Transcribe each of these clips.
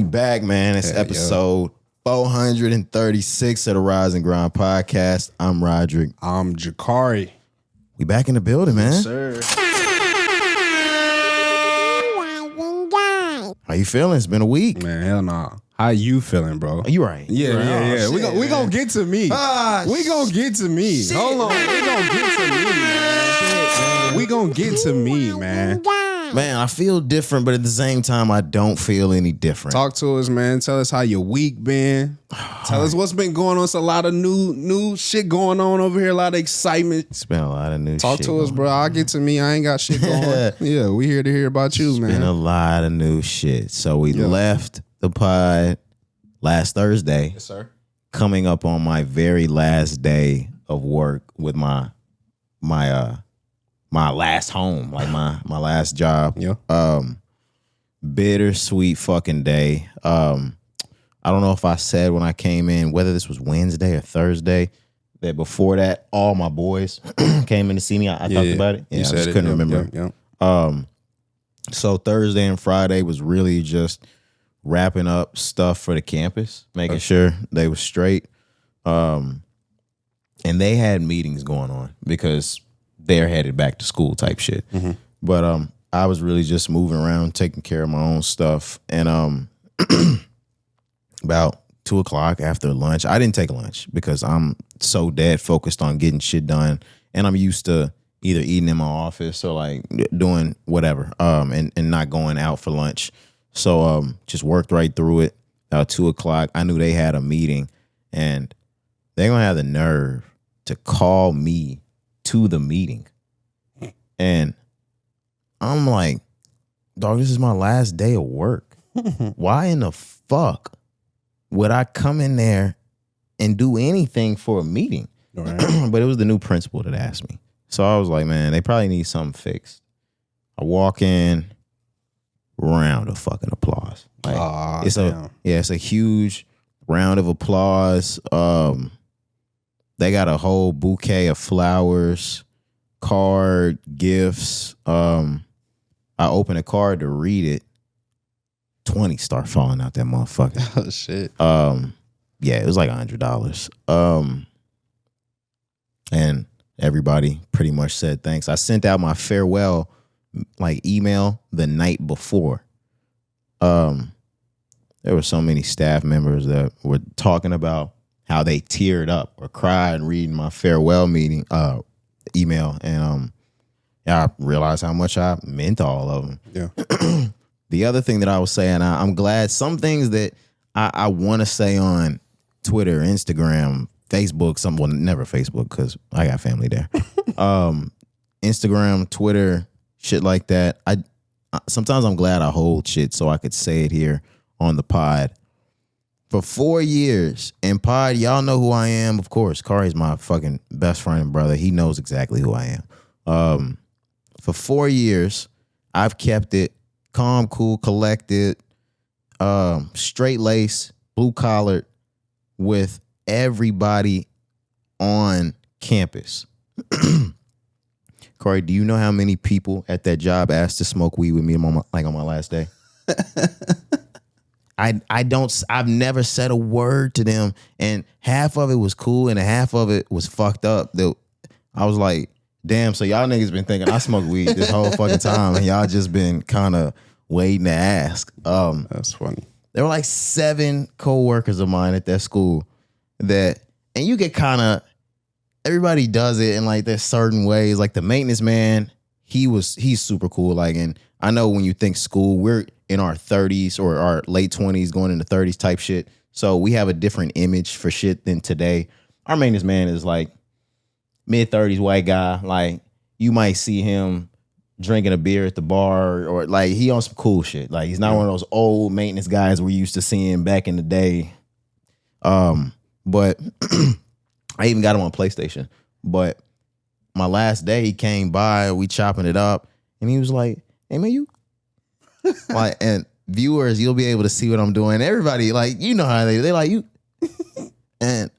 back, man. It's episode 436 of the Rise and Grind podcast. I'm Roderick. I'm Cari. We back in the building, man. Yes, sir. How you feeling? It's been a week. Man, hell nah. How you feeling, bro? Are you right? Yeah, you right. yeah. Oh, We gonna get to me. We gonna get to me. Shit. Hold on. We gonna get to me, man. We gonna get to me, man. Man, I feel different, but at the same time, I don't feel any different. Talk to us, man. Tell us how your week been. Tell us what's been going on. It's a lot of new shit going on over here. A lot of excitement. It's been a lot of new shit. Talk to us, bro. I'll get to me. I ain't got shit going. Yeah, we here to hear about you, man. It's been a lot of new shit. So we left the pod last Thursday. Yes, sir. Coming up on my very last day of work with my last home, like my last job. Yeah. Bittersweet fucking day. I don't know if I said when I came in, whether this was Wednesday or Thursday, that before that, all my boys came in to see me. I talked about it. Yeah, I just couldn't remember. Yeah. So Thursday and Friday was really just wrapping up stuff for the campus, making sure they were straight. And they had meetings going on because they're headed back to school type shit. Mm-hmm. But I was really just moving around, taking care of my own stuff. And about 2:00 after lunch, I didn't take lunch because I'm so dead focused on getting shit done. And I'm used to either eating in my office or like doing whatever, and not going out for lunch. So just worked right through it. About 2:00, I knew they had a meeting, and they're gonna have the nerve to call me to the meeting. And I'm like, dog, this is my last day of work. Why in the fuck would I come in there and do anything for a meeting? Right. But it was the new principal that asked me. So I was like, man, they probably need something fixed. I walk in, round of fucking applause. Like, it's a huge round of applause. They got a whole bouquet of flowers, card, gifts. I open a card to read it. 20 start falling out that motherfucker. Oh shit. Yeah, it was like $100. And everybody pretty much said thanks. I sent out my farewell email the night before. There were so many staff members that were talking about how they teared up or cried reading my farewell email. And I realized how much I meant to all of them. Yeah. The other thing that I was saying, I'm glad some things that I want to say on Twitter, Instagram, Facebook, never Facebook because I got family there. Instagram, Twitter, shit like that. Sometimes I'm glad I hold shit so I could say it here on the pod. For 4 years, and pod, y'all know who I am, of course. Cari's my fucking best friend and brother. He knows exactly who I am. For 4 years, I've kept it calm, cool, collected, straight lace, blue collared, with everybody on campus. Cari, do you know how many people at that job asked to smoke weed with me on my last day? I've never said a word to them, and half of it was cool and half of it was fucked up. I was like, damn, so y'all niggas been thinking I smoke weed this whole fucking time, and y'all just been kind of waiting to ask. That's funny. There were like 7 co-workers of mine at that school and you get kind of, everybody does it in like there's certain ways. Like the maintenance man, he's super cool. Like, and I know when you think school, we're in our 30s or our late 20s going into 30s type shit. So we have a different image for shit than today. Our maintenance man is like mid-30s white guy. Like you might see him drinking a beer at the bar or like he on some cool shit. Like he's not one of those old maintenance guys we're used to seeing back in the day. But I even got him on PlayStation. But my last day he came by, we chopping it up, and he was like, hey man, you like, and viewers, you'll be able to see what I'm doing. Everybody, like, you know how they like you. And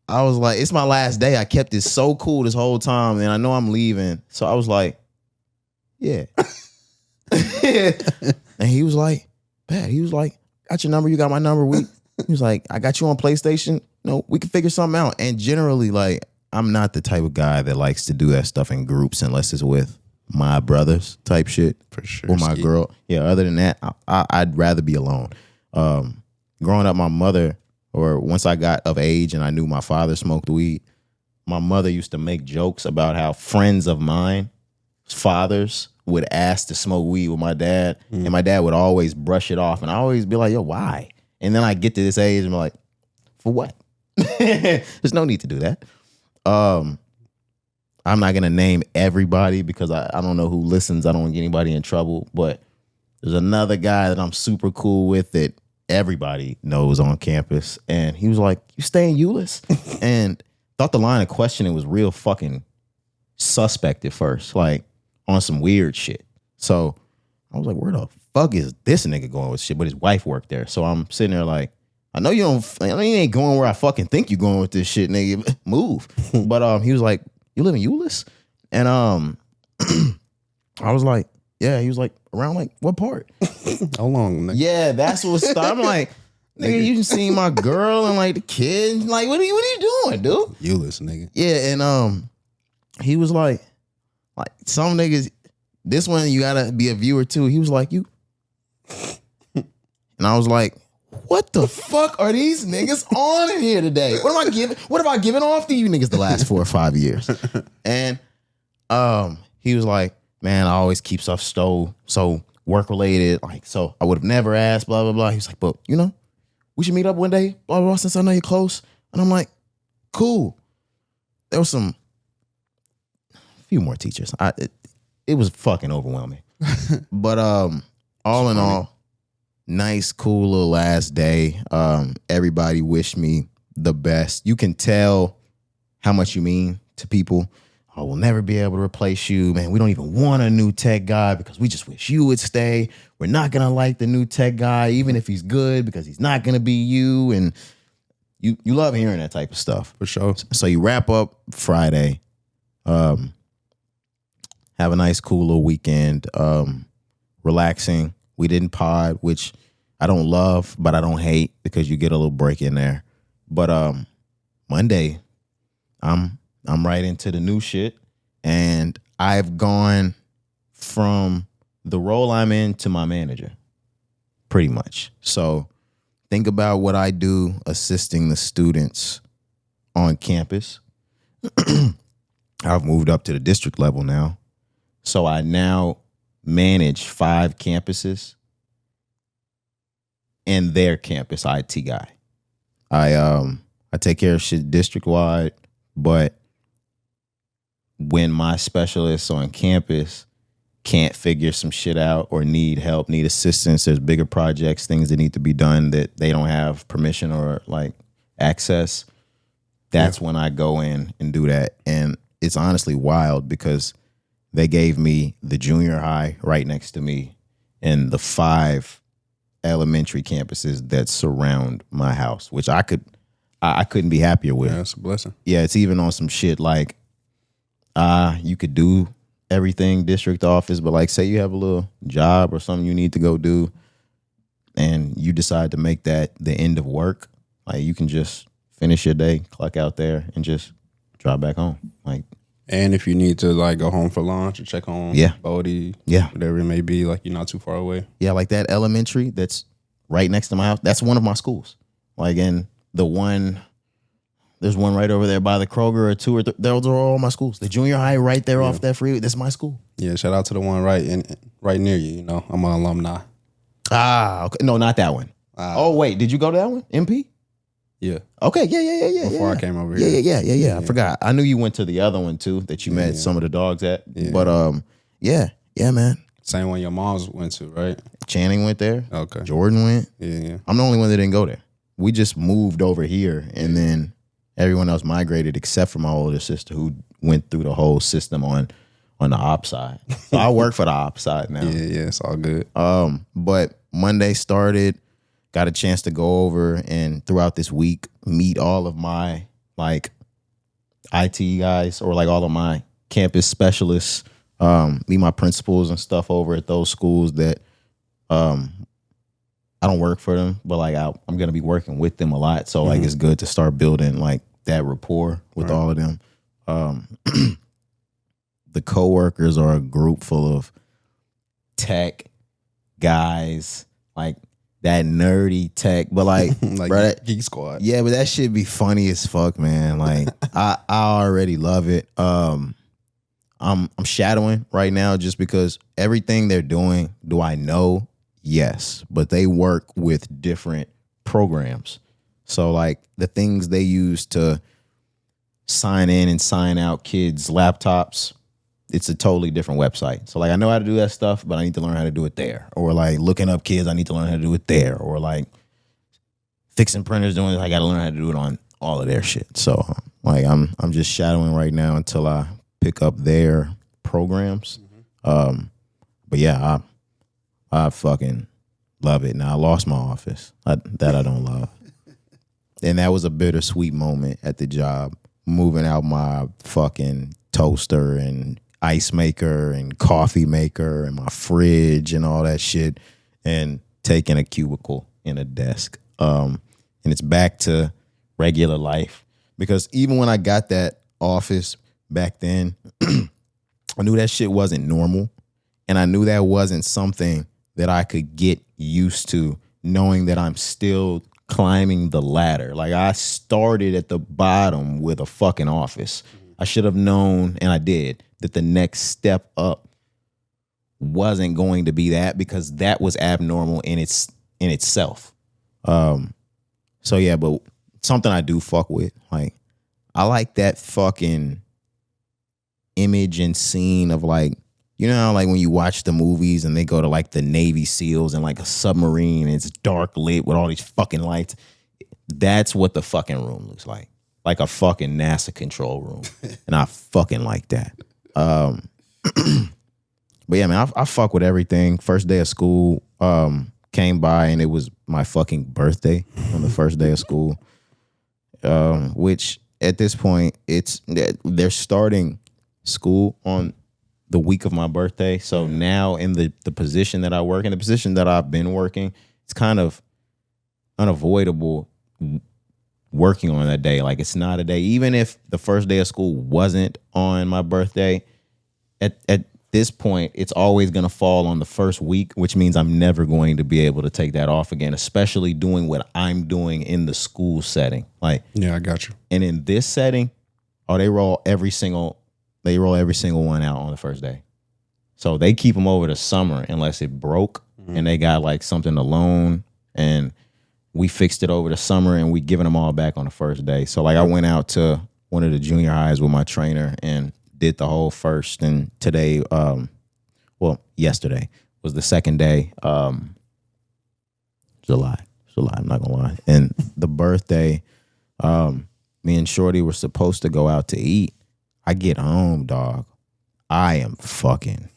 I was like, it's my last day. I kept it so cool this whole time, and I know I'm leaving. So I was like, yeah. And he was like, Pat, he was like, got your number, you got my number. He was like, I got you on PlayStation. No, we can figure something out. And generally, like, I'm not the type of guy that likes to do that stuff in groups unless it's with my brothers type shit. For sure. Or my girl. Yeah, other than that, I'd rather be alone. Growing up, my mother, or once I got of age and I knew my father smoked weed, my mother used to make jokes about how friends of mine, fathers, would ask to smoke weed with my dad, and my dad would always brush it off, and I always be like, yo, why? And then I get to this age and I'm like, for what? There's no need to do that. I'm not gonna name everybody because I don't know who listens. I don't want to get anybody in trouble, but there's another guy that I'm super cool with that everybody knows on campus, and he was like, you stay in Euless? And thought the line of questioning was real fucking suspect at first, like on some weird shit. So I was like, where the fuck is this nigga going with shit? But his wife worked there. So I'm sitting there like, I know you ain't going where I fucking think you going with this shit, nigga. Move. But he was like, you live in Euless? And I was like, yeah. He was like, around like what part? How long, nigga? Yeah, that's what started. I'm like, nigga, you seen my girl and like the kid. Like, what are you doing, dude? Euless, nigga. Yeah, and he was like some niggas, this one you gotta be a viewer too. He was like, you. And I was like, what the fuck are these niggas on in here today? What have I given off to you niggas the last 4 or 5 years? And he was like, man, I always keep stuff so work related. Like, so I would have never asked, blah, blah, blah. He was like, but you know, we should meet up one day, blah, blah, blah, since I know you're close. And I'm like, cool. There was a few more teachers. It was fucking overwhelming. But all in all, nice, cool little last day. Everybody wished me the best. You can tell how much you mean to people. Oh, we'll never be able to replace you, man. We don't even want a new tech guy because we just wish you would stay. We're not gonna like the new tech guy, even if he's good, because he's not gonna be you. And you love hearing that type of stuff. For sure. So you wrap up Friday. Have a nice, cool little weekend. Relaxing. We didn't pod, which I don't love, but I don't hate because you get a little break in there. But Monday, I'm right into the new shit, and I've gone from the role I'm in to my manager, pretty much. So think about what I do assisting the students on campus. I've moved up to the district level now. So I now manage 5 campuses and their campus IT guy. I take care of shit district wide, but when my specialists on campus can't figure some shit out or need help, need assistance, there's bigger projects, things that need to be done that they don't have permission or like access, that's when I go in and do that. And it's honestly wild because they gave me the junior high right next to me and the 5 elementary campuses that surround my house, which I couldn't be happier with. Yeah, that's a blessing. Yeah, it's even on some shit like you could do everything district office, but like say you have a little job or something you need to go do and you decide to make that the end of work, like you can just finish your day, clock out there and just drive back home. Like, and if you need to like go home for lunch or check on Bodie, whatever it may be, like you're not too far away. Yeah, like that elementary that's right next to my house, that's one of my schools. Like in there's one right over there by the Kroger or 2 or 3. Those are all my schools. The junior high right there off that freeway, that's my school. Yeah, shout out to the one right near you. You know, I'm an alumni. Okay. No, not that one. Oh wait, did you go to that one? MP? Yeah. Okay. Yeah. Before I came over here. Yeah. I forgot. I knew you went to the other one too that you met some of the dogs at. Yeah. But yeah, man. Same one your mom's went to, right? Channing went there. Okay. Jordan went. Yeah. I'm the only one that didn't go there. We just moved over here, and then everyone else migrated except for my older sister, who went through the whole system on the op side. So I work for the op side now. Yeah, it's all good. But Monday started. Got a chance to go over and throughout this week meet all of my like IT guys or like all of my campus specialists, meet my principals and stuff over at those schools that I don't work for them, but like I'm gonna be working with them a lot. So like it's good to start building like that rapport with all of them. The coworkers are a group full of tech guys, like that nerdy tech, but like, like bro, Geek Squad. Yeah, but that shit be funny as fuck, man. Like I already love it. I'm shadowing right now just because everything they're doing, do I know? Yes, but they work with different programs. So like the things they use to sign in and sign out kids' laptops, it's a totally different website. So like I know how to do that stuff, but I need to learn how to do it there. Or like looking up kids, I need to learn how to do it there. Or like fixing printers, doing this, I got to learn how to do it on all of their shit. So like I'm just shadowing right now until I pick up their programs. But yeah, I fucking love it. Now I lost my office. That I don't love. And that was a bittersweet moment at the job, moving out my fucking toaster and ice maker and coffee maker and my fridge and all that shit, and taking a cubicle and a desk. And it's back to regular life, because even when I got that office back then, I knew that shit wasn't normal, and I knew that wasn't something that I could get used to, knowing that I'm still climbing the ladder. Like I started at the bottom with a fucking office. I should have known, and I did, that the next step up wasn't going to be that, because that was abnormal in itself. So yeah, but something I do fuck with, like I like that fucking image and scene of like, you know how like when you watch the movies and they go to like the Navy SEALs and like a submarine and it's dark lit with all these fucking lights. That's what the fucking room looks like a fucking NASA control room. And I fucking like that. But yeah, man, I fuck with everything. First day of school came by and it was my fucking birthday on the first day of school, which at this point they're starting school on the week of my birthday. So now in the position that I work in, the position that I've been working, it's kind of unavoidable working on that day. Like it's not a day, even if the first day of school wasn't on my birthday, at this point, it's always going to fall on the first week, which means I'm never going to be able to take that off again, especially doing what I'm doing in the school setting. Like, yeah, I got you. And in this setting, they roll every single one out on the first day. So they keep them over the summer unless it broke and they got like something to loan, and we fixed it over the summer and we giving them all back on the first day. So like I went out to one of the junior highs with my trainer and did the whole first, and today, yesterday was the second day, July, I'm not gonna lie. And the birthday, me and Shorty were supposed to go out to eat. I get home, dog. I am fucking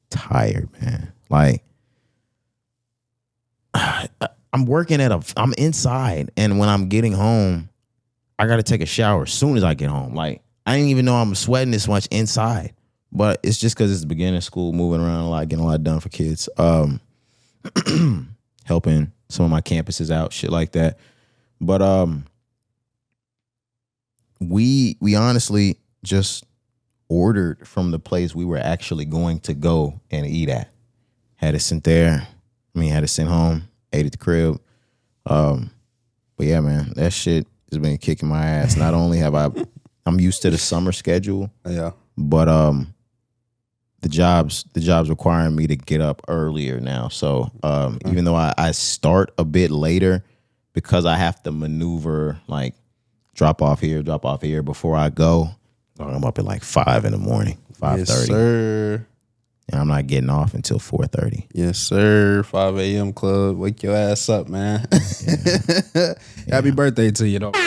tired, man. Like I'm working I'm inside, and when I'm getting home, I gotta take a shower as soon as I get home. Like I didn't even know I'm sweating this much inside, but it's just because it's the beginning of school, moving around a lot, getting a lot done for kids, helping some of my campuses out, shit like that. But we honestly just ordered from the place we were actually going to go and eat at. Had it sent there. Had it sent home. Ate at the crib. But yeah, man, that shit has been kicking my ass. Not only have I'm used to the summer schedule. Yeah. But the job's requiring me to get up earlier now. So even though I start a bit later, because I have to maneuver like drop off here before I go, I'm up at like 5 in the morning, 5:30. Yes, sir. And I'm not getting off until 4:30. Yes, sir. 5 a.m. club. Wake your ass up, man. Yeah. Happy birthday to you, though. My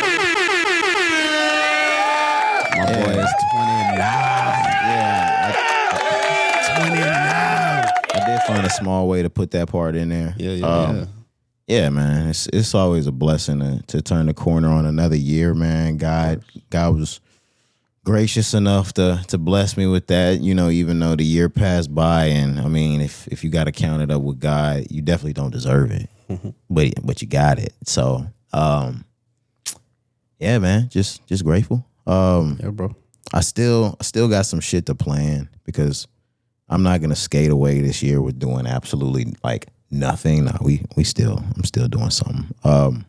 boy is 29. Yeah. 29. I did find a small way to put that part in there. Yeah. Yeah, man. It's always a blessing to turn the corner on another year, man. God was gracious enough to bless me with that, you know, even though the year passed by. And I mean, if you got to count it up with God, you definitely don't deserve it, but you got it. So, yeah, man, just grateful. Yeah, bro. I still got some shit to plan because I'm not gonna skate away this year with doing absolutely like nothing. No, I'm still doing something.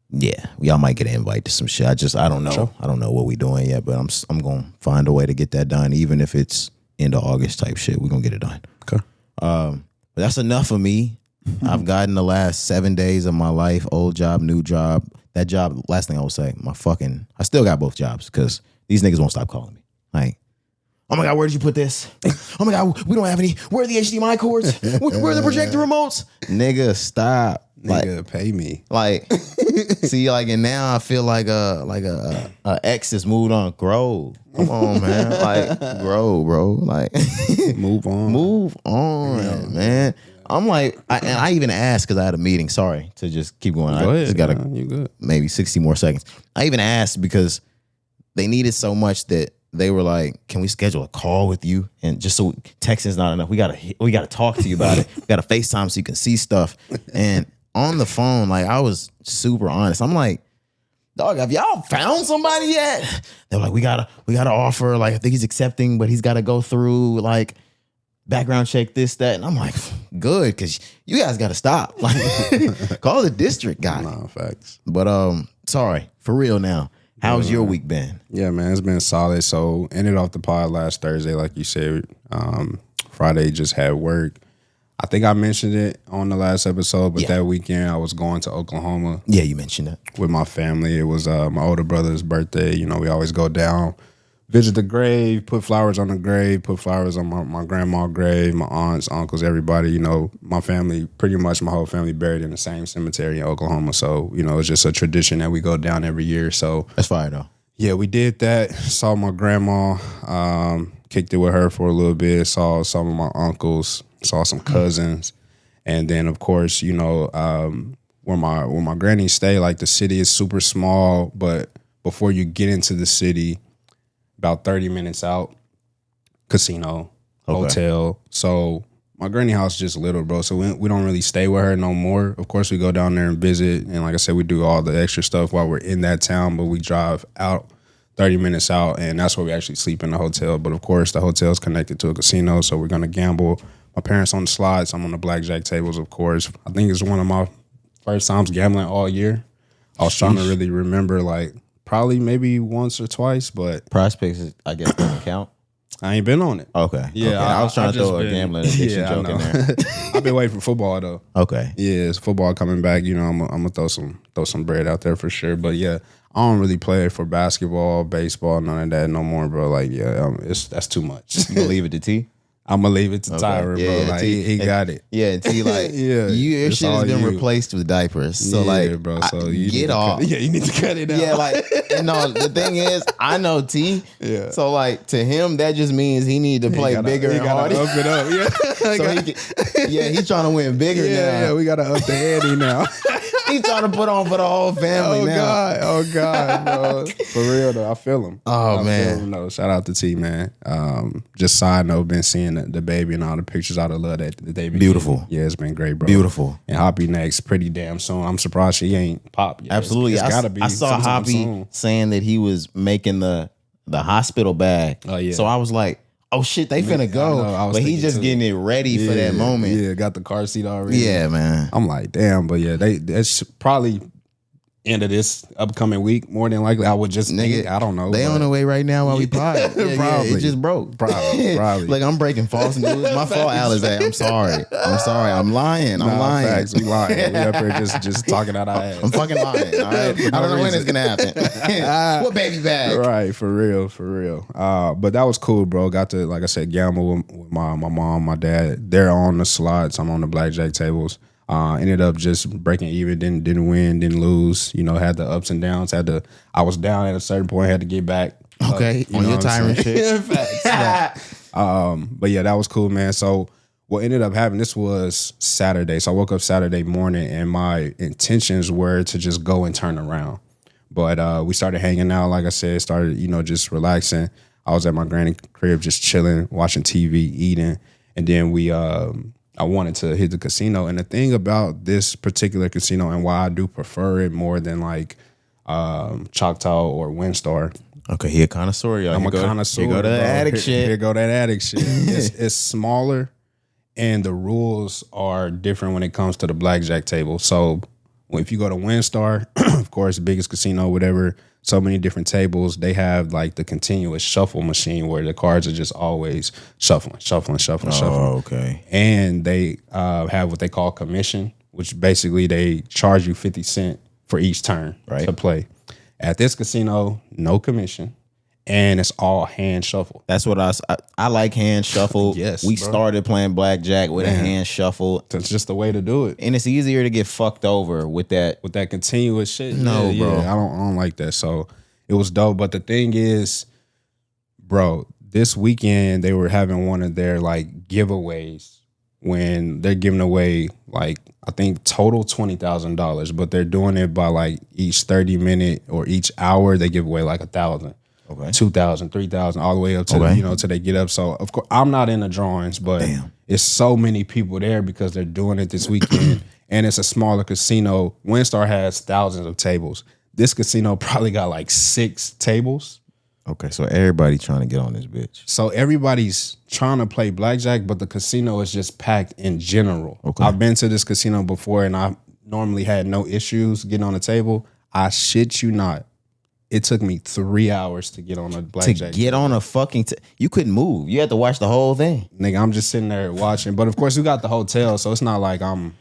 Yeah, y'all might get an invite to some shit. I don't know. Sure. I don't know what we doing yet, but I'm gonna find a way to get that done, even if it's end of August type shit. We're gonna get it done. Okay. But that's enough of me. I've gotten the last 7 days of my life, old job, new job. That job, last thing I will say, I still got both jobs because these niggas won't stop calling me. Like, oh my God, where did you put this? Oh my God, we don't have any. Where are the HDMI cords? Where are the projector remotes? Nigga, stop. Nigga, pay me. Like, see, like, and now I feel like a ex has moved on. Grow. Come on, man. Like, grow, bro. Like, move on, yeah, man. I'm like, I even asked because I had a meeting. Sorry to just keep going. Go ahead, just got you good. Maybe 60 more seconds. I even asked because they needed so much that they were like, "Can we schedule a call with you?" And just so texting's not enough, we gotta talk to you about it. We gotta FaceTime so you can see stuff. And on the phone, like I was super honest. I'm like, dog, have y'all found somebody yet? They're like, we gotta offer. Like, I think he's accepting, but he's got to go through like background check, this, that. And I'm like, good, because you guys got to stop. Like, call the district guy. Nah, facts. But sorry, for real now. How's your week been? Yeah, man, it's been solid. So ended off the pod last Thursday, like you said. Friday just had work. I think I mentioned it on the last episode, but that weekend I was going to Oklahoma. Yeah, you mentioned that. With my family. It was my older brother's birthday. You know, we always go down, visit the grave, put flowers on the grave, put flowers on my grandma's grave, my aunts, uncles, everybody. You know, my family, pretty much my whole family buried in the same cemetery in Oklahoma. So, you know, it's just a tradition that we go down every year. So that's fire though. Yeah, we did that. Saw my grandma, kicked it with her for a little bit, saw some of my uncles, saw some cousins. And then of course, you know, where my granny stay, like the city is super small, but before you get into the city, about 30 minutes out, casino, hotel. So my granny house just little, bro. So we don't really stay with her no more. Of course, we go down there and visit. And like I said, we do all the extra stuff while we're in that town, but we drive out 30 minutes out, and that's where we actually sleep in the hotel. But of course, the hotel is connected to a casino, so we're going to gamble. My parents on the slots. I'm on the blackjack tables, of course. I think it's one of my first times gambling all year. I was trying to really remember, like, probably maybe once or twice, but Prospects, I guess, doesn't count. I ain't been on it. Okay. Yeah, okay. I was trying to throw a gambling addiction joke in there. I've been waiting for football though. Okay. Yeah, it's football coming back. You know, I'm gonna throw some bread out there for sure. But yeah, I don't really play for basketball, baseball, none of that no more, bro. Like, yeah, that's too much. You gonna leave it to T? I'm gonna leave it to Tyra, yeah, bro. Like he got it. Yeah, T, like your shit has been replaced with diapers. So like, bro. So you get off. You need to cut it out. Yeah, like no. The thing is, I know T. Yeah. So like to him, that just means he need to play bigger and harder. Up it up. Yeah. So he's trying to win bigger now. Yeah, we gotta up the ante now. He's trying to put on for the whole family now. Oh God, bro. For real though, I feel him. Oh man, no, shout out to T, man. Just side note, been seeing the baby and all the pictures out of love that they be beautiful. Getting. Yeah, it's been great, bro. Beautiful. And Hoppy next pretty damn soon. I'm surprised she ain't pop yet. Absolutely, it's gotta be. I saw Hoppy saying that he was making the hospital bag. Oh yeah. So I was like, oh shit, they finna go. But he just getting it ready for that moment. Yeah, got the car seat already. Yeah, man. I'm like, damn, but yeah, that's probably end of this upcoming week, more than likely. I would just think, I don't know. They on the way right now while we pod. Probably. It just broke. Probably. Like I'm breaking false news. My fault, Alizé. I'm sorry. I'm lying. I'm lying. Facts. We lying. We up here just talking out our ass. I'm fucking lying. All right? I don't know when it's gonna happen. What baby bag? Right, for real. But that was cool, bro. Got to, like I said, gamble with my mom, my dad. They're on the slots. I'm on the blackjack tables. Ended up just breaking even, didn't win, didn't lose. You know, had the ups and downs. I was down at a certain point, had to get back. Okay, on your time and shit. Facts. But yeah, that was cool, man. So what ended up happening, this was Saturday. So I woke up Saturday morning and my intentions were to just go and turn around. But we started hanging out, like I said, started, just relaxing. I was at my granny crib just chilling, watching TV, eating. And then I wanted to hit the casino. And the thing about this particular casino and why I do prefer it more than like Choctaw or Windstar. Okay, he a connoisseur, y'all. I'm a connoisseur. Here go that addict shit. Here go that addict shit. It's smaller, and the rules are different when it comes to the blackjack table. So if you go to Windstar, of course, biggest casino, whatever, so many different tables, they have like the continuous shuffle machine where the cards are just always shuffling. Oh, okay. And they have what they call commission, which basically they charge you 50 cents for each turn to play. At this casino, no commission, and it's all hand shuffle. That's what I like hand shuffle. Yes, we started playing blackjack with a hand shuffle. That's just the way to do it, and it's easier to get fucked over with that continuous shit. No, bro, I don't like that. So it was dope. But the thing is, bro, this weekend they were having one of their like giveaways when they're giving away like I think total $20,000, but they're doing it by like each 30-minute or each hour they give away like 1,000, okay, 2,000, 3,000, all the way up to till they get up. So of course I'm not in the drawings, but it's so many people there because they're doing it this weekend, and it's a smaller casino. Windstar has thousands of tables. This casino probably got like 6 tables. Okay, so everybody trying to get on this bitch. So everybody's trying to play blackjack, but the casino is just packed in general. Okay. I've been to this casino before, and I normally had no issues getting on the table. I shit you not. It took me 3 hours to get on a blackjack. To get on a fucking you couldn't move. You had to watch the whole thing. Nigga, I'm just sitting there watching. But of course, we got the hotel, so it's not like I'm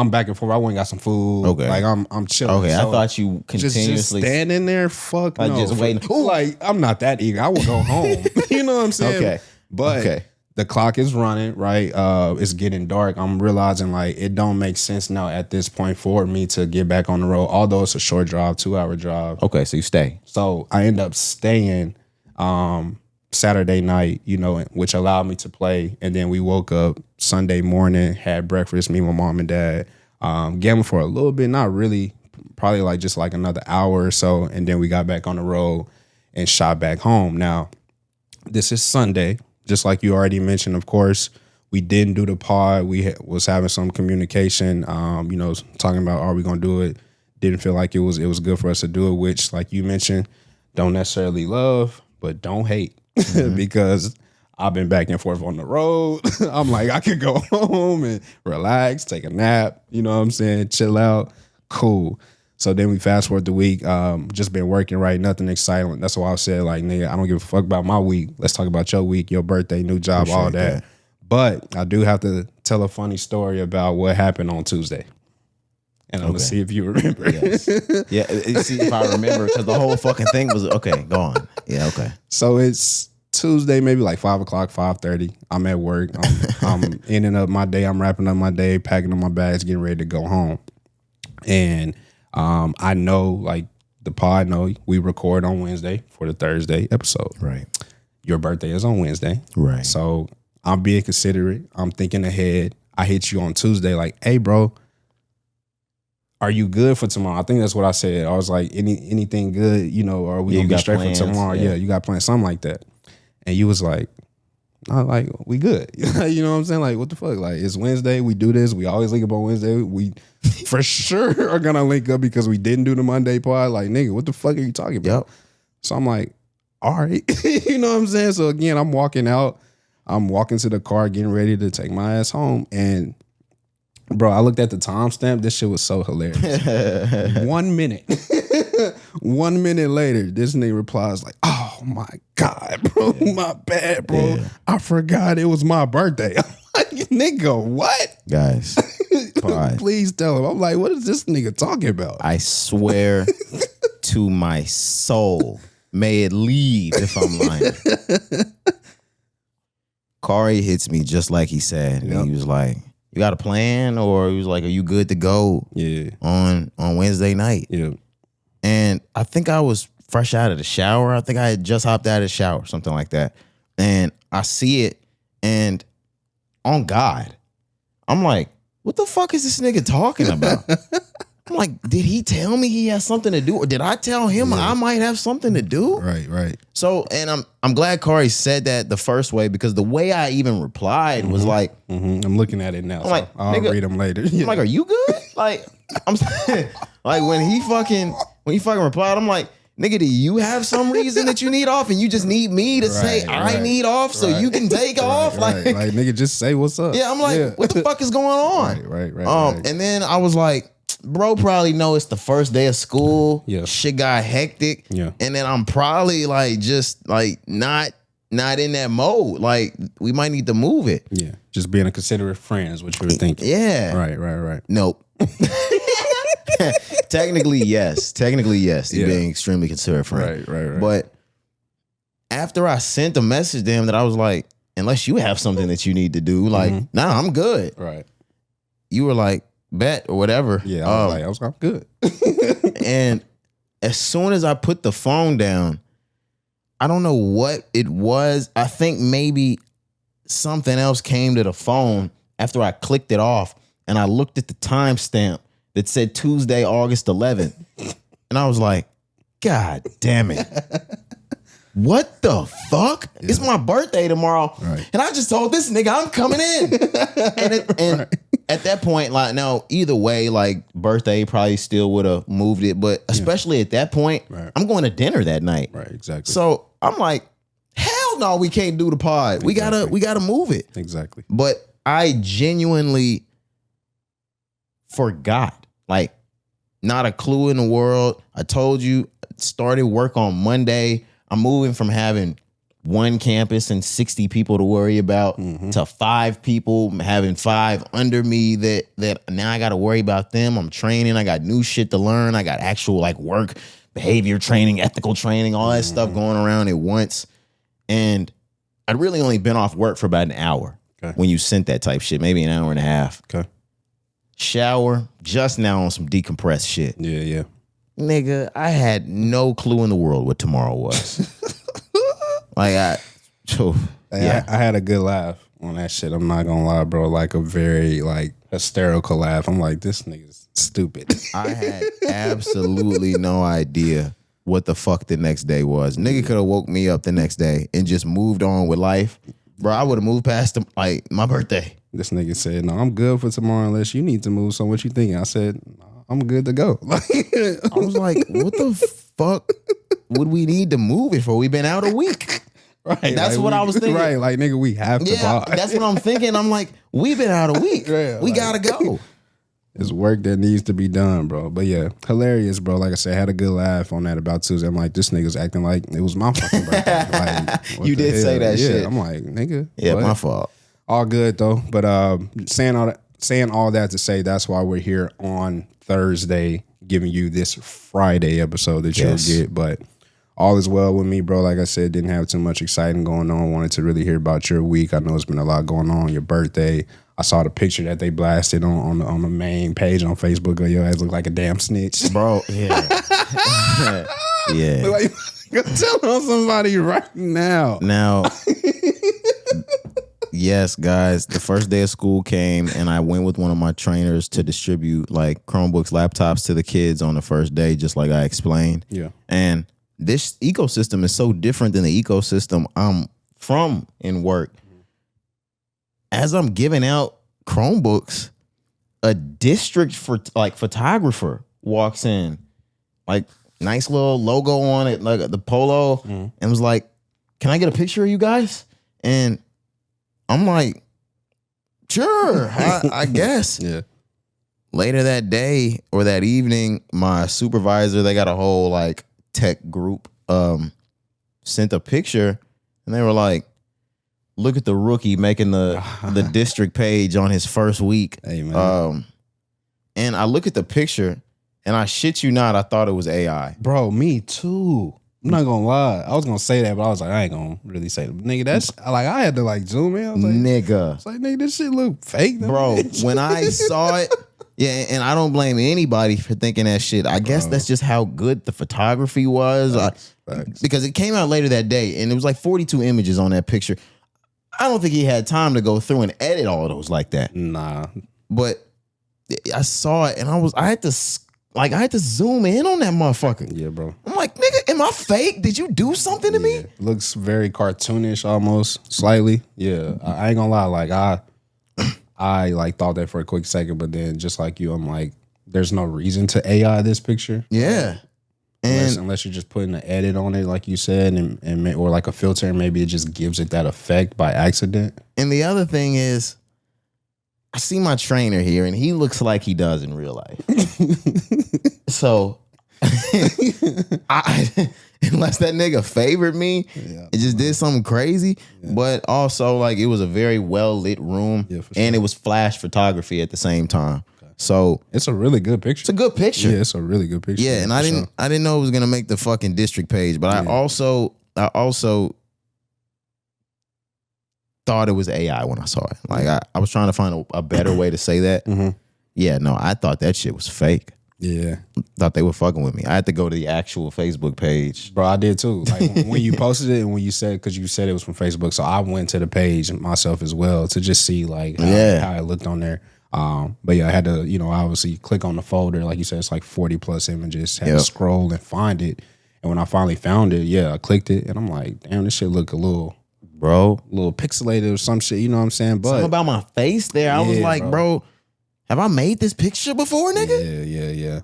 back and forth. I went and got some food. Okay. Like I'm chilling. Okay, so I thought you continuously just standing there. Fuck like no. just waiting. Like I'm not that eager. I will go home. You know what I'm saying? Okay. But the clock is running, right? It's getting dark. I'm realizing like it don't make sense now at this point for me to get back on the road. Although it's a short drive, 2-hour drive. Okay, so you stay. So I end up staying Saturday night, which allowed me to play. And then we woke up Sunday morning, had breakfast, me, my mom and dad, gambled for a little bit, not really, probably like just like another hour or so. And then we got back on the road and shot back home. Now, this is Sunday, just like you already mentioned, of course. We didn't do the pod. We was having some communication, talking about, are we going to do it? Didn't feel like it was good for us to do it, which, like you mentioned, don't necessarily love, but don't hate. Because I've been back and forth on the road. I'm like, I could go home and relax, take a nap, you know what I'm saying, chill out, cool. So then we fast forward the week, just been working, right, nothing exciting. That's why I said, like, nigga, I don't give a fuck about my week. Let's talk about your week, your birthday, new job, all that. But I do have to tell a funny story about what happened on Tuesday. And I'm going to see if you remember. Yes. Yeah, see if I remember, because the whole fucking thing was, okay, go on. Yeah, okay. So it's Tuesday, maybe like 5 o'clock, 5:30. I'm at work. I'm ending up my day. I'm wrapping up my day, packing up my bags, getting ready to go home. And I know, like, the pod know we record on Wednesday for the Thursday episode. Right. Your birthday is on Wednesday. Right. So I'm being considerate. I'm thinking ahead. I hit you on Tuesday like, hey, bro, are you good for tomorrow? I think that's what I said. I was like, anything good, or are we gonna be straight plans for tomorrow? Yeah, you got plans, something like that. And you was like, no, like, we good. You know what I'm saying? Like, what the fuck? Like, it's Wednesday, we do this, we always link up on Wednesday. We for sure are gonna link up because we didn't do the Monday pod. Like, nigga, what the fuck are you talking about? Yep. So I'm like, all right. You know what I'm saying? So again, I'm walking out. I'm walking to the car, getting ready to take my ass home. And bro, I looked at the timestamp. This shit was so hilarious. 1 minute. 1 minute later, this nigga replies like, oh my God, bro, my bad, bro. Yeah. I forgot it was my birthday. I'm like, nigga, what? Guys, please tell him. I'm like, what is this nigga talking about? I swear to my soul, may it leave if I'm lying. Cari hits me just like he said. Yep. And he was like, you got a plan? Or he was like, are you good to go? Yeah. On Wednesday night? Yeah. And I think I was fresh out of the shower. I think I had just hopped out of the shower, something like that. And I see it, and on God, I'm like, what the fuck is this nigga talking about? I'm like, did he tell me he has something to do, or did I tell him I might have something to do? Right. So, and I'm glad Cari said that the first way, because the way I even replied was like, I'm looking at it now. I'm like, I'll read them later. I'm like, are you good? Like, I'm saying, like when he fucking replied, I'm like, nigga, do you have some reason that you need off, and you just need me to say I need off so you can take off? Like, nigga, just say what's up. Yeah, I'm like, what the fuck is going on? Right. And then I was like, bro, probably know it's the first day of school. Yeah, shit got hectic. Yeah, and then I'm probably like just like not in that mode. Like, we might need to move it. Yeah, just being a considerate friend is what you were thinking. Yeah, right. Nope. Technically, yes. You're being extremely considerate friend. Right. But after I sent a message to him that I was like, unless you have something that you need to do, like, nah, I'm good. Right. You were like, bet or whatever. Yeah, I was like, I'm good. And as soon as I put the phone down, I don't know what it was. I think maybe something else came to the phone after I clicked it off, and I looked at the timestamp that said Tuesday, August 11th. And I was like, God damn it. What the fuck? Yeah. It's my birthday tomorrow. Right. And I just told this nigga I'm coming in. and at that point, like, now, either way, like, birthday probably still would have moved it. But especially at that point, I'm going to dinner that night. Right, exactly. So I'm like, hell no, we can't do the pod. Exactly. We gotta move it. Exactly. But I genuinely forgot. Like, not a clue in the world. I told you, started work on Monday. I'm moving from having one campus and 60 people to worry about to 5 people, having 5 under me that now I got to worry about them. I'm training. I got new shit to learn. I got actual like work, behavior training, ethical training, all that stuff going around at once. And I'd really only been off work for about an hour when you sent that type shit, maybe an hour and a half. Okay. Shower, just now on some decompressed shit. Yeah. Nigga, I had no clue in the world what tomorrow was. Like, I had a good laugh on that shit. I'm not gonna lie, bro. Like a very like hysterical laugh. I'm like, this nigga's stupid. I had absolutely no idea what the fuck the next day was. Nigga could have woke me up the next day and just moved on with life. Bro, I would have moved past like my birthday. This nigga said, no, I'm good for tomorrow unless you need to move. So what you thinking? I said, I'm good to go. I was like, what the fuck would we need to move it for? We've been out a week. Right. That's what I was thinking. Right. Like, nigga, we have to buy. That's what I'm thinking. I'm like, we've been out a week. We gotta go. It's work that needs to be done, bro. But yeah, hilarious, bro. Like I said, I had a good laugh on that about Tuesday. I'm like, this nigga's acting like it was my fucking birthday. Like, you did say that shit. I'm like, nigga. Yeah, what? my fault. All good though. But saying all that to say, that's why we're here on Thursday, giving you this Friday episode that you'll get. But all is well with me, bro. Like I said, didn't have too much exciting going on. Wanted to really hear about your week. I know it's been a lot going on. Your birthday. I saw the picture that they blasted on the main page on Facebook of your ass look like a damn snitch. Bro, yeah. Yeah. Like, tell on somebody right now. Now, yes, guys, the first day of school came and I went with one of my trainers to distribute like Chromebooks, laptops to the kids on the first day, just like I explained. Yeah. And this ecosystem is so different than the ecosystem I'm from in work. As I'm giving out Chromebooks, a district for like photographer walks in, like nice little logo on it, like the polo, and was like, "Can I get a picture of you guys?" And I'm like, "Sure, I guess." Yeah. Later that day or that evening, my supervisor, they got a whole like tech group, sent a picture, and they were like, look at the rookie making the district page on his first week. Hey, man. And I look at the picture, and I shit you not, I thought it was AI. Bro, me too. I'm not gonna lie. I was gonna say that, but I was like, I ain't gonna really say that. Nigga, that's like I had to like zoom in. I was like, nigga. It's like, nigga, this shit look fake. Bro, when I saw it, yeah, and I don't blame anybody for thinking that shit. I guess that's just how good the photography was. Facts. Because it came out later that day, and it was like 42 images on that picture. I don't think he had time to go through and edit all of those like that. Nah. But I saw it and I had to Like, I had to zoom in on that motherfucker. Yeah, bro. I'm like, nigga, am I fake? Did you do something to me? Looks very cartoonish almost, slightly. Yeah, I ain't gonna lie. Like, I like thought that for a quick second, but then just like you, I'm like, there's no reason to AI this picture. Yeah. Unless you're just putting an edit on it, like you said, and or like a filter, and maybe it just gives it that effect by accident. And the other thing is, I see my trainer here, and he looks like he does in real life. So, unless that nigga favored me, it just did something crazy. Yeah. But also, like, it was a very well lit room, and it was flash photography at the same time. So it's a really good picture. It's a good picture. Yeah, it's a really good picture. Yeah, and I didn't know it was gonna make the fucking district page, but I also thought it was AI when I saw it. Like I was trying to find a better way to say that. Mm-hmm. Yeah, no, I thought that shit was fake. Yeah, thought they were fucking with me. I had to go to the actual Facebook page. Bro, I did too. Like when you posted it and when you said, because you said it was from Facebook, so I went to the page myself as well to just see like how it looked on there. But yeah, I had to, obviously click on the folder. Like you said, it's like 40 plus images. Had to scroll and find it. And when I finally found it, I clicked it and I'm like, damn, this shit look a little pixelated or some shit. You know what I'm saying? But something about my face there. I was like, bro, have I made this picture before, nigga? Yeah.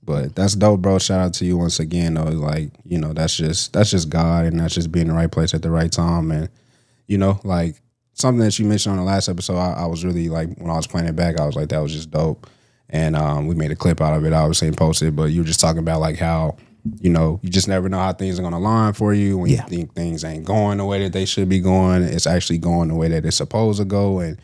But that's dope, bro. Shout out to you once again, though. Like, that's just God, and that's just being in the right place at the right time. And, like, something that you mentioned on the last episode, I was really like, when I was playing it back, I was like, that was just dope. And we made a clip out of it, obviously, and posted. But you were just talking about like how, you just never know how things are going to align for you. When you think things ain't going the way that they should be going, it's actually going the way that it's supposed to go. And,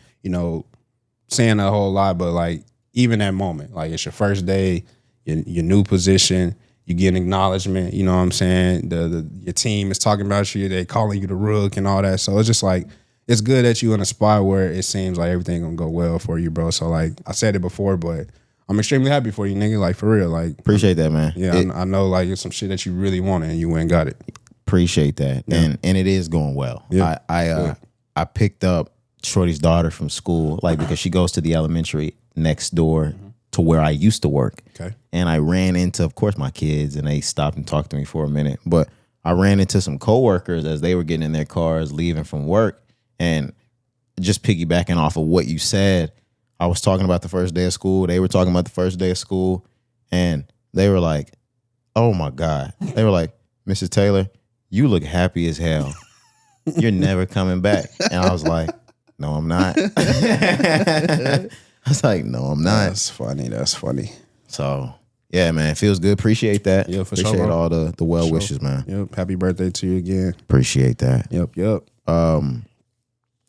saying a whole lot, but like, even that moment, like it's your first day, your new position, you get an acknowledgement, you know what I'm saying? Your team is talking about you, they calling you the rook and all that. So it's just like, it's good that you in a spot where it seems like everything gonna go well for you, bro. So like I said it before, but I'm extremely happy for you, nigga. Like for real, like appreciate that, man. Yeah, I know like it's some shit that you really wanted and you went and got it. Appreciate that, and it is going well. Yeah, I picked up Shorty's daughter from school, like because she goes to the elementary next door to where I used to work. Okay, and I ran into, of course, my kids, and they stopped and talked to me for a minute, but I ran into some coworkers as they were getting in their cars leaving from work. And just piggybacking off of what you said, I was talking about the first day of school. They were talking about the first day of school. And they were like, oh, my God. They were like, Mrs. Taylor, you look happy as hell. You're never coming back. And I was like, no, I'm not. I was like, no, I'm not. That's funny. So, yeah, man, it feels good. Appreciate that. Yeah, for Appreciate sure, all the well wishes, man. Yep. Happy birthday to you again. Appreciate that. Yep.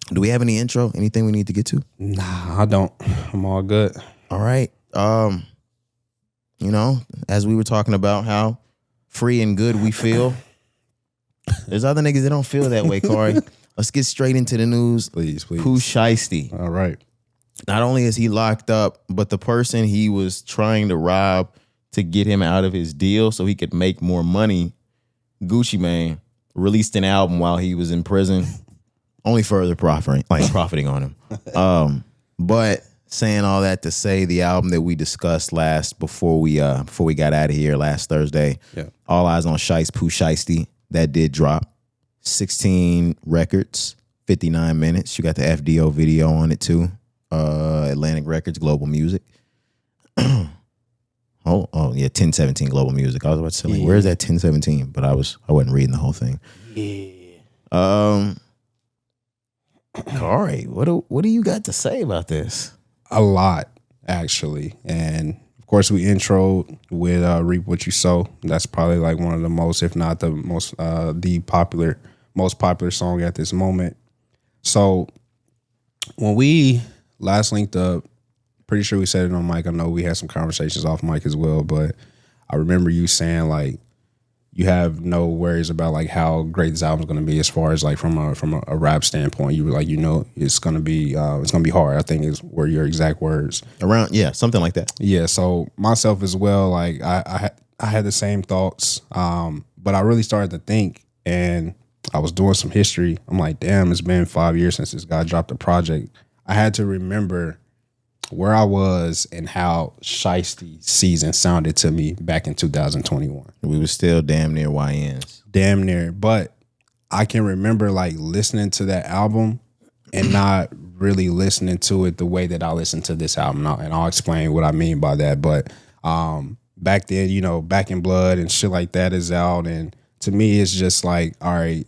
Do we have any intro? Anything we need to get to? Nah, I don't. I'm all good. All right. As we were talking about how free and good we feel, there's other niggas that don't feel that way, Cari. Let's get straight into the news. Please. Pooh Shiesty. All right. Not only is he locked up, but the person he was trying to rob to get him out of his deal so he could make more money, Gucci Mane, released an album while he was in prison. Only further profiting on him. But saying all that to say, the album that we discussed before we got out of here last Thursday, All Eyes on Shiest, Pooh Shiesty, that did drop. 16 records, 59 minutes. You got the FDO video on it too. Atlantic Records, Global Music. Oh yeah, 1017 Global Music. I was about to say, like, where's that 1017? But I wasn't reading the whole thing. Yeah. Cari, what do you got to say about this? A lot, actually. And of course, we introed with "Reap What You Sow." That's probably like one of the most, if not the most, most popular song at this moment. So when we last linked up, pretty sure we said it on mic. I know we had some conversations off mic as well, but I remember you saying like, you have no worries about like how great this album's going to be as far as like from a rap standpoint. You were like, it's going to be hard. I think is were your exact words. Something like that. Yeah. So myself as well, like I had the same thoughts, but I really started to think, and I was doing some history. I'm like, damn, it's been 5 years since this guy dropped a project. I had to remember where I was and how Shiesty season sounded to me back in 2021. We were still damn near YNs. Damn near. But I can remember like listening to that album and not really listening to it the way that I listened to this album. And I'll explain what I mean by that. But back then, you know, Back in Blood and shit like that is out. And to me, it's just like, all right,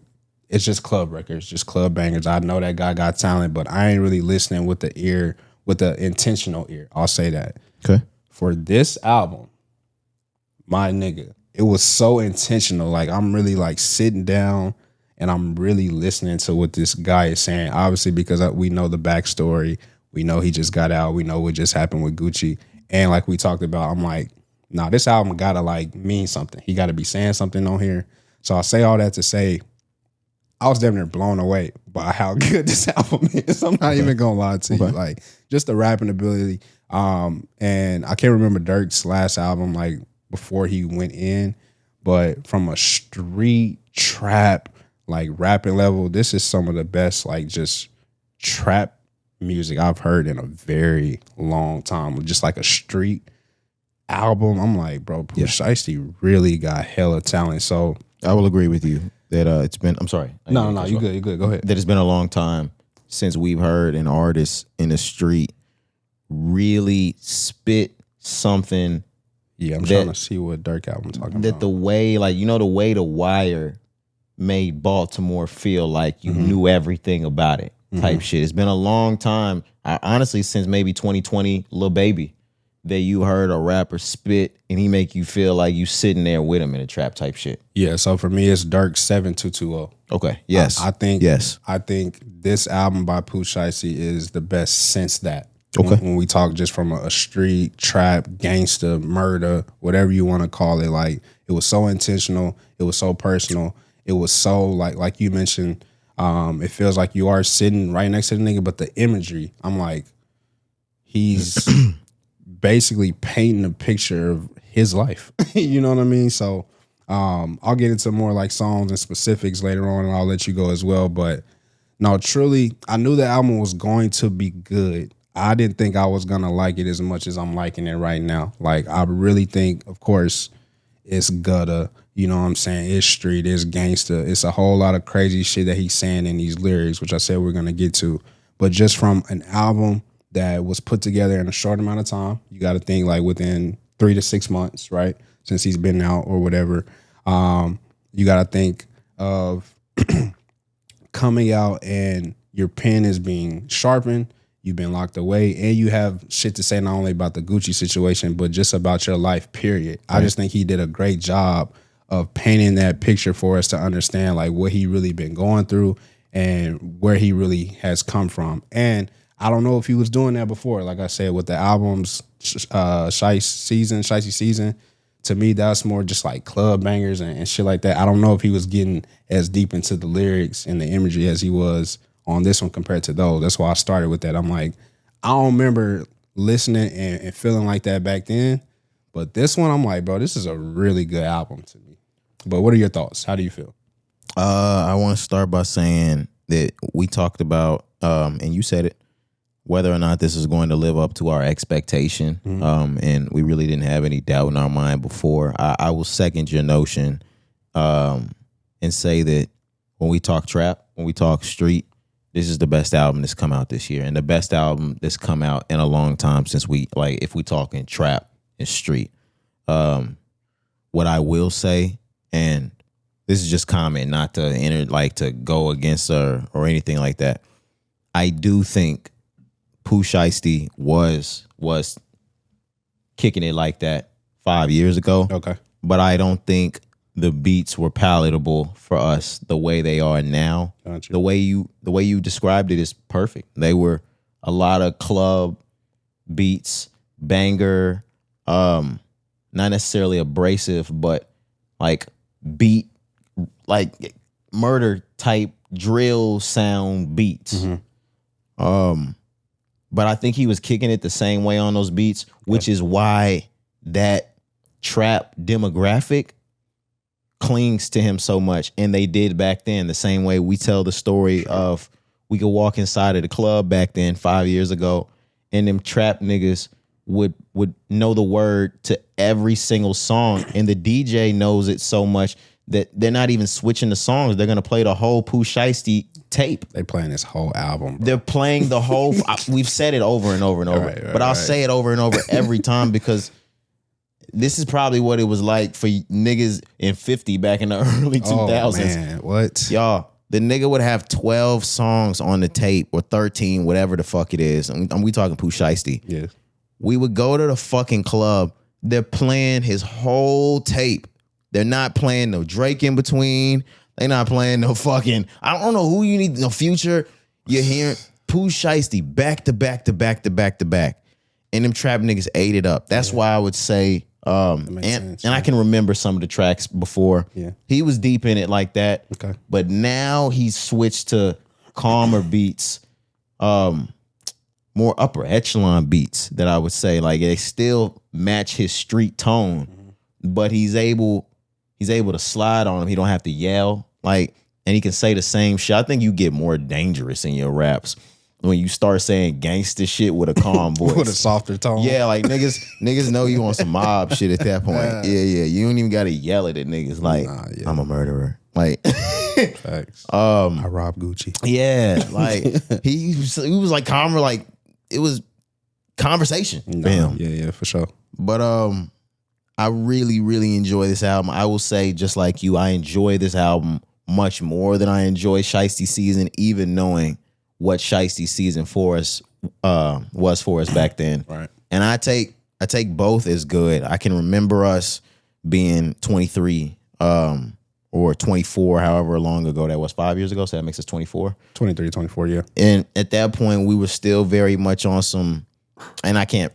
it's just club records, just club bangers. I know that guy got talent, but I ain't really listening with the ear, with the intentional ear. I'll say that. Okay. For this album, my nigga, it was so intentional. Like I'm really like sitting down and I'm really listening to what this guy is saying. Obviously, because we know the backstory. We know he just got out. We know what just happened with Gucci. And like we talked about, I'm like, nah, this album gotta like mean something. He gotta be saying something on here. So I say all that to say, I was definitely blown away by how good this album is. I'm not even gonna lie to you. Like just the rapping ability. And I can't remember Dirk's last album, like before he went in, but from a street trap, like rapping level, this is some of the best, like just trap music I've heard in a very long time. Just like a street album. I'm like, bro, Pooh Shiesty really got hella talent. So I will agree with you that it's been, I'm sorry. No, you good. Go ahead. That it's been a long time since we've heard an artist in the street really spit something. Yeah, I'm trying to see what Dirk album talking about. That the way, like, you know, the way The Wire made Baltimore feel like you knew everything about it type shit. It's been a long time, honestly, since maybe 2020, Lil Baby, that you heard a rapper spit and he make you feel like you sitting there with him in a trap type shit. Yeah, so for me, it's Dirk 7220. Okay, yes. I think this album by Pooh Shiesty is the best since that. Okay. When we talk just from a street, trap, gangster, murder, whatever you want to call it, like it was so intentional, it was so personal, it was so like you mentioned, it feels like you are sitting right next to the nigga, but the imagery, I'm like, he's basically painting a picture of his life. You know what I mean? So I'll get into more like songs and specifics later on, and I'll let you go as well. But no, truly, I knew the album was going to be good. I didn't think I was gonna like it as much as I'm liking it right now. Like I really think, of course, it's gutter. You know what I'm saying? It's street, it's gangster. It's a whole lot of crazy shit that he's saying in these lyrics, which I said we're gonna get to. But just from an album that was put together in a short amount of time, you got to think like within 3 to 6 months, right? Since he's been out or whatever. You got to think of coming out and your pen is being sharpened. You've been locked away, and you have shit to say not only about the Gucci situation, but just about your life, period. Right. I just think he did a great job of painting that picture for us to understand like what he really been going through and where he really has come from. And I don't know if he was doing that before. Like I said, with the albums, Shiesty Season, to me, that's more just like club bangers and shit like that. I don't know if he was getting as deep into the lyrics and the imagery as he was on this one compared to those. That's why I started with that. I'm like, I don't remember listening and feeling like that back then. But this one, I'm like, bro, this is a really good album to me. But what are your thoughts? How do you feel? I want to start by saying that we talked about, and you said it, whether or not this is going to live up to our expectation. And we really didn't have any doubt in our mind before. I will second your notion and say that when we talk trap, when we talk street, this is the best album that's come out this year, and the best album that's come out in a long time since if we talking trap and street. What I will say, and this is just comment, not to enter, like to go against her or anything like that. I do think Pooh Shiesty was kicking it like that 5 years ago. Okay. But I don't think the beats were palatable for us the way they are now. Gotcha. The way you described it is perfect. They were a lot of club beats, banger, not necessarily abrasive, but like beat, like murder type drill sound beats. But I think he was kicking it the same way on those beats, which is why that trap demographic clings to him so much. And they did back then, the same way we tell the story of we could walk inside of the club back then 5 years ago and them trap niggas would know the word to every single song, and the DJ knows it so much that they're not even switching the songs. They're gonna play the whole Pooh Shiesty tape. They playing this whole album, bro. They're playing the whole. We've said it over and over and over, but I'll say it over and over every time because this is probably what it was like for niggas in 50 back in the early 2000s. Oh, man, what? Y'all, the nigga would have 12 songs on the tape or 13, whatever the fuck it is. And we talking Pooh Shiesty. Yes. We would go to the fucking club. They're playing his whole tape. They're not playing no Drake in between. They're not playing no fucking, I don't know who you need, no Future. You're hearing Pooh Shiesty back to back to back to back to back. And them trap niggas ate it up. That's why I would say, and I can remember some of the tracks before. Yeah. He was deep in it like that. Okay. But now he's switched to calmer beats, more upper echelon beats that I would say. Like they still match his street tone, but he's able to slide on them. He don't have to yell. Like, and he can say the same shit. I think you get more dangerous in your raps when you start saying gangster shit with a calm voice. With a softer tone. Yeah, like niggas know you on some mob shit at that point. Yeah. You don't even gotta yell at niggas like I'm a murderer. Like facts. I robbed Gucci. Yeah, like he was like calmer, like it was conversation for him. Yeah, for sure. But I really, really enjoy this album. I will say, just like you, I enjoy this album much more than I enjoy Shiesty Season, even knowing what Shiesty Season for us was for us back then. Right. And I take both as good. I can remember us being 23 or 24, however long ago that was, 5 years ago. So that makes us 24. 23, 24, yeah. And at that point, we were still very much on some, and I can't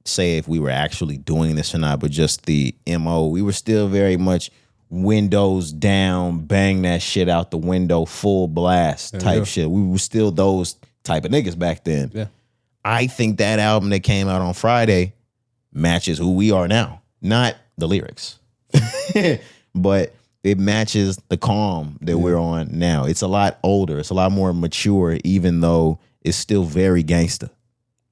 say if we were actually doing this or not, but just the MO, we were still very much windows down, bang that shit out the window, full blast type shit. We were still those type of niggas back then. Yeah. I think that album that came out on Friday matches who we are now. Not the lyrics, but it matches the calm that we're on now. It's a lot older. It's a lot more mature, even though it's still very gangster.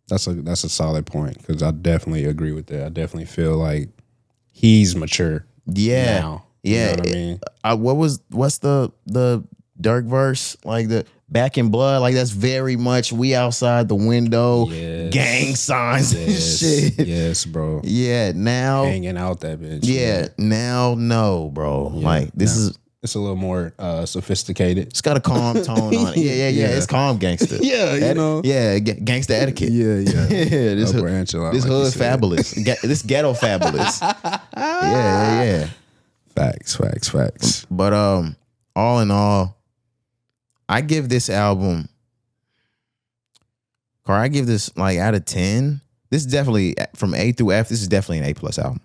That's a solid point because I definitely agree with that. I definitely feel like he's mature. Yeah. Now. Yeah. You know what I mean? What's the Dirk verse? Like the Back in Blood, like that's very much we outside the window, gang signs and shit. Yes, bro. Yeah, now hanging out that bitch. Yeah, now no, bro. Yeah, like this is it's a little more sophisticated. It's got a calm tone on it. Yeah. It's calm gangster. You know. Yeah, gangster etiquette. Yeah. This hood fabulous. This ghetto fabulous. Yeah. Facts. But all in all, I give this album, I give this like out of 10. This is definitely from A through F. This is definitely an A+ album.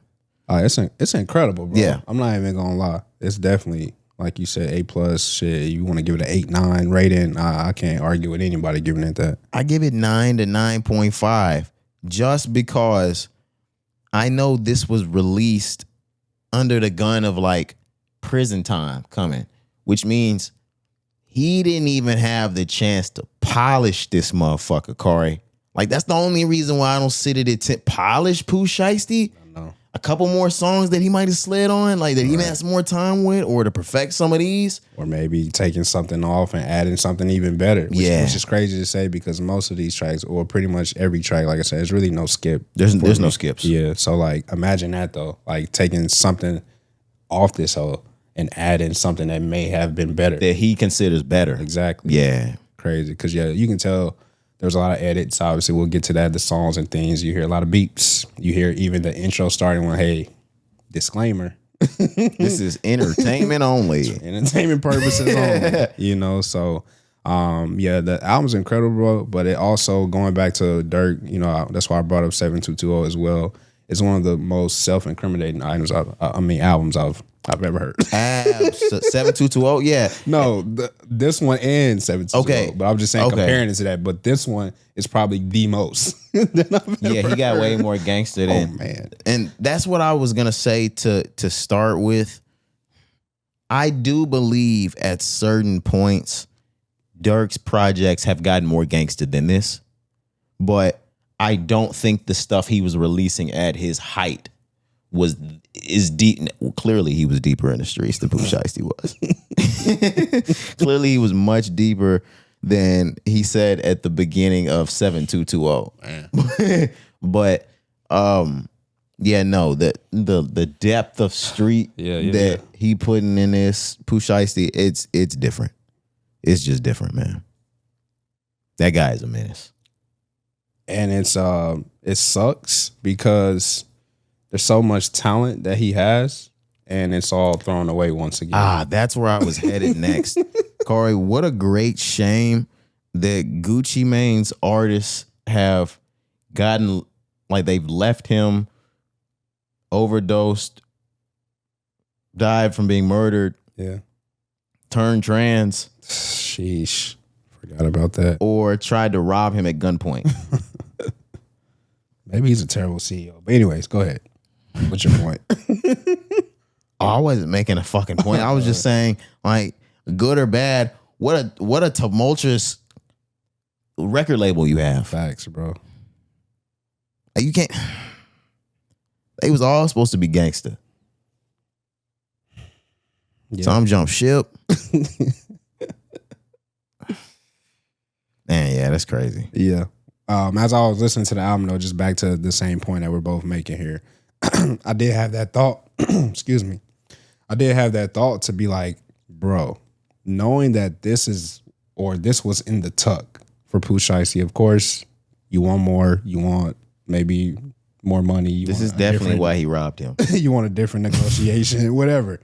It's incredible, bro. Yeah, I'm not even gonna lie. It's definitely, like you said, A+. Shit, you want to give it an 8-9 rating? I can't argue with anybody giving it that. I give it 9 to 9.5 just because I know this was released under the gun of like prison time coming, which means he didn't even have the chance to polish this motherfucker, Cari. Like, that's the only reason why I don't sit it at polish Pooh Shiesty. I know. A couple more songs that he might have slid on, like that he has more time with, or to perfect some of these. Or maybe taking something off and adding something even better. Which is crazy to say because most of these tracks, or pretty much every track, like I said, there's really no skip. There's no skips. Yeah. So like imagine that though. Like taking something off this whole and adding something that may have been better. That he considers better. Exactly. Yeah. Crazy. Because you can tell there's a lot of edits. Obviously, we'll get to that, the songs and things. You hear a lot of beeps. You hear even the intro starting with, hey, disclaimer. This is entertainment only. Entertainment purposes only. So the album's incredible, but it also, going back to Dirk, that's why I brought up 7220 as well. It's one of the most self-incriminating albums I've ever heard. 7220, yeah. No, this one and 7220. Okay. But I'm just saying, comparing it to that. But this one is probably the most. He got way more gangster than. Oh, man. And that's what I was going to say to start with. I do believe at certain points, Dirk's projects have gotten more gangster than this. But I don't think the stuff he was releasing at his height is deep. Well, clearly he was deeper in the streets than Pooh Shiesty was. Clearly he was much deeper than he said at the beginning of 7220. But yeah, no, the depth of street that he putting in this Pooh Shiesty, it's different. It's just different, man. That guy is a menace. And it sucks because there's so much talent that he has, and it's all thrown away once again. That's where I was headed next. Corey, what a great shame that Gucci Mane's artists have gotten, like, they've left him, overdosed, died from being murdered, turned trans. Sheesh. Forgot about that. Or tried to rob him at gunpoint. Maybe he's a terrible CEO. But anyways, go ahead. What's your point? I wasn't making a fucking point. I was just saying, like, good or bad, what a tumultuous record label you have. Facts, bro. You can't. They was all supposed to be gangster. Yeah. Some jump ship. Man, yeah, that's crazy. Yeah. As I was listening to the album, though, just back to the same point that we're both making here, I did have that thought. Excuse me. I did have that thought to be like, bro, knowing that this was in the tuck for Pooh Shiesty. Of course, you want more. You want maybe more money. This is definitely why he robbed him. You want a different negotiation, whatever.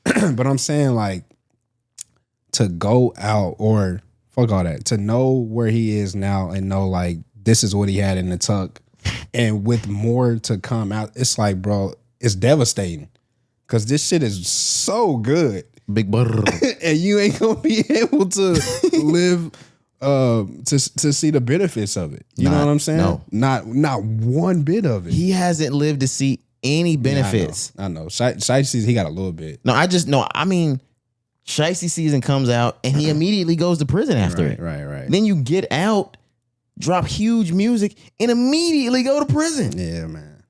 But I'm saying, like, to go out, or fuck all that, to know where he is now and know, like, this is what he had in the tuck, and with more to come out, it's like, bro, it's devastating because this shit is so good, big butter, and you ain't gonna be able to live to see the benefits of it. You know what I'm saying? No, not one bit of it. He hasn't lived to see any benefits. Yeah, I know. Shiesty, he got a little bit. No, I mean, Shiesty season comes out and he immediately goes to prison after it. Right. Then you get out, drop huge music, and immediately go to prison. Yeah, man.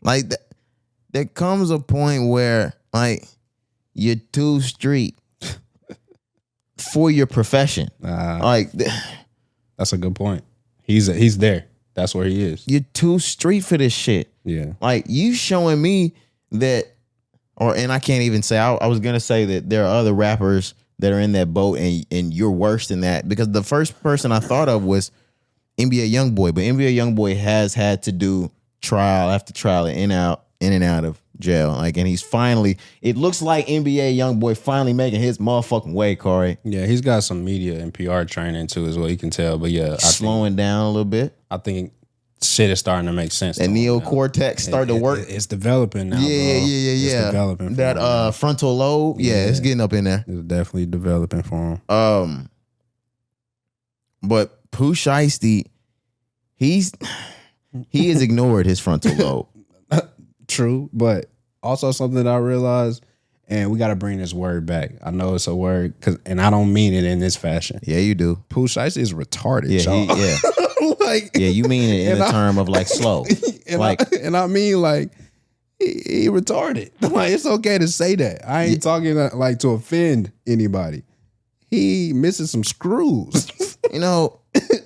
Like, there comes a point where, like, you're too street for your profession. Like, that's a good point. He's there. That's where he is. You're too street for this shit. Yeah. Like, you showing me that, and I can't even say, I was going to say that there are other rappers that are in that boat and you're worse than that, because the first person I thought of was NBA Youngboy, but NBA Youngboy has had to do trial after trial in and out of jail. Like, and he's finally, it looks like NBA Youngboy finally making his motherfucking way, Corey. Yeah, he's got some media and PR training too, is what you can tell. But yeah, slowing down a little bit. I think shit is starting to make sense. And neocortex starting to work. It's developping now. Yeah. It's developing. That frontal lobe, it's getting up in there. It's definitely developing for him. But Pooh Shiesty, he has ignored his frontal lobe. True, but also something that I realized, and we got to bring this word back. I know it's a word, and I don't mean it in this fashion. Yeah, you do. Pooh Shiesty is retarded, y'all. Like, yeah, you mean it in the term of, like, slow. I mean, like, he retarded. Like, it's okay to say that. I ain't talking like to offend anybody. He missing some screws. You know,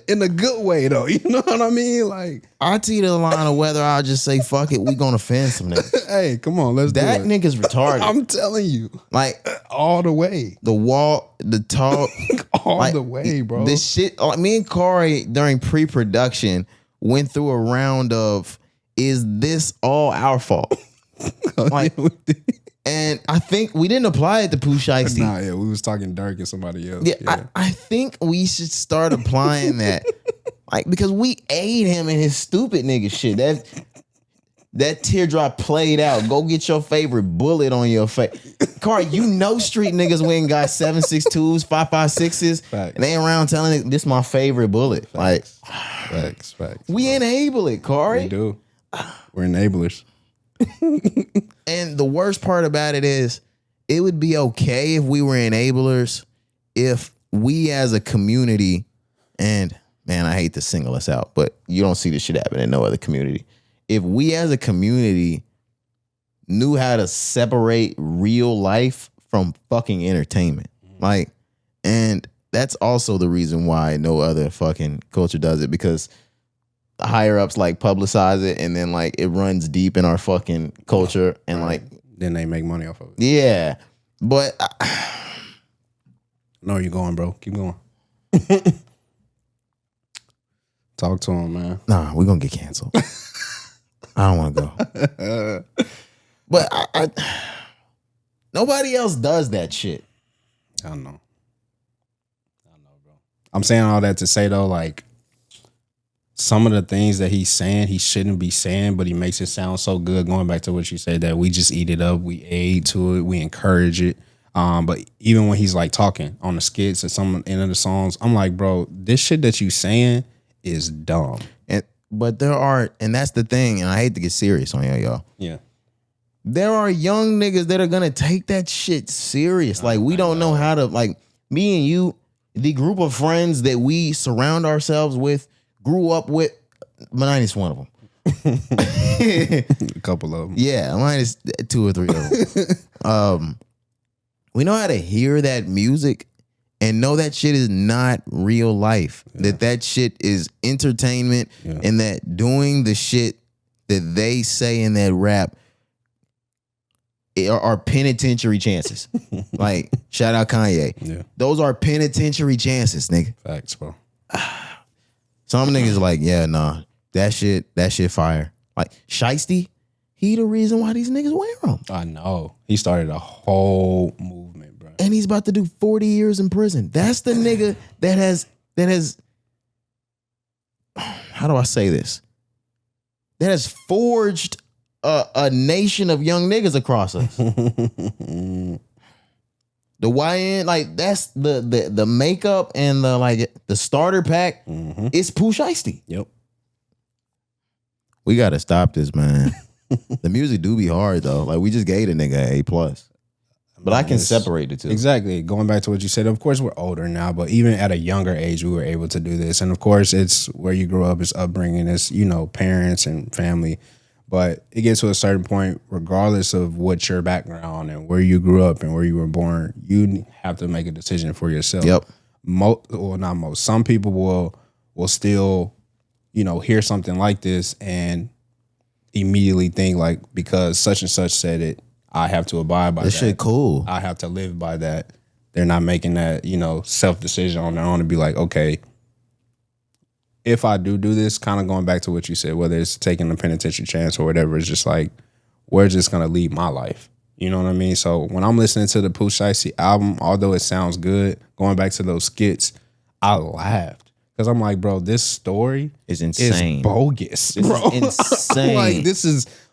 in a good way, though. You know what I mean? Like, I tee the line of whether I'll just say, fuck it, we gonna offend some niggas. Hey, come on, let's do it. That nigga's retarded. I'm telling you. Like, all the way. The walk, the talk. all the way, bro. This shit, me and Corey, during pre-production, went through a round of, is this all our fault? Like, and I think we didn't apply it to Pooh Shiesty. Nah, yeah, we was talking dark and somebody else. Yeah. I think we should start applying that. Like, because we aid him in his stupid nigga shit. That teardrop played out. Go get your favorite bullet on your face. Car, you know street niggas went got 7.62s, 5.56s. And they ain't around telling it, this my favorite bullet. Facts. Like, Facts. We enable it, Corey. We do. We're enablers. And the worst part about it is, it would be okay if we were enablers if we as a community, and man, I hate to single us out, but you don't see this shit happen in no other community. If we as a community knew how to separate real life from fucking entertainment, like, and that's also the reason why no other fucking culture does it, because higher ups like publicize it, and then like it runs deep in our fucking culture, and like then they make money off of it. Yeah, but no, you're going, bro. Keep going. Talk to him, man. Nah, we're gonna get canceled. I don't want to go. But I nobody else does that shit. I don't know, bro. I'm saying all that to say though, like, some of the things that he's saying, he shouldn't be saying, but he makes it sound so good. Going back to what you said, that we just eat it up, we aid to it, we encourage it. But even when he's like talking on the skits or some end of the songs, I'm like, bro, this shit that you saying is dumb. But there are, and that's the thing, and I hate to get serious on y'all. Yeah. There are young niggas that are gonna take that shit serious. Like, we don't know how to, like, me and you, the group of friends that we surround ourselves with, grew up with, minus one of them. A couple of them. Yeah, minus 2 or 3 of them. We know how to hear that music and know that shit is not real life. Yeah. That shit is entertainment, and that doing the shit that they say in that rap are penitentiary chances. Like, shout out Kanye. Yeah. Those are penitentiary chances, nigga. Facts, bro. Some niggas like, yeah, nah, that shit fire. Like, Shiesty, he the reason why these niggas wear them. I know. He started a whole movement, bro. And he's about to do 40 years in prison. That's the nigga that has, how do I say this? That has forged a nation of young niggas across us. The YN, like, that's the makeup and the, like, the starter pack. It's Pooh Shiesty. Yep. We gotta stop this, man. The music do be hard though. Like, we just gave a nigga an A+. But I can separate the two. Exactly. Going back to what you said, of course we're older now, but even at a younger age, we were able to do this. And of course, it's where you grew up, it's upbringing, it's, you know, parents and family. But it gets to a certain point, regardless of what your background and where you grew up and where you were born, you have to make a decision for yourself. Yep. Not most. Some people will still, you know, hear something like this and immediately think, like, because such and such said it, I have to abide by that. This shit cool. I have to live by that. They're not making that, you know, self-decision on their own to be like, okay, if I do this, kind of going back to what you said, whether it's taking a penitentiary chance or whatever, it's just like, where's this going to lead my life? You know what I mean? So when I'm listening to the Pooh Shiesty album, although it sounds good, going back to those skits, I laughed. Because I'm like, bro, this story is insane. Is bogus, bro. Is insane. Like,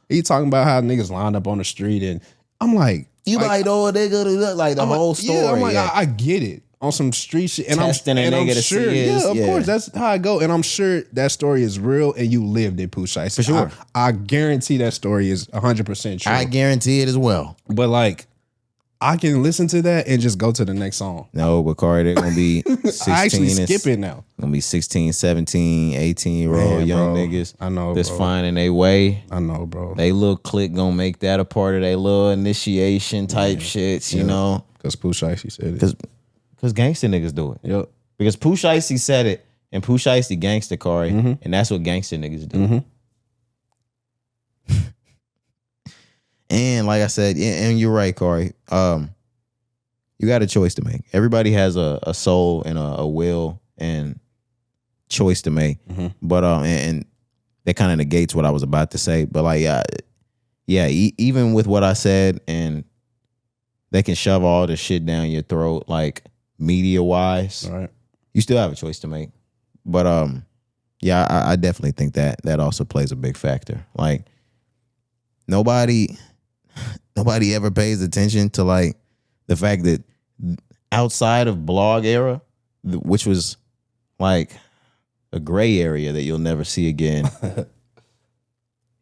he talking about how niggas lined up on the street, and I'm like, you like, oh, they go to look like the whole story. Yeah, I'm like, I get it. On some street shit, and I'm sure, of course, that's how I go. And I'm sure that story is real, and you lived it, Pooh Shiesty. For sure, I guarantee that story is 100% true. I guarantee it as well. But like, I can listen to that and just go to the next song. No, but Cari, they're gonna be 16. I actually skip it now. Gonna be 16, 17, 18-year-old young niggas. I know, that's finding their way. I know, bro. They little clique gonna make that a part of their little initiation type shits, you know? Because Pooh Shiesty said it. Because gangster niggas do it. Yep. Because Pooh Shiesty said it, and Pooh Shiesty gangster, Cari, and that's what gangster niggas do. And like I said, and you're right, Cari. You got a choice to make. Everybody has a soul and a will and choice to make. But and that kind of negates what I was about to say. But like, even with what I said, and they can shove all the shit down your throat, like, media wise, right, you still have a choice to make. But I definitely think that also plays a big factor. Like, nobody ever pays attention to, like, the fact that outside of blog era, which was like a gray area that you'll never see again,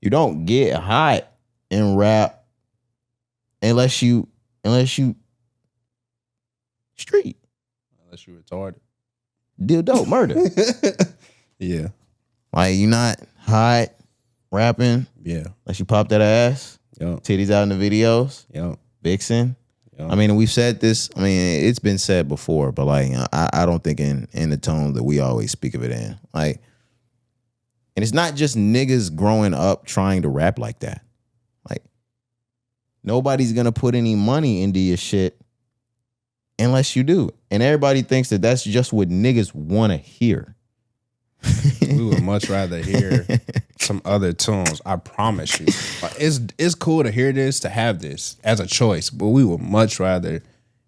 you don't get hot in rap unless you street. Unless you retarded. deal dope, murder. Yeah. Like, you not hot, rapping. Yeah. Like, you pop that ass. Yep. Titties out in the videos. Yep. Vixen. Yep. I mean, we've said this. I mean, it's been said before, but like, I don't think in the tone that we always speak of it in. Like, and it's not just niggas growing up trying to rap like that. Like, nobody's gonna put any money into your shit unless you do. And everybody thinks that that's just what niggas want to hear. We would much rather hear some other tunes. I promise you. Like, it's cool to hear this, to have this as a choice, but we would much rather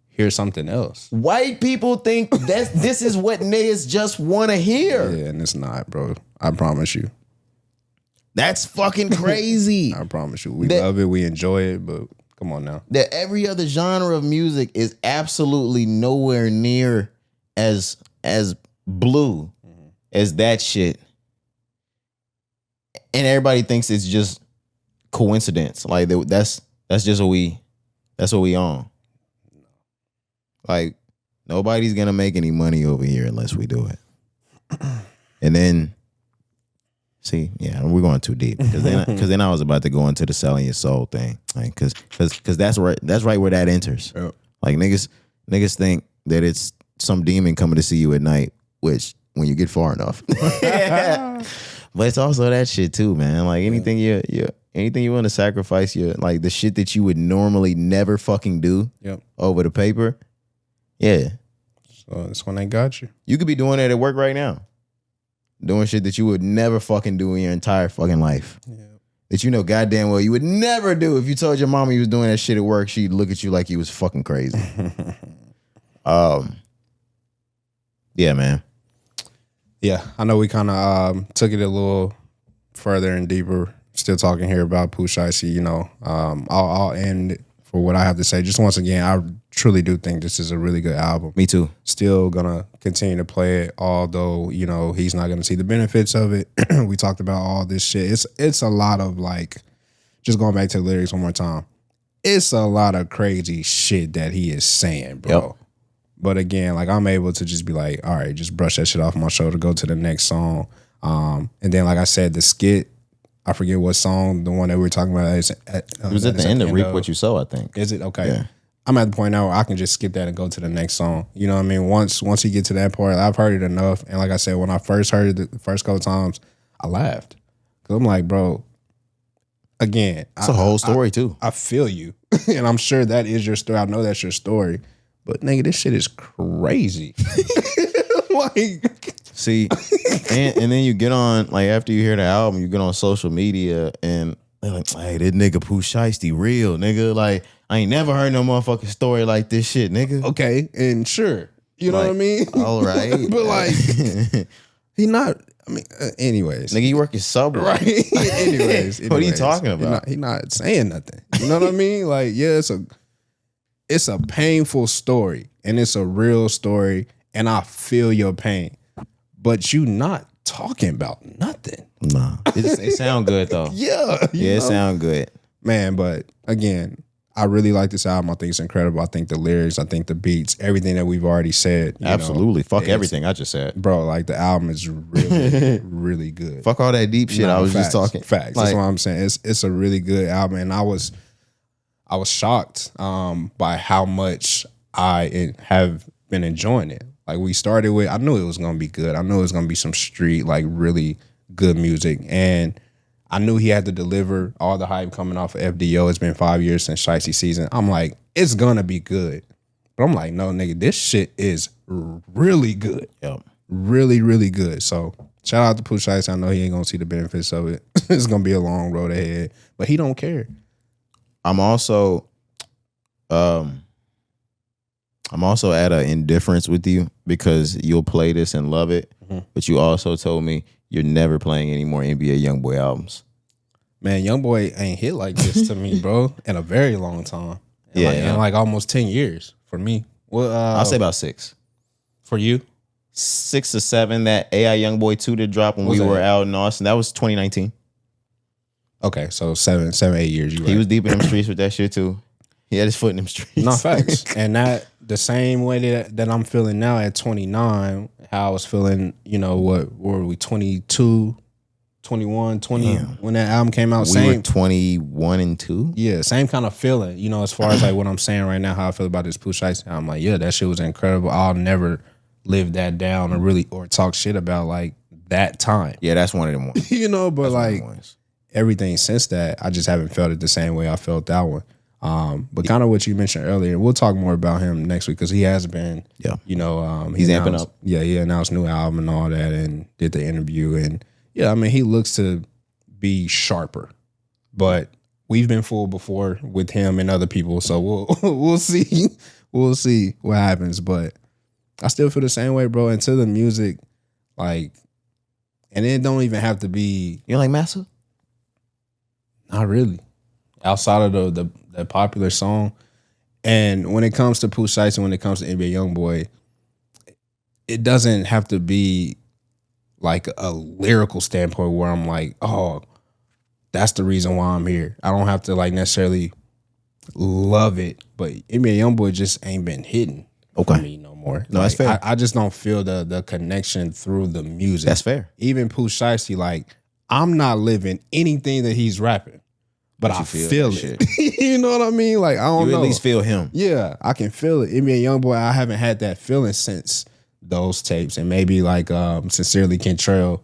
hear something else. White people think that this is what niggas just want to hear. Yeah, and it's not, bro. I promise you. That's fucking crazy. I promise you. We love it. We enjoy it, but come on now. That every other genre of music is absolutely nowhere near as blue as that shit. And everybody thinks it's just coincidence. Like that's just what we on. Like, nobody's gonna make any money over here unless we do it. And then, see, yeah, we're going too deep because then I was about to go into the selling your soul thing, like because that's right where that enters. Yep. Like niggas think that it's some demon coming to see you at night, which when you get far enough. But it's also that shit too, man. Like anything anything you want to sacrifice your, like the shit that you would normally never fucking do over the paper. Yeah. So that's when they got you. You could be doing that at work right now. Doing shit that you would never fucking do in your entire fucking life. Yeah. That you know goddamn well you would never do. If you told your mama you was doing that shit at work, she'd look at you like you was fucking crazy. Yeah, man. Yeah, I know we kind of took it a little further and deeper. Still talking here about Pooh Shiesty, you know. I'll end for what I have to say. Just once again, I truly do think this is a really good album. Me too. Still gonna continue to play it, although, you know, he's not gonna see the benefits of it. We talked about all this shit. It's a lot of, like, just going back to the lyrics one more time. It's a lot of crazy shit that he is saying, bro. Yep. But again, like, I'm able to just be like, all right, just brush that shit off my shoulder, go to the next song. And then, like I said, the skit, I forget what song, the one that we were talking about. It was at the end of Reap What You Sow, I think. Is it? Okay. Yeah. I'm at the point now where I can just skip that and go to the next song. You know what I mean? Once you get to that part, I've heard it enough. And like I said, when I first heard it the first couple times, I laughed. Because I'm like, bro, again. It's a whole story, too. I feel you. And I'm sure that is your story. I know that's your story. But nigga, this shit is crazy. Like, see, and then you get on, like, after you hear the album, you get on social media and they're like, hey, this nigga Pooh Shiesty real, nigga. Like, I ain't never heard no motherfucking story like this shit, nigga. Okay, and sure. You know what I mean? All right. But like, he not, I mean, anyways. Nigga, you working Subway. Right. anyways. What are you talking about? He not saying nothing. You know what I mean? Like, yeah, it's a painful story and it's a real story and I feel your pain, but you not talking about nothing. Nah, it sound good though. Yeah, it sound good, man. But again, I really like this album. I think it's incredible. I think the lyrics, I think the beats, everything that we've already said. Absolutely, fuck everything I just said, bro. Like the album is really, really good. Fuck all that deep shit. I was just talking facts. Like, that's what I'm saying. It's a really good album, and I was shocked by how much I have been enjoying it. Like we started with, I knew it was gonna be good. I knew it was gonna be some street, like really good music, and I knew he had to deliver. All the hype coming off of FDO. It's been 5 years since Shiesty season. I'm like, it's gonna be good, but I'm like, no, nigga, this shit is really good. Yep. Really, really good. So shout out to Pooh Shiesty. I know he ain't gonna see the benefits of it. It's gonna be a long road ahead, but he don't care. I'm also at an indifference with you because you'll play this and love it, but you also told me you're never playing any more NBA YoungBoy albums. Man, YoungBoy ain't hit like this to me, bro, in a very long time. In like almost 10 years for me. Well, I'll say about 6. For you? 6 or 7. That AI YoungBoy 2 that dropped when we were out in Austin. That was 2019. Okay, so 7, 8 years. He was deep in them streets with that shit too. He had his foot in them streets. No, facts. And the same way that I'm feeling now at 29, how I was feeling, what were we, 22, 21, 20, Damn. When that album came out. We were 21 and 2? Yeah, same kind of feeling, as far as like what I'm saying right now, how I feel about this Pooh Shiesty. I'm like, yeah, that shit was incredible. I'll never live that down or talk shit about like that time. Yeah, that's one of them ones. But that's like everything since that, I just haven't felt it the same way I felt that one. But kind of what you mentioned earlier, we'll talk more about him next week because he has been, he's amping up. Yeah, he announced new album and all that and did the interview. And yeah, I mean, he looks to be sharper, but we've been fooled before with him and other people. So we'll see. We'll see what happens. But I still feel the same way, bro. Until the music, like, and it don't even have to be. You like Massa? Not really. Outside of the popular song. And when it comes to Pooh Shiesty, when it comes to NBA Youngboy, it doesn't have to be like a lyrical standpoint where I'm like, oh, that's the reason why I'm here. I don't have to like necessarily love it, but NBA Youngboy just ain't been hitting for me no more. No, that's fair. I just don't feel the connection through the music. That's fair. Even Pooh Shiesty, like, I'm not living anything that he's rapping. But I feel it. You know what I mean? Like, I don't know. You at least feel him. Yeah, I can feel it. NBA Youngboy, I haven't had that feeling since those tapes. And maybe like Sincerely Kentrell,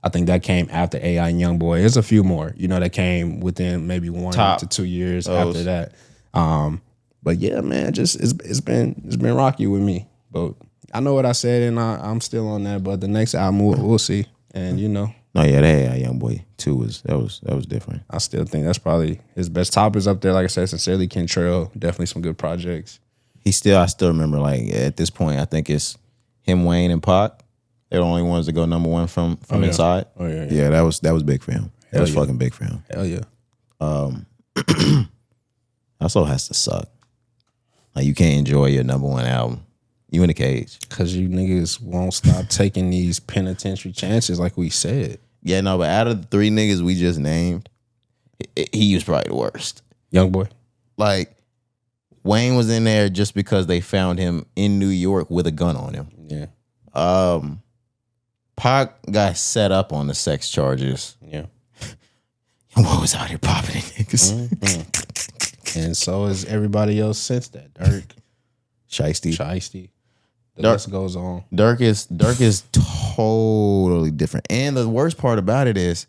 I think that came after AI and Youngboy. There's a few more, that came within maybe 1 to 2 years after that. But yeah, man, just it's been rocky with me. But I know what I said, and I'm still on that. But the next album, we'll see. And No, yeah, that Youngboy 2 was different. I still think that's probably his best. Top is up there. Like I said, Sincerely Kentrell, definitely some good projects. I still remember, like, at this point, I think it's him, Wayne, and Pac. They're the only ones that go number one from inside. Oh yeah. Yeah, that was big for him. That was fucking big for him. Hell yeah. Also has to suck. Like, you can't enjoy your number one album. You in the cage. Cause you niggas won't stop taking these penitentiary chances, like we said. Yeah, no, but out of the 3 niggas we just named, he was probably the worst. Youngboy. Like, Wayne was in there just because they found him in New York with a gun on him. Yeah. Pac got set up on the sex charges. Yeah. What was out here popping in niggas? Mm-hmm. And so is everybody else since that. Dirk. Shiesty. The list goes on. Dirk is totally different. And the worst part about it is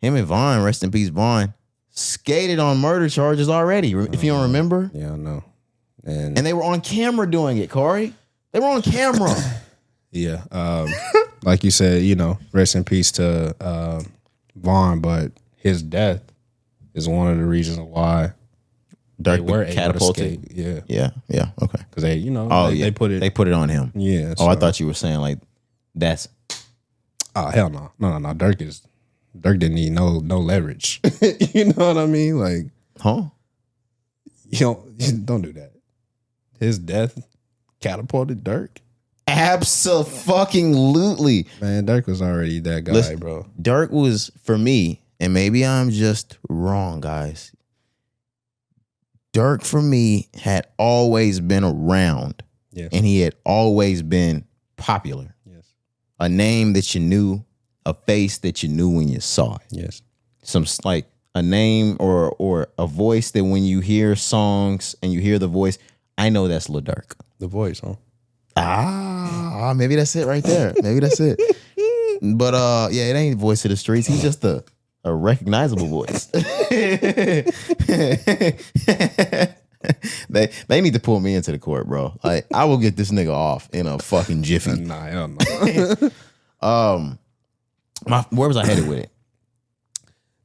him and Vaughn, rest in peace, Vaughn, skated on murder charges already. If you don't remember. Yeah, I know. And they were on camera doing it, Corey. They were on camera. Yeah. Like you said, rest in peace to Vaughn, but his death is one of the reasons why Dirk were catapulted. Yeah. Okay. Because they put it on him. Yeah. So. I thought you were saying like that's. Oh hell no. Dirk didn't need no leverage. You know what I mean? Like, don't do that. His death catapulted Dirk. Absolutely. Man, Dirk was already that guy. Listen, bro. Dirk was, for me, and maybe I'm just wrong, guys. Dirk, for me, had always been around. Yes. And he had always been popular. Yes. A name that you knew, a face that you knew when you saw it. Yes. Some, like, a name or a voice that when you hear songs and you hear the voice, I know that's Lil Durk. The voice, huh? Maybe that's it right there. Maybe that's it. But yeah, it ain't voice of the streets. He's just a recognizable voice. They need to pull me into the court, bro. Like, I will get this nigga off in a fucking jiffy. Nah, hell no. Where was I headed with it?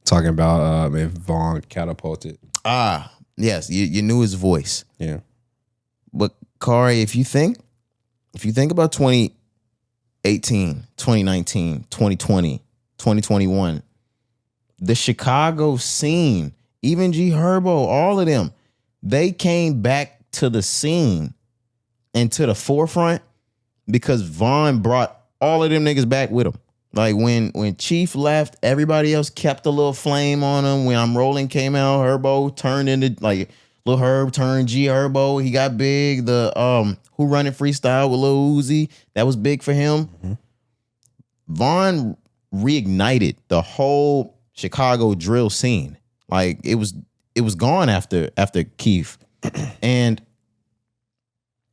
Talking about if Vaughn catapulted. Yes, you knew his voice. Yeah. But Cari, if you think about 2018, 2019, 2020, 2021, the Chicago scene, even G Herbo, all of them, they came back to the scene and to the forefront because Vaughn brought all of them niggas back with him. Like when Chief left, everybody else kept a little flame on him. When I'm Rolling came out, Herbo turned into like Lil Herb turned G Herbo. He got big. The Who Run It freestyle with Lil Uzi, that was big for him. Mm-hmm. Von reignited the whole Chicago drill scene. Like it was gone after Keith, and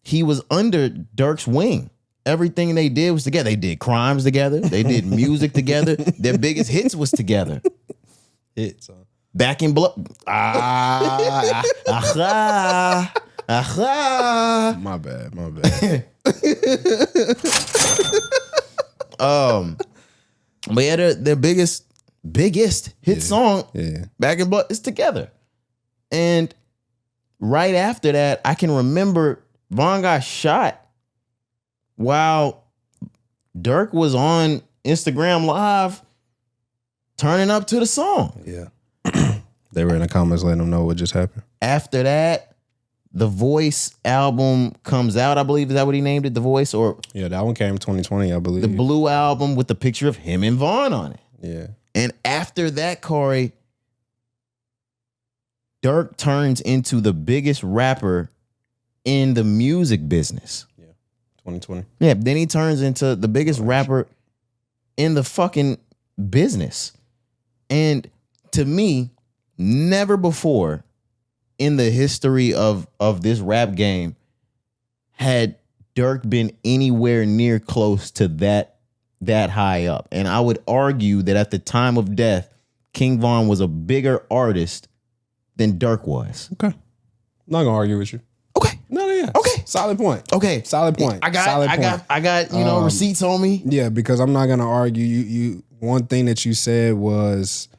he was under Dirk's wing. Everything they did was together. They did crimes together. They did music together. Their biggest hits was together. Hits. Back in Blood. My bad. But yeah, their biggest hit song, Back in Blood, is together. And right after that, I can remember Von got shot while Dirk was on Instagram Live turning up to the song. Yeah. They were in the comments letting them know what just happened. After that, The Voice album comes out, I believe. Is that what he named it? The Voice? Or yeah, that one came 2020, I believe. The Blue album with the picture of him and Von on it. Yeah. And after that, Corey, Dirk turns into the biggest rapper in the music business. Yeah. 2020. Yeah, then he turns into the biggest rapper in the fucking business. And to me, never before in the history of this rap game had Dirk been anywhere near close to that high up. And I would argue that at the time of death, King Von was a bigger artist than Dirk was. Okay. I'm not gonna argue with you. Okay. No, yeah. Okay. Solid point. Okay. Solid point. I got receipts on me. Yeah, because I'm not gonna argue. You one thing that you said was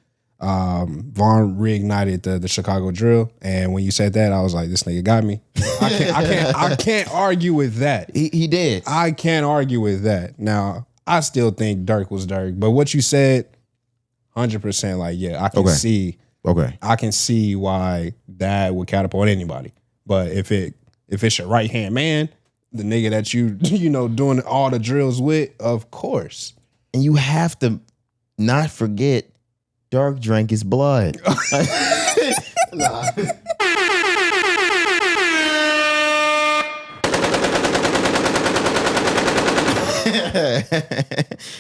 Von reignited the Chicago drill, and when you said that, I was like, this nigga got me. I can't argue with that. He did. I can't argue with that. Now, I still think Dirk was Dirk, but what you said, 100%, like, yeah, I can see. Okay. I can see why that would catapult anybody. But if it's your right hand man, the nigga that you doing all the drills with, of course. And you have to not forget Dirk drank his blood.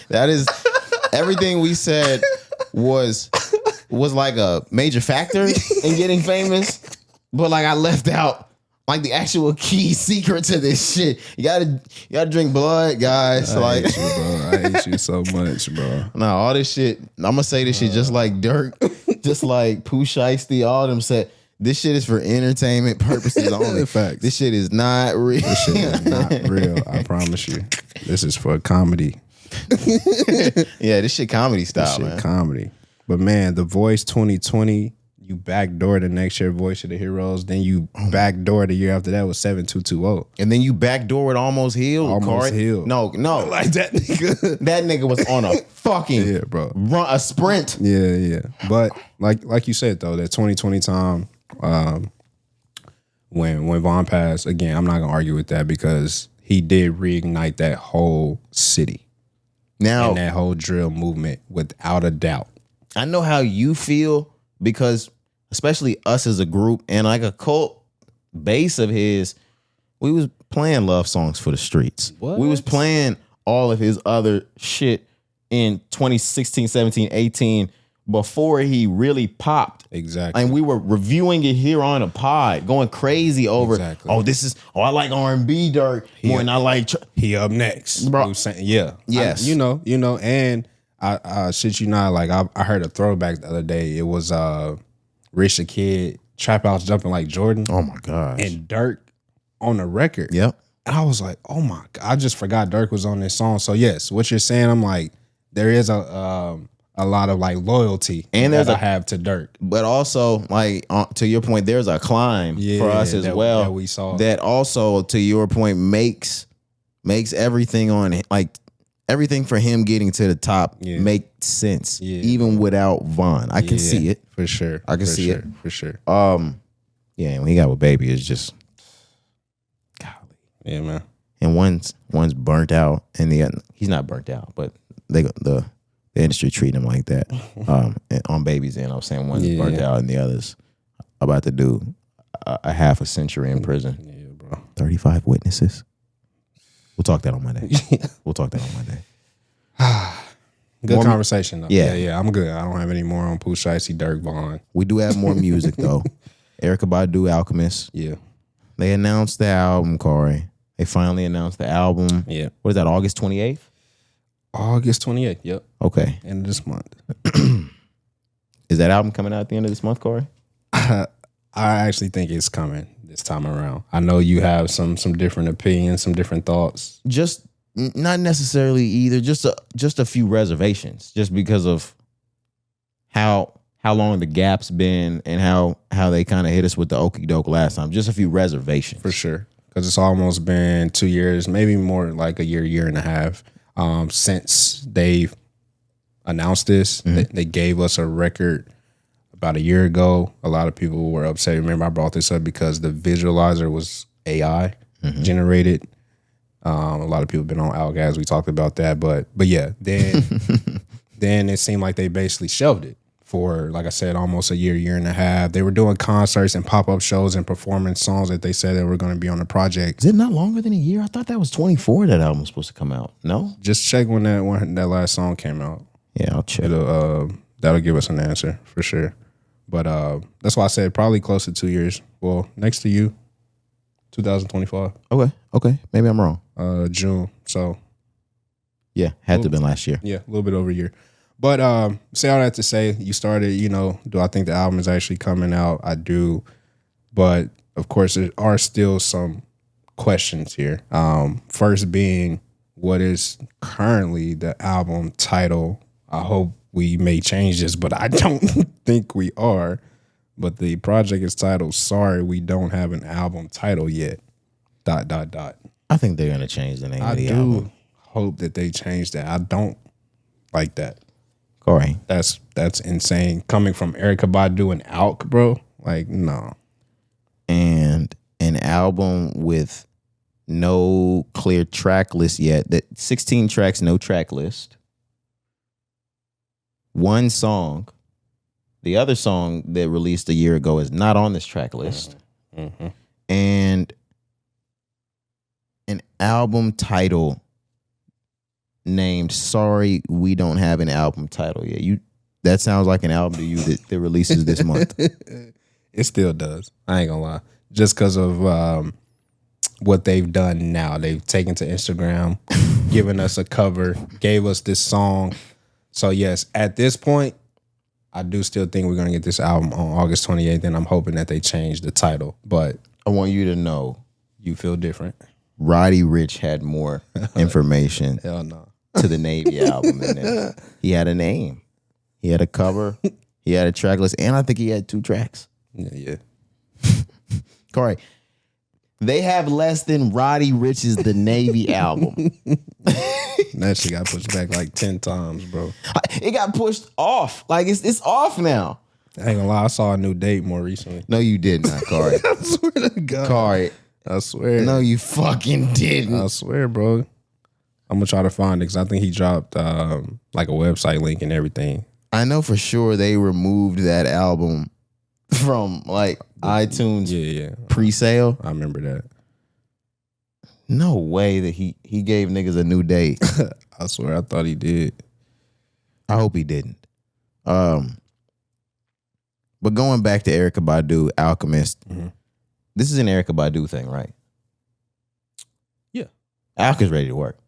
That is everything we said was like a major factor in getting famous, but like I left out like the actual key secret to this shit. You gotta drink blood, guys. I hate you, bro. I hate you so much, bro. No, all this shit. I'm gonna say this shit just like Dirk, just like Pooh Shiesty. All of them said this shit is for entertainment purposes only. Facts. This shit is not real. This shit is not real. I promise you. This is for comedy. Yeah, this shit comedy style, this shit man. Comedy. But man, The Voice 2020, you backdoor the next year Voice of the Heroes. Then you backdoor the year after that with 7220. And then you backdoor with Almost Healed. Almost Healed. No. Like that nigga. That nigga was on a fucking a sprint. Yeah. But like you said though, that 2020 time, when Von passed, again, I'm not gonna argue with that because he did reignite that whole city. Now, and that whole drill movement without a doubt. I know how you feel because especially us as a group and like a cult base of his, we was playing love songs for the streets. What? We was playing all of his other shit in 2016, 17, 18 before he really popped. Exactly. And we were reviewing it here on a pod, going crazy over, I like R&B Dirk more than I like... He up next. Bro. Yeah. Yes. And I shit you not, like I heard a throwback the other day. It was Rich the Kid, Trap House Jumping Like Jordan. Oh my gosh. And Dirk on the record. Yep. And I was like, oh my God, I just forgot Dirk was on this song. So yes, what you're saying, I'm like, there is a lot of like loyalty and I have to Dirk, but also like to your point, there's a climb for us as well that we saw. That also, to your point, makes everything on it, like everything for him getting to the top make sense, even without Von. I can see it for sure. I can see it for sure. Yeah, and when he got with Baby, it's just golly. Yeah, man. And one's burnt out, and the other, he's not burnt out, but the industry treating him like that. On Baby's end, I was saying one's burnt out and the other's about to do a half a century in prison. Yeah, bro. 35 witnesses. We'll talk that on Monday. We'll talk that on Monday. Good more conversation, though. Yeah, I'm good. I don't have any more on Pooh Shiesty, Dirk Vaughn. We do have more music, though. Erykah Badu, Alchemist. Yeah. They announced the album, Corey. They finally announced the album. Yeah. What is that, August 28th? August 28th, yep. Okay. End of this month. Is that album coming out at the end of this month, Corey? I actually think it's coming this time around. I know you have some different opinions, some different thoughts. Just not necessarily either. Just a few reservations, just because of how long the gap's been and how they kind of hit us with the okie doke last time. Just a few reservations for sure, because it's almost been 2 years, maybe more like a year and a half since they've announced this. Mm-hmm. They gave us a record about a year ago. A lot of people were upset. Remember, I brought this up because the visualizer was AI generated. A lot of people have been on Alchemist. We talked about that, but yeah, then it seemed like they basically shelved it for, like I said, almost a year and a half. They were doing concerts and pop-up shows and performing songs that they said that were going to be on the project. Is it not longer than a year? I thought that was 24 that album was supposed to come out. No? Just check when that last song came out. Yeah, I'll check. That'll give us an answer for sure. But that's why I said probably close to 2 years. Well, next to you, 2025. Okay. Maybe I'm wrong. June. So yeah, had to have been last year. Yeah, a little bit over a year. But say all that to say, you started, do I think the album is actually coming out? I do. But of course, there are still some questions here. First being, what is currently the album title? I hope we may change this, but I don't think we are. But the project is titled "Sorry We Don't Have an Album Title Yet." ... I think they're gonna change the name of the album. I do hope that they change that. I don't like that. Corey, that's insane. Coming from Erykah Badu and Alk, bro. Like, no. And an album with no clear track list yet. That 16 tracks, no track list. One song. The other song that released a year ago is not on this track list. Mm-hmm. And an album title named "Sorry We Don't Have an Album Title Yet." That sounds like an album to you that releases this month. It still does. I ain't gonna lie. Just because of what they've done now. They've taken to Instagram, given us a cover, gave us this song. So yes, at this point, I do still think we're gonna get this album on August 28th, and I'm hoping that they change the title. But I want you to know, you feel different. Roddy Ricch had more information Hell no. to the Navy album than that. He had a name. He had a cover. He had a track list. And I think he had 2 tracks. Yeah. Corey, they have less than Roddy Ricch's The Navy album. That shit got pushed back like 10 times, bro. It got pushed off. Like, it's off now. I ain't gonna lie. I saw a new date more recently. No, you did not, Corey. I swear to God. Corey. I swear. No, you fucking didn't. I swear, bro. I'm gonna try to find it because I think he dropped like a website link and everything. I know for sure they removed that album from like iTunes pre-sale. I remember that. No way that he gave niggas a new date. I swear I thought he did. I hope he didn't. But going back to Erykah Badu, Alchemist, this is an Erykah Badu thing, right? Yeah. Alk is ready to work.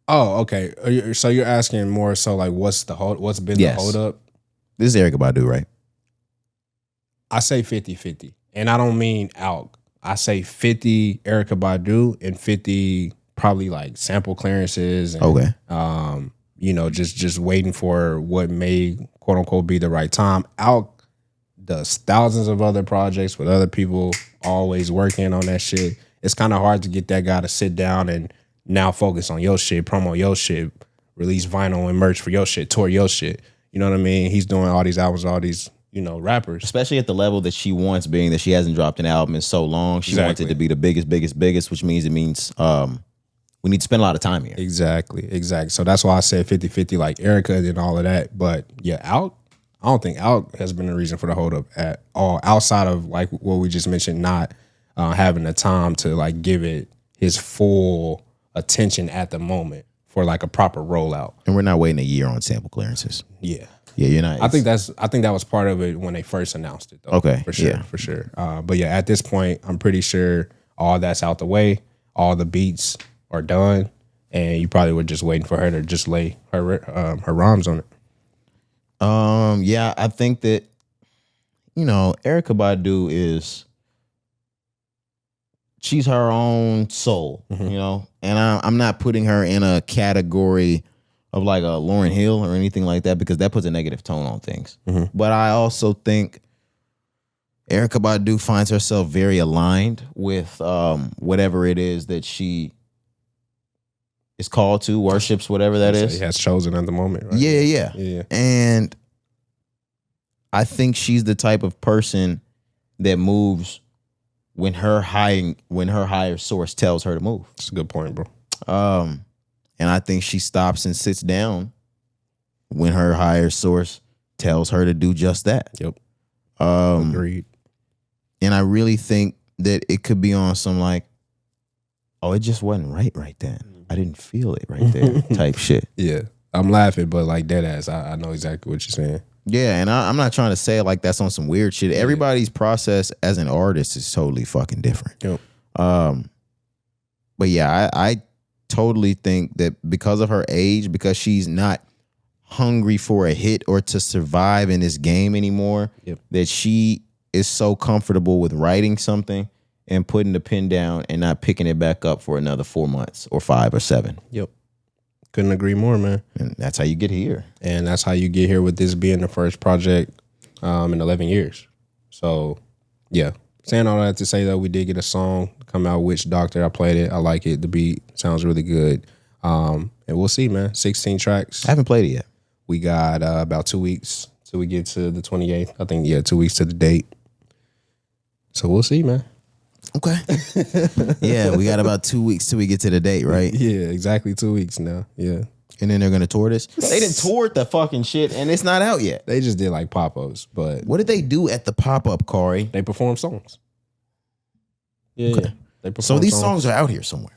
Oh, okay. So you're asking more so like what's been the hold up? This is Erykah Badu, right? I say 50-50. And I don't mean Alk. I say 50 Erykah Badu and 50 probably like sample clearances. And, okay. Just waiting for what may quote unquote be the right time. Alk does thousands of other projects with other people always working on that shit. It's kind of hard to get that guy to sit down and now focus on your shit, promo your shit, release vinyl and merch for your shit, tour your shit. You know what I mean? He's doing all these albums, all these, rappers. Especially at the level that she wants, being that she hasn't dropped an album in so long. She wants it to be the biggest, which means we need to spend a lot of time here. Exactly. So that's why I said 50-50, like Erykah and all of that. But yeah, Alk, I don't think Alk has been a reason for the hold up at all, outside of like what we just mentioned, not having the time to like give it his full attention at the moment for like a proper rollout. And we're not waiting a year on sample clearances. Yeah. Yeah, you're not. I think that was part of it when they first announced it, though. Okay. For sure. But yeah, at this point, I'm pretty sure all that's out the way. All the beats are done, and you probably were just waiting for her to just lay her rhymes on it. Yeah, I think that, Erykah Badu she's her own soul, and I'm not putting her in a category of like a Lauryn Hill or anything like that, because that puts a negative tone on things. But I also think Erykah Badu finds herself very aligned with whatever it is that she is called to, worships, whatever that is. He has chosen at the moment, right? Yeah. And I think she's the type of person that moves when her higher source tells her to move. That's a good point, bro. And I think she stops and sits down when her higher source tells her to do just that. Yep. Agreed. And I really think that it could be on some like, oh, it just wasn't right then. I didn't feel it right there type shit. Yeah. I'm laughing, but like dead ass, I know exactly what you're saying. Yeah, and I'm not trying to say it like that's on some weird shit. Everybody's process as an artist is totally fucking different. Yep. But yeah, I totally think that because of her age, because she's not hungry for a hit or to survive in this game anymore, that she is so comfortable with writing something and putting the pen down and not picking it back up for another 4 months or 5 or 7. Yep. Couldn't agree more, man. And that's how you get here. And that's how you get here with this being the first project in 11 years. So, yeah. Saying all that to say, though, we did get a song come out, Witch Doctor. I played it. I like it. The beat sounds really good. And we'll see, man. 16 tracks. I haven't played it yet. We got about 2 weeks till we get to the 28th. I think, 2 weeks to the date. So we'll see, man. Okay. Yeah, we got about 2 weeks till we get to the date, right? Yeah, exactly 2 weeks now. Yeah. And then they're going to tour this? They didn't tour the fucking shit, and it's not out yet. They just did like pop-ups, but... What did they do at the pop-up, Cari? They performed songs. Yeah, okay. They so these songs are out here somewhere?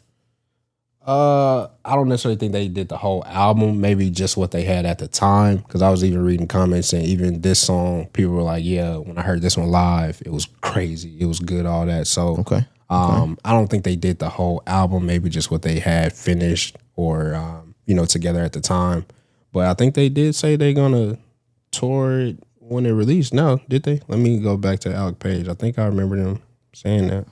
I don't necessarily think they did the whole album, maybe just what they had at the time, because I was even reading comments, and even this song, people were like, yeah, when I heard this one live, it was crazy. It was good, all that. So okay. I don't think they did the whole album, maybe just what they had finished or... together at the time. But I think they did say they're going to tour it when it released. No, did they? Let me go back to Alec page. I think I remember them saying that.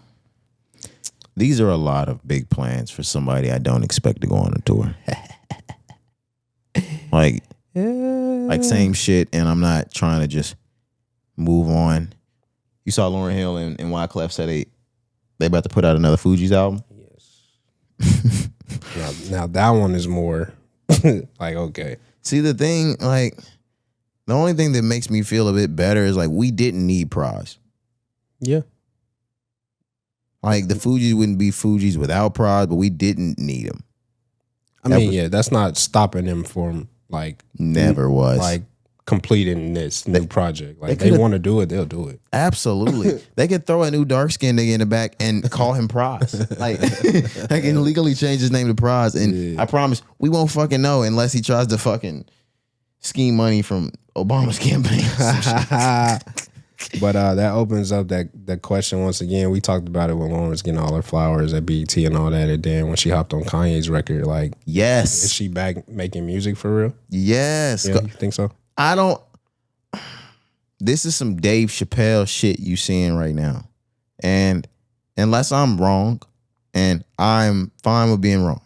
These are a lot of big plans for somebody I don't expect to go on a tour. Like same shit, and I'm not trying to just move on. You saw Lauryn Hill and Wyclef say they about to put out another Fugees album? Yes. Now that one is more like, okay. See, the thing, like, the only thing that makes me feel a bit better is like we didn't need Pras. Yeah. Like the Fugees wouldn't be Fugees without Pras, but we didn't need them. I mean, yeah, that's not stopping them from like never was like completing this new project. Like they want to do it, they'll do it. Absolutely. They could throw a new dark skinned nigga in the back and call him Pras. Like they can legally change his name to Pras. And I promise we won't fucking know unless he tries to fucking scheme money from Obama's campaign. But that opens up that question once again. We talked about it when Lauren was getting all her flowers at BET and all that. And then when she hopped on Kanye's record, like, yes, is she back making music for real? Yes. Yeah, you think so? I don't. This is some Dave Chappelle shit you seeing right now. And unless I'm wrong, and I'm fine with being wrong,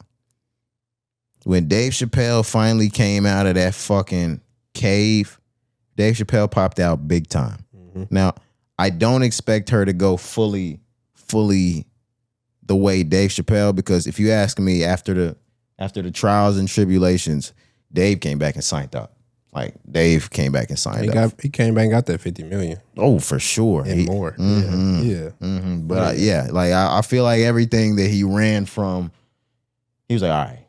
when Dave Chappelle finally came out of that fucking cave, Dave Chappelle popped out big time. Mm-hmm. Now, I don't expect her to go fully the way Dave Chappelle, because if you ask me after the trials and tribulations, Dave came back and signed up. Like Dave came back and signed up. He came back and got that 50 million. Oh, for sure. And more. Mm-hmm. Yeah. Mm-hmm. But like I feel like everything that he ran from, he was like, all right.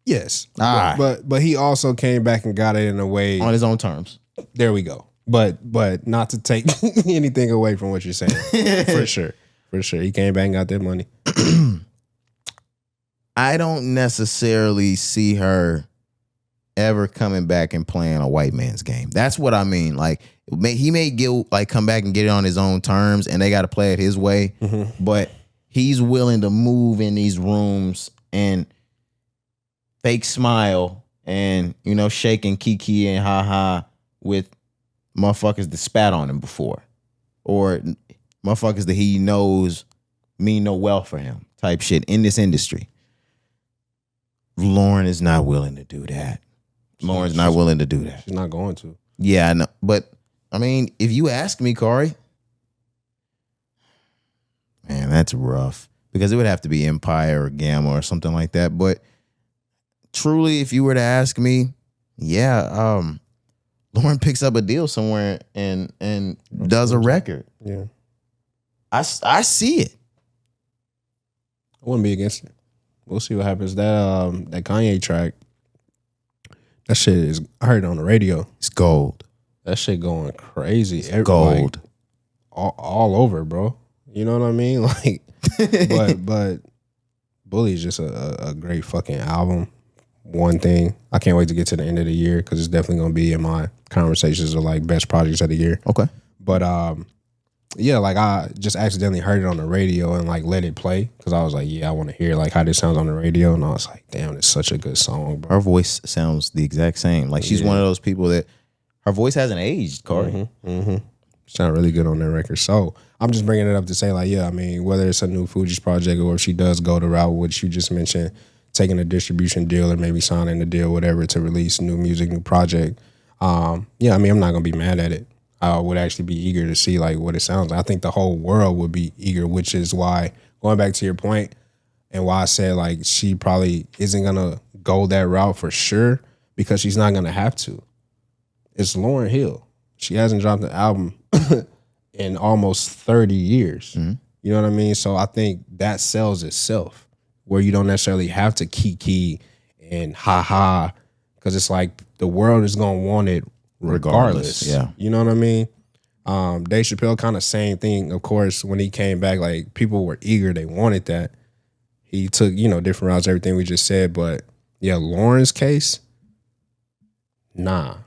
Yes. All right. But he also came back and got it in a way on his own terms. There we go. But not to take anything away from what you're saying. For sure. For sure. He came back and got that money. I don't necessarily see her ever coming back and playing a white man's game. That's what I mean. Like, he may come back and get it on his own terms, and they got to play it his way. Mm-hmm. But he's willing to move in these rooms and fake smile and, shaking kiki and ha with motherfuckers that spat on him before, or motherfuckers that he knows mean no well for him type shit in this industry. Lauren is not willing to do that. Lauren's not willing to do that. She's not going to. Yeah, I know. But, I mean, if you ask me, Cari, man, that's rough. Because it would have to be Empire or Gamma or something like that. But truly, if you were to ask me, yeah, Lauren picks up a deal somewhere and does a record. Yeah. I see it. I wouldn't be against it. We'll see what happens. That Kanye track, that shit is, I heard it on the radio. It's gold. That shit going crazy. It's gold. Like, all over, bro. You know what I mean? Like, but Bully's just a great fucking album. One thing. I can't wait to get to the end of the year because it's definitely going to be in my conversations of like best projects of the year. Okay. But yeah, like I just accidentally heard it on the radio and like let it play because I was like, yeah, I want to hear like how this sounds on the radio, and I was like, damn, it's such a good song, bro. Her voice sounds the exact same. Like she's one of those people that her voice hasn't aged, Cari. Mm-hmm. Mm-hmm. Sound really good on that record. So I'm just bringing it up to say like, yeah, I mean, whether it's a new Fugees project or if she does go the route which you just mentioned, taking a distribution deal or maybe signing a deal, whatever, to release new music, new project. Yeah, I mean, I'm not gonna be mad at it. I would actually be eager to see like what it sounds like. I think the whole world would be eager, which is why, going back to your point, and why I said like she probably isn't gonna go that route for sure because she's not gonna have to. It's Lauryn Hill. She hasn't dropped an album in almost 30 years. Mm-hmm. You know what I mean? So I think that sells itself, where you don't necessarily have to kiki and ha because it's like the world is gonna want it regardless. Yeah. You know what I mean? Dave Chappelle, kind of same thing. Of course, when he came back, like people were eager, they wanted that. He took, different routes, everything we just said. But yeah, Lauren's case, nah.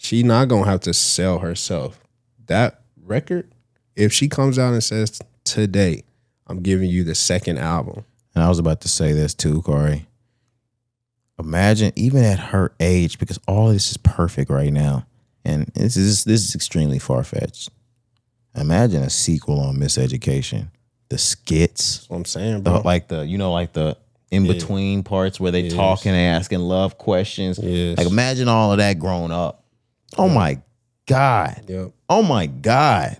She not gonna have to sell herself. That record, if she comes out and says today, I'm giving you the second album. And I was about to say this too, Cari. Imagine, even at her age, because all of this is perfect right now, and this is extremely far-fetched. Imagine a sequel on Miseducation. The skits. That's what I'm saying, bro. Like the in-between parts where they talking and asking love questions. Yes. Like, imagine all of that grown up. Oh, my God. Yep. Oh, my God.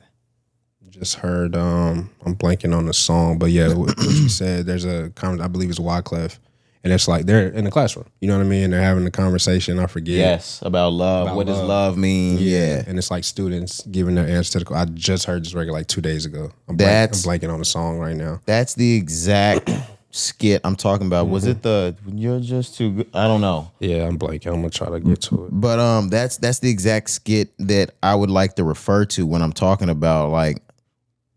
Just heard, I'm blanking on the song, but yeah, what you said, there's a comment, I believe it's Wyclef, and it's like they're in the classroom, you know what I mean? They're having a conversation, I forget. Yes, about love. What does love mean? Yeah. And it's like students giving their answer to the, I just heard this record like 2 days ago. I'm blanking on the song right now. That's the exact skit I'm talking about. Mm-hmm. Was it the "You're Just Too Good"? I don't know. Yeah, I'm blanking. I'm gonna try to get to it. But that's the exact skit that I would like to refer to when I'm talking about like,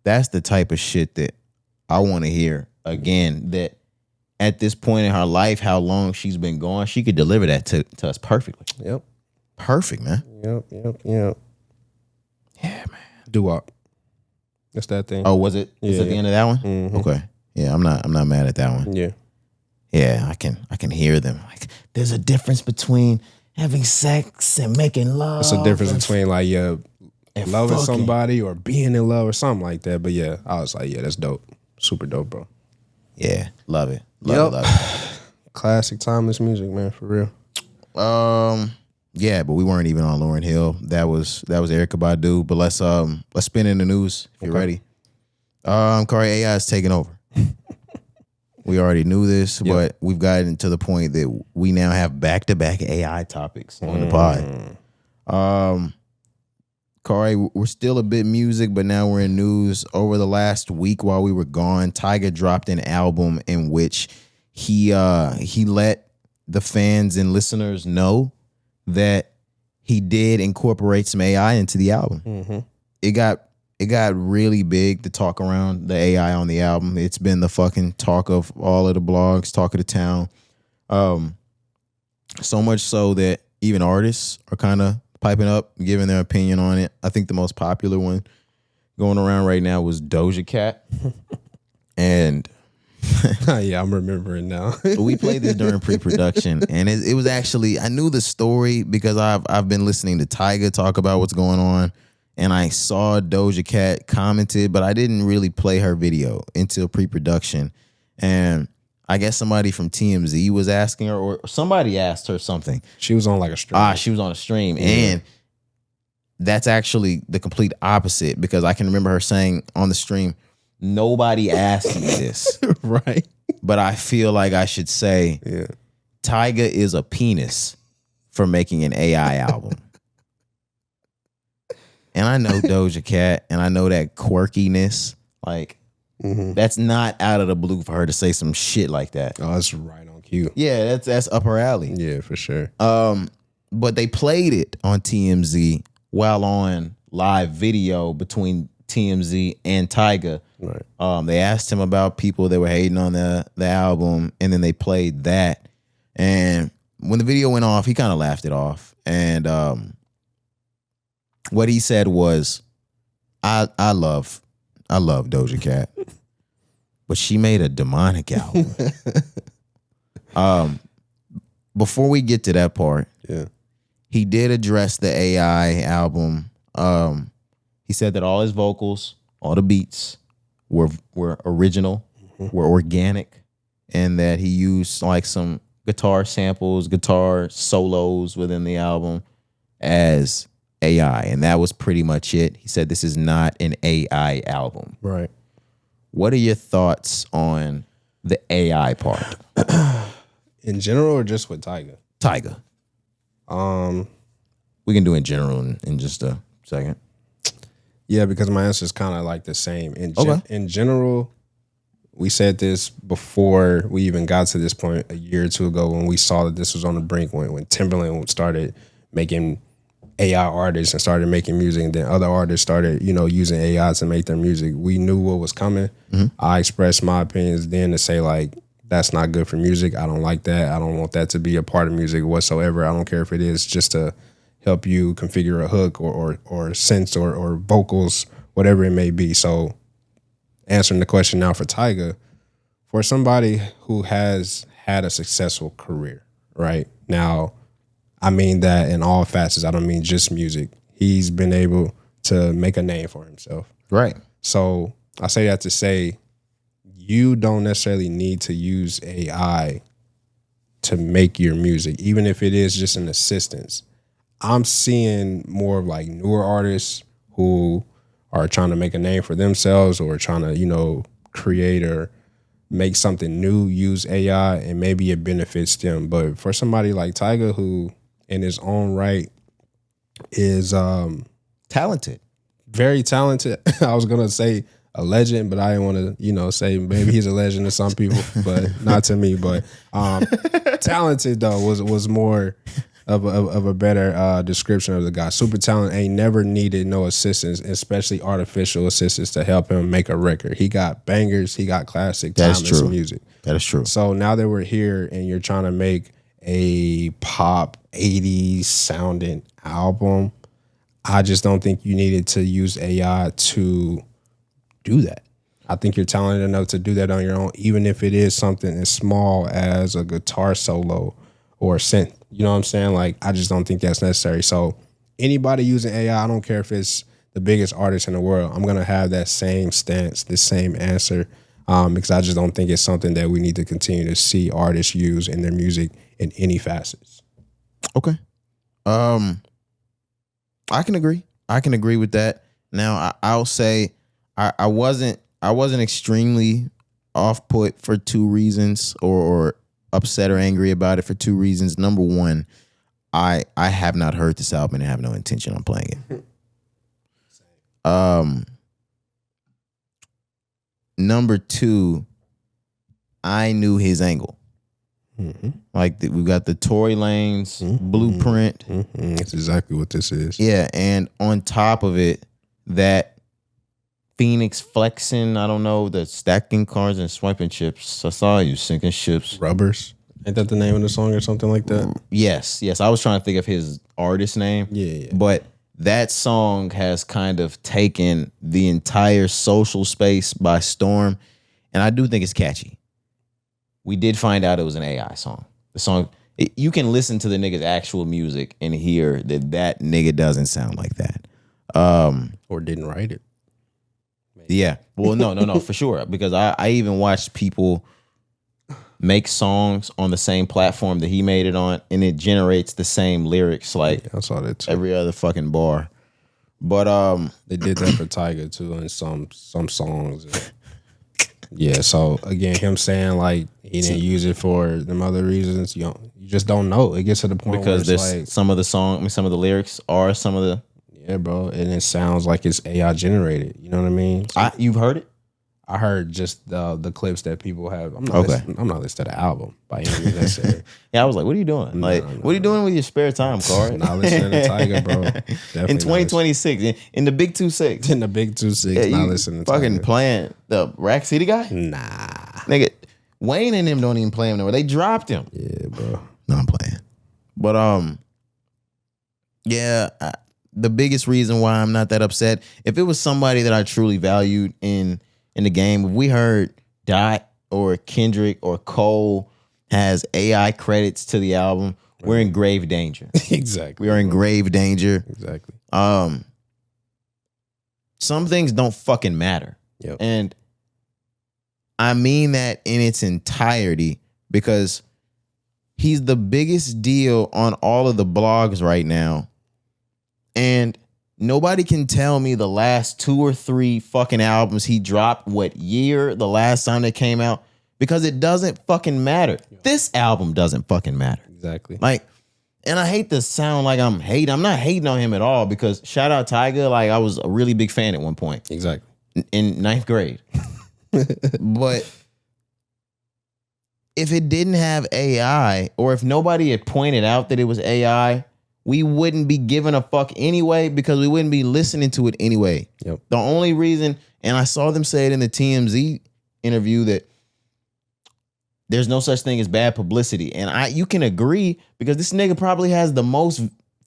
that's the type of shit that I want to hear again. That at this point in her life, how long she's been gone, she could deliver that to us perfectly. Yep. Perfect, man. Yep. Yeah, man. Doo-wop. That's that thing. Oh, was it? Is it the end of that one? Mm-hmm. Okay. Yeah, I'm not mad at that one. Yeah. Yeah, I can hear them. Like, there's a difference between having sex and making love. There's a difference between like loving somebody or being in love or something like that. But yeah, I was like, yeah, that's dope. Super dope, bro. Yeah, love it. Love it. Classic timeless music, man, for real. Yeah, but we weren't even on Lauryn Hill. That was Erykah Badu. But let's spin in the news if you're ready. Cari, AI is taking over. We already knew this, but we've gotten to the point that we now have back-to-back AI topics on the pod. Cari, we're still a bit music, but now we're in news. Over the last week while we were gone, Tyga dropped an album in which he let the fans and listeners know that he did incorporate some AI into the album. Mm-hmm. It got really big, the talk around the AI on the album. It's been the fucking talk of all of the blogs, talk of the town. So much so that even artists are kind of piping up, giving their opinion on it. I think the most popular one going around right now was Doja Cat. And yeah, I'm remembering now. we played this during pre-production, and it was actually, I knew the story because I've been listening to Tyga talk about what's going on, and I saw Doja Cat commented, but I didn't really play her video until pre-production. And I guess somebody from TMZ was asking her, or somebody asked her something. She was on like a stream. She was on a stream, and that's actually the complete opposite, because I can remember her saying on the stream, nobody asked me this. Right. But I feel like I should say, Tyga is a penis for making an AI album. And I know Doja Cat, and I know that quirkiness. Like, that's not out of the blue for her to say some shit like that. Oh, that's right on cue. Yeah, that's up her alley. Yeah, for sure. But they played it on TMZ while on live video between TMZ and Tyga. Right. They asked him about people that were hating on the album, and then they played that. And when the video went off, he kind of laughed it off. And what he said was, I love Doja Cat, but she made a demonic album. Before we get to that part, he did address the AI album. He said that all his vocals, all the beats were original, were organic, and that he used like some guitar samples, guitar solos within the album as AI, and that was pretty much it. He said this is not an AI album. Right. What are your thoughts on the AI part? In general, or just with Tyga? Tyga. We can do in general in just a second. Yeah, because my answer is kind of like the same. In general, we said this before we even got to this point a year or two ago, when we saw that this was on the brink, when Timberland started making AI artists and started making music, and then other artists started, using AI to make their music. We knew what was coming. I expressed my opinions then to say, like, that's not good for music. I don't like that. I don't want that to be a part of music whatsoever. I don't care if it is just to help you configure a hook or synths or vocals, whatever it may be. So answering the question now for Tyga, for somebody who has had a successful career, right? Now, I mean that in all facets. I don't mean just music. He's been able to make a name for himself. Right. So I say that to say, you don't necessarily need to use AI to make your music, even if it is just an assistance. I'm seeing more of like newer artists who are trying to make a name for themselves, or trying to, create or make something new, use AI, and maybe it benefits them. But for somebody like Tyga, who in his own right is talented, very talented. I was going to say a legend, but I didn't want to, say maybe he's a legend to some people, but not to me. But talented though was more of a better description of the guy. Super talented, ain't never needed no assistance, especially artificial assistance, to help him make a record. He got bangers, he got classic, timeless music. That is true. So now that we're here and you're trying to make a pop 80s sounding album, I just don't think you needed to use AI to do that. I think you're talented enough to do that on your own, even if it is something as small as a guitar solo or a synth. You know what I'm saying? Like, I just don't think that's necessary. So anybody using AI, I don't care if it's the biggest artist in the world, I'm going to have that same stance, the same answer, because I just don't think it's something that we need to continue to see artists use in their music in any facets. Okay. I can agree. I can agree with that. Now, I'll say I wasn't extremely off-put for two reasons, or upset or angry about it for two reasons. Number one, I have not heard this album and have no intention on playing it. Number two, I knew his angle. Like we got the Tory Lanez blueprint. That's exactly what this is. Yeah, and on top of it, that Phoenix flexing, I don't know, the stacking cards and swiping chips. I saw you sinking ships. Rubbers. Ain't that the name of the song or something like that? Yes. I was trying to think of his artist name. Yeah. But that song has kind of taken the entire social space by storm. And I do think it's catchy. We did find out it was an AI song. The song, you can listen to the nigga's actual music and hear that nigga doesn't sound like that. Or didn't write it. Maybe. Yeah. Well, no, for sure. Because I even watched people make songs on the same platform that he made it on, and it generates the same lyrics like I saw that too. Every other fucking bar. But they did that for Tyga too in some songs. Yeah, so again, him saying like he didn't use it for them other reasons, you just don't know. It gets to the point because where there's like, some of the lyrics are some of the bro, and it sounds like it's AI generated. You know what I mean? So, you've heard it? I heard just the clips that people have. I'm not listening to the album by any means necessary. Yeah, I was like, what are you doing? What are you doing with your spare time, Cari? Not listening to Tyga, bro. Definitely in 2026, in the big 2-6. In the big 2-6, not listening to fucking Tyga. Playing the Rack City guy? Nah. Nigga, Wayne and them don't even play him no more. They dropped him. Yeah, bro. No, I'm playing. But the biggest reason why I'm not that upset, if it was somebody that I truly valued in the game, if we heard Dot or Kendrick or Cole has AI credits to the album, we're in grave danger. Exactly. We are in grave danger. Exactly. Some things don't fucking matter. Yep. And I mean that in its entirety because he's the biggest deal on all of the blogs right now. And nobody can tell me the last 2 or 3 fucking albums he dropped, what year, the last time they came out, because it doesn't fucking matter. Yeah. This album doesn't fucking matter. Exactly. Like, and I hate to sound like I'm hating. I'm not hating on him at all because shout out Tyga, like I was a really big fan at one point. Exactly. In 9th grade. But if it didn't have AI or if nobody had pointed out that it was AI, we wouldn't be giving a fuck anyway because we wouldn't be listening to it anyway. Yep. The only reason, and I saw them say it in the TMZ interview, that there's no such thing as bad publicity. And you can agree because this nigga probably has the most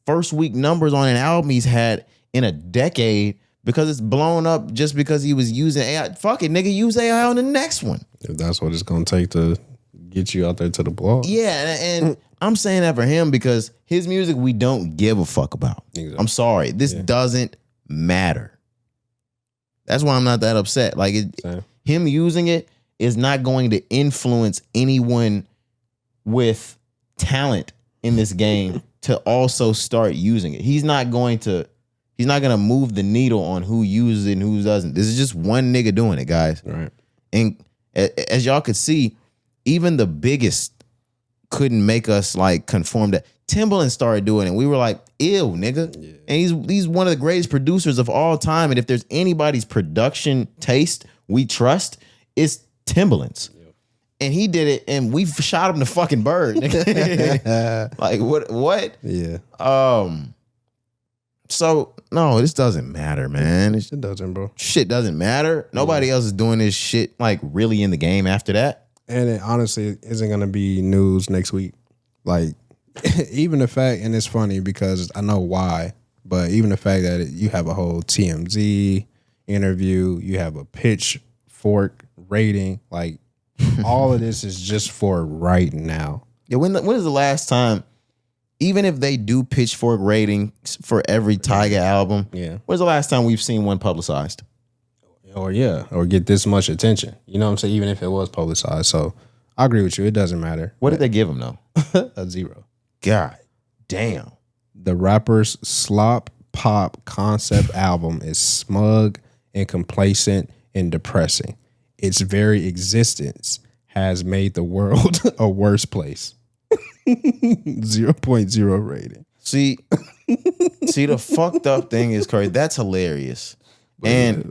first week numbers on an album he's had in a decade because it's blown up just because he was using AI. Fuck it, nigga, use AI on the next one. If that's what it's going to take to get you out there to the blog. Yeah, and I'm saying that for him because his music we don't give a fuck about. Exactly. I'm sorry. This doesn't matter. That's why I'm not that upset. Like him using it is not going to influence anyone with talent in this game to also start using it. He's not going to move the needle on who uses it and who doesn't. This is just one nigga doing it, guys. Right. And as y'all could see, even the biggest couldn't make us like conform to. Timbaland started doing it. We were like, ew, nigga. Yeah. And he's one of the greatest producers of all time. And if there's anybody's production taste we trust, it's Timbaland's. Yeah. And he did it, and we shot him the fucking bird. Nigga. Like what? Yeah. So no, this doesn't matter, man. It doesn't, bro. Shit doesn't matter. Nobody else is doing this shit like really in the game after that. And it honestly isn't gonna be news next week. Like even the fact, and it's funny because I know why, but even the fact that you have a whole TMZ interview, you have a pitchfork rating, like all of this is just for right now. Yeah, when is the last time? Even if they do pitchfork ratings for every Tyga album, when's the last time we've seen one publicized? Or get this much attention. You know what I'm saying? Even if it was publicized. So I agree with you. It doesn't matter. What did they give him though? A 0. God damn. The rapper's slop pop concept album is smug and complacent and depressing. Its very existence has made the world a worse place. 0.0 rating. See, the fucked up thing is, Cari, that's hilarious. And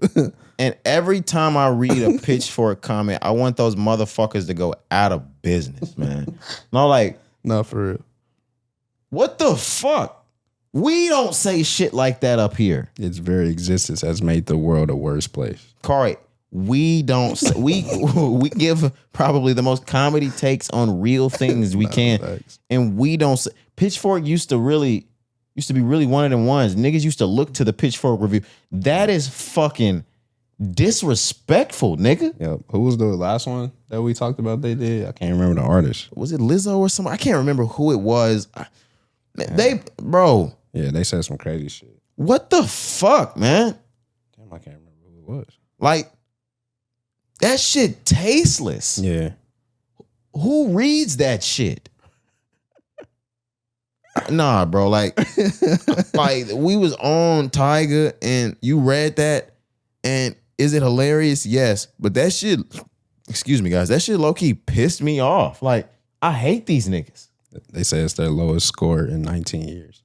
And every time I read a Pitchfork comment, I want those motherfuckers to go out of business, man. No, like, not for real. What the fuck? We don't say shit like that up here. Its very existence has made the world a worse place. Corey, we don't. We give probably the most comedy takes on real things we can, thanks. And we don't. Pitchfork used to be really one of them ones. Niggas used to look to the Pitchfork review. That is fucking disrespectful, nigga. Yep. Who was the last one that we talked about? They did. I can't remember the artist. Was it Lizzo or somebody? I can't remember who it was. Bro. Yeah, they said some crazy shit. What the fuck, man? Damn, I can't remember who it was. Like, that shit tasteless. Yeah. Who reads that shit? Nah, bro. Like we was on Tiger and you read that, and is it hilarious? Yes. But that shit, excuse me, guys, that shit low-key pissed me off. Like, I hate these niggas. They say it's their lowest score in 19 years.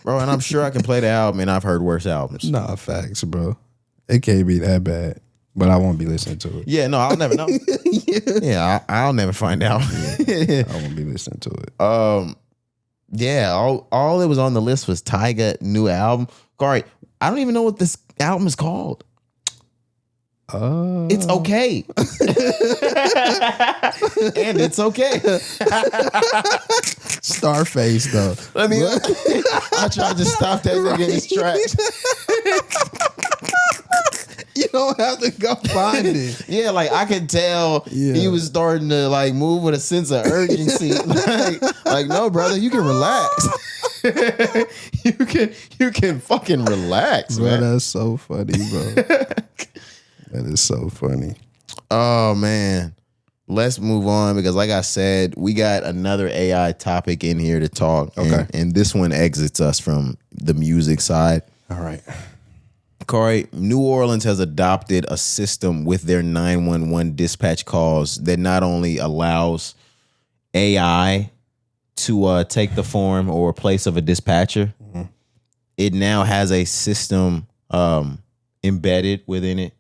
Bro, and I'm sure I can play the album, and I've heard worse albums. Nah, facts, bro. It can't be that bad, but I won't be listening to it. Yeah, no, I'll never know. Yeah, I'll never find out. I won't be listening to it. Yeah, all that was on the list was Tyga new album. Corey, I don't even know what this album is called. It's okay. And it's okay. Starface though. I tried to stop that nigga in his tracks. You don't have to go find it. Yeah, like I could tell he was starting to like move with a sense of urgency. like no, brother, you can relax. you can fucking relax, bro. Man. That's so funny, bro. That is so funny. Oh man. Let's move on because like I said, we got another AI topic in here to talk. Okay. And this one exits us from the music side. All right. Corey, New Orleans has adopted a system with their 911 dispatch calls that not only allows AI to take the form or place of a dispatcher, it now has a system embedded within it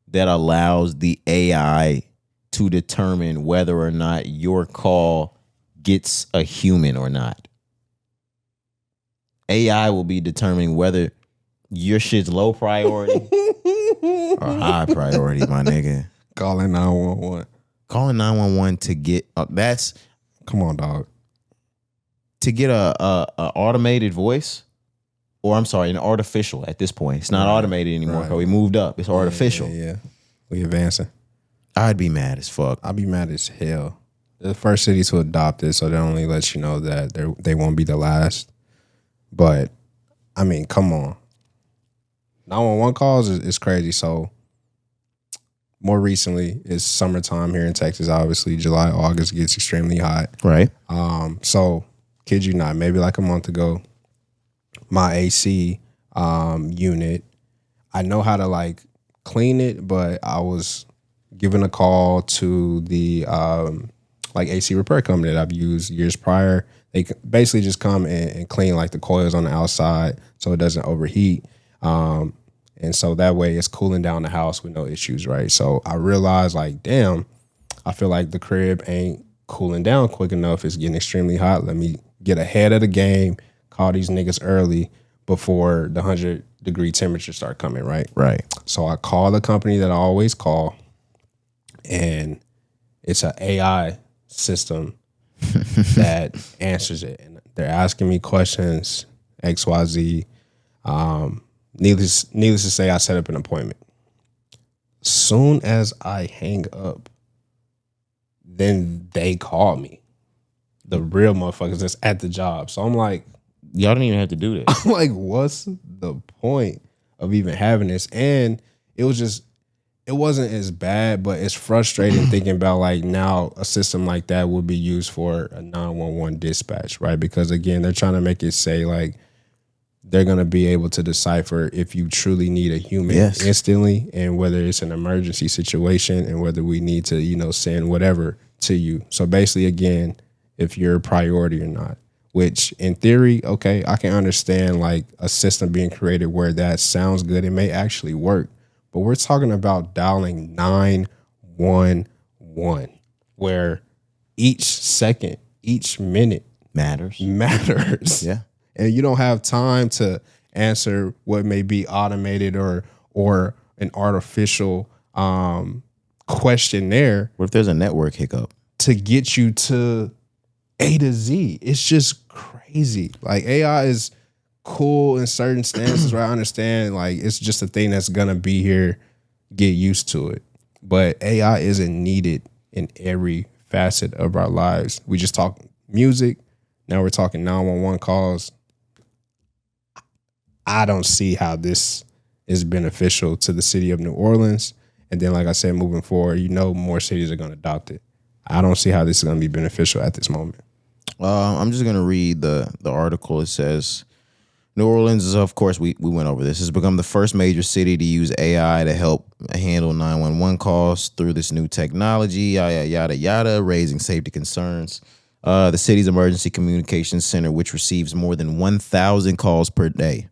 that allows the AI to determine whether or not your call gets a human or not. AI will be determining whether your shit's low priority or high priority, my nigga. Calling 911. Calling 911 to get that's come on, dog. To get a automated voice, or I'm sorry, an artificial at this point. It's not automated anymore. Right. We moved up. It's artificial. Yeah. We advancing. I'd be mad as fuck. I'd be mad as hell. They're the first city to adopt it, so that only lets you know that they won't be the last. But I mean, come on. 911 calls is crazy. So more recently, it's summertime here in Texas. Obviously, July, August gets extremely hot. Right. So kid you not, maybe like a month ago, my AC unit, I know how to like clean it, but I was given a call to the like AC repair company that I've used years prior. They basically just come and clean like the coils on the outside so it doesn't overheat. And so that way it's cooling down the house with no issues, right? So I realized like, damn, I feel like the crib ain't cooling down quick enough. It's getting extremely hot. Let me get ahead of the game, call these niggas early before the 100-degree temperature start coming, right? Right. So I call the company that I always call, and it's an AI system that answers it. And they're asking me questions, XYZ. Needless to say, I set up an appointment. Soon as I hang up, then they call me. The real motherfuckers that's at the job. So I'm like, y'all don't even have to do this. I'm like, what's the point of even having this? And it wasn't as bad, but it's frustrating thinking about like now a system like that would be used for a 911 dispatch, right? Because again, they're trying to make it say like they're going to be able to decipher if you truly need a human instantly and whether it's an emergency situation and whether we need to, send whatever to you. So basically, again, if you're a priority or not, which in theory, okay, I can understand like a system being created where that sounds good. It may actually work, but we're talking about dialing 911, where each second, each minute matters. Yeah. And you don't have time to answer what may be automated or an artificial questionnaire. What if there's a network hiccup? To get you to A to Z. It's just crazy. Like AI is cool in certain stances where I understand like it's just a thing that's gonna be here, get used to it. But AI isn't needed in every facet of our lives. We just talk music. Now we're talking 911 calls. I don't see how this is beneficial to the city of New Orleans. And then, like I said, moving forward, more cities are going to adopt it. I don't see how this is going to be beneficial at this moment. I'm just going to read the article. It says, New Orleans is, of course, we went over this, has become the first major city to use AI to help handle 911 calls through this new technology, yada, yada, raising safety concerns. The city's emergency communications center, which receives more than 1,000 calls per day,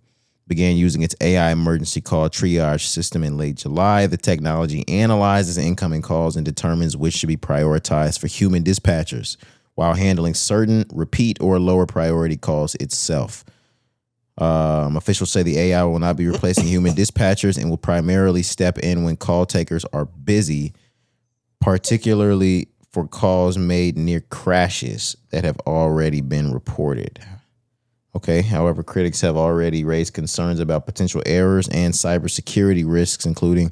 began using its AI emergency call triage system in late July. The technology analyzes incoming calls and determines which should be prioritized for human dispatchers while handling certain repeat or lower priority calls itself. Officials say the AI will not be replacing human dispatchers and will primarily step in when call takers are busy, particularly for calls made near crashes that have already been reported. Okay. However, critics have already raised concerns about potential errors and cybersecurity risks, including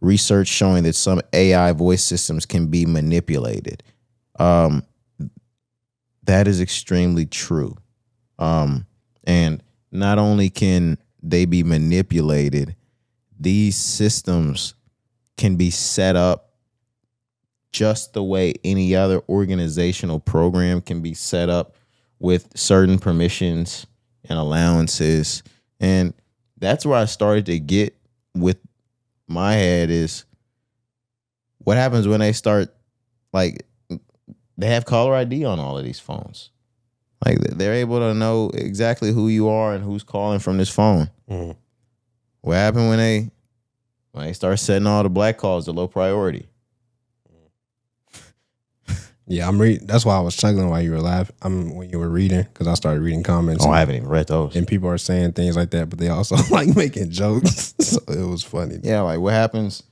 research showing that some AI voice systems can be manipulated. That is extremely true. And not only can they be manipulated, these systems can be set up just the way any other organizational program can be set up, with certain permissions and allowances. And that's where I started to get with my head is what happens when they start, like, they have caller ID on all of these phones. Like, they're able to know exactly who you are and who's calling from this phone. Mm-hmm. What happened when they start setting all the black calls to low priority? Yeah, I'm reading. That's why I was chuckling while you were laughing. When you were reading, because I started reading comments. Oh, I haven't even read those. And people are saying things like that, but they also like making jokes. So it was funny. Yeah, like what happens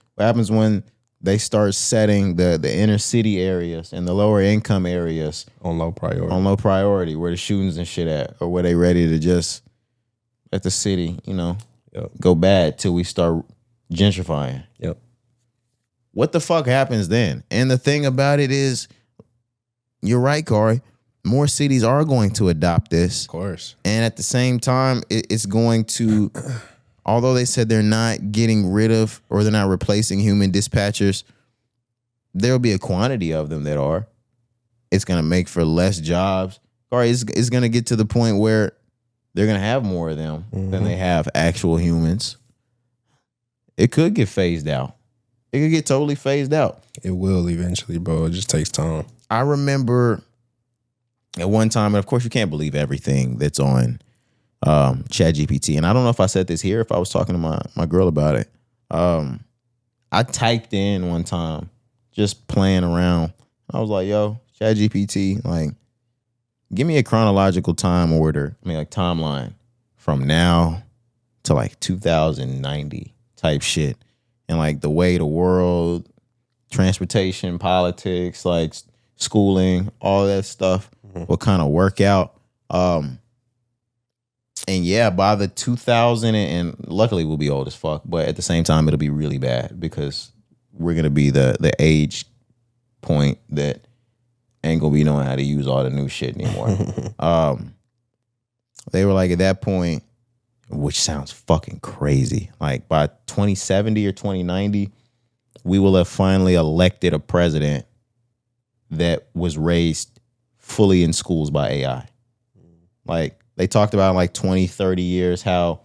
when they start setting the inner city areas and the lower income areas on low priority, where the shootings and shit at, or where they ready to just let the city, go bad till we start gentrifying. Yep. What the fuck happens then? And the thing about it is, you're right, Cari. More cities are going to adopt this. Of course. And at the same time, it's going to, although they said they're not getting rid of or they're not replacing human dispatchers, there'll be a quantity of them that are. It's going to make for less jobs. Cari, it's going to get to the point where they're going to have more of them than they have actual humans. It could get phased out. It could get totally phased out. It will eventually, bro. It just takes time. I remember at one time, and of course you can't believe everything that's on ChatGPT. And I don't know if I said this here, if I was talking to my girl about it. I typed in one time, just playing around. I was like, yo, ChatGPT, like, give me a chronological time order. I mean, like timeline from now to like 2090 type shit. And like the way the world, transportation, politics, like schooling, all that stuff will kind of work out. And yeah, by the 2000 and luckily we'll be old as fuck, but at the same time it'll be really bad because we're gonna be the age point that ain't gonna be knowing how to use all the new shit anymore. They were like at that point, which sounds fucking crazy, like by 2070 or 2090, we will have finally elected a president that was raised fully in schools by AI. Like they talked about in like 20, 30 years, how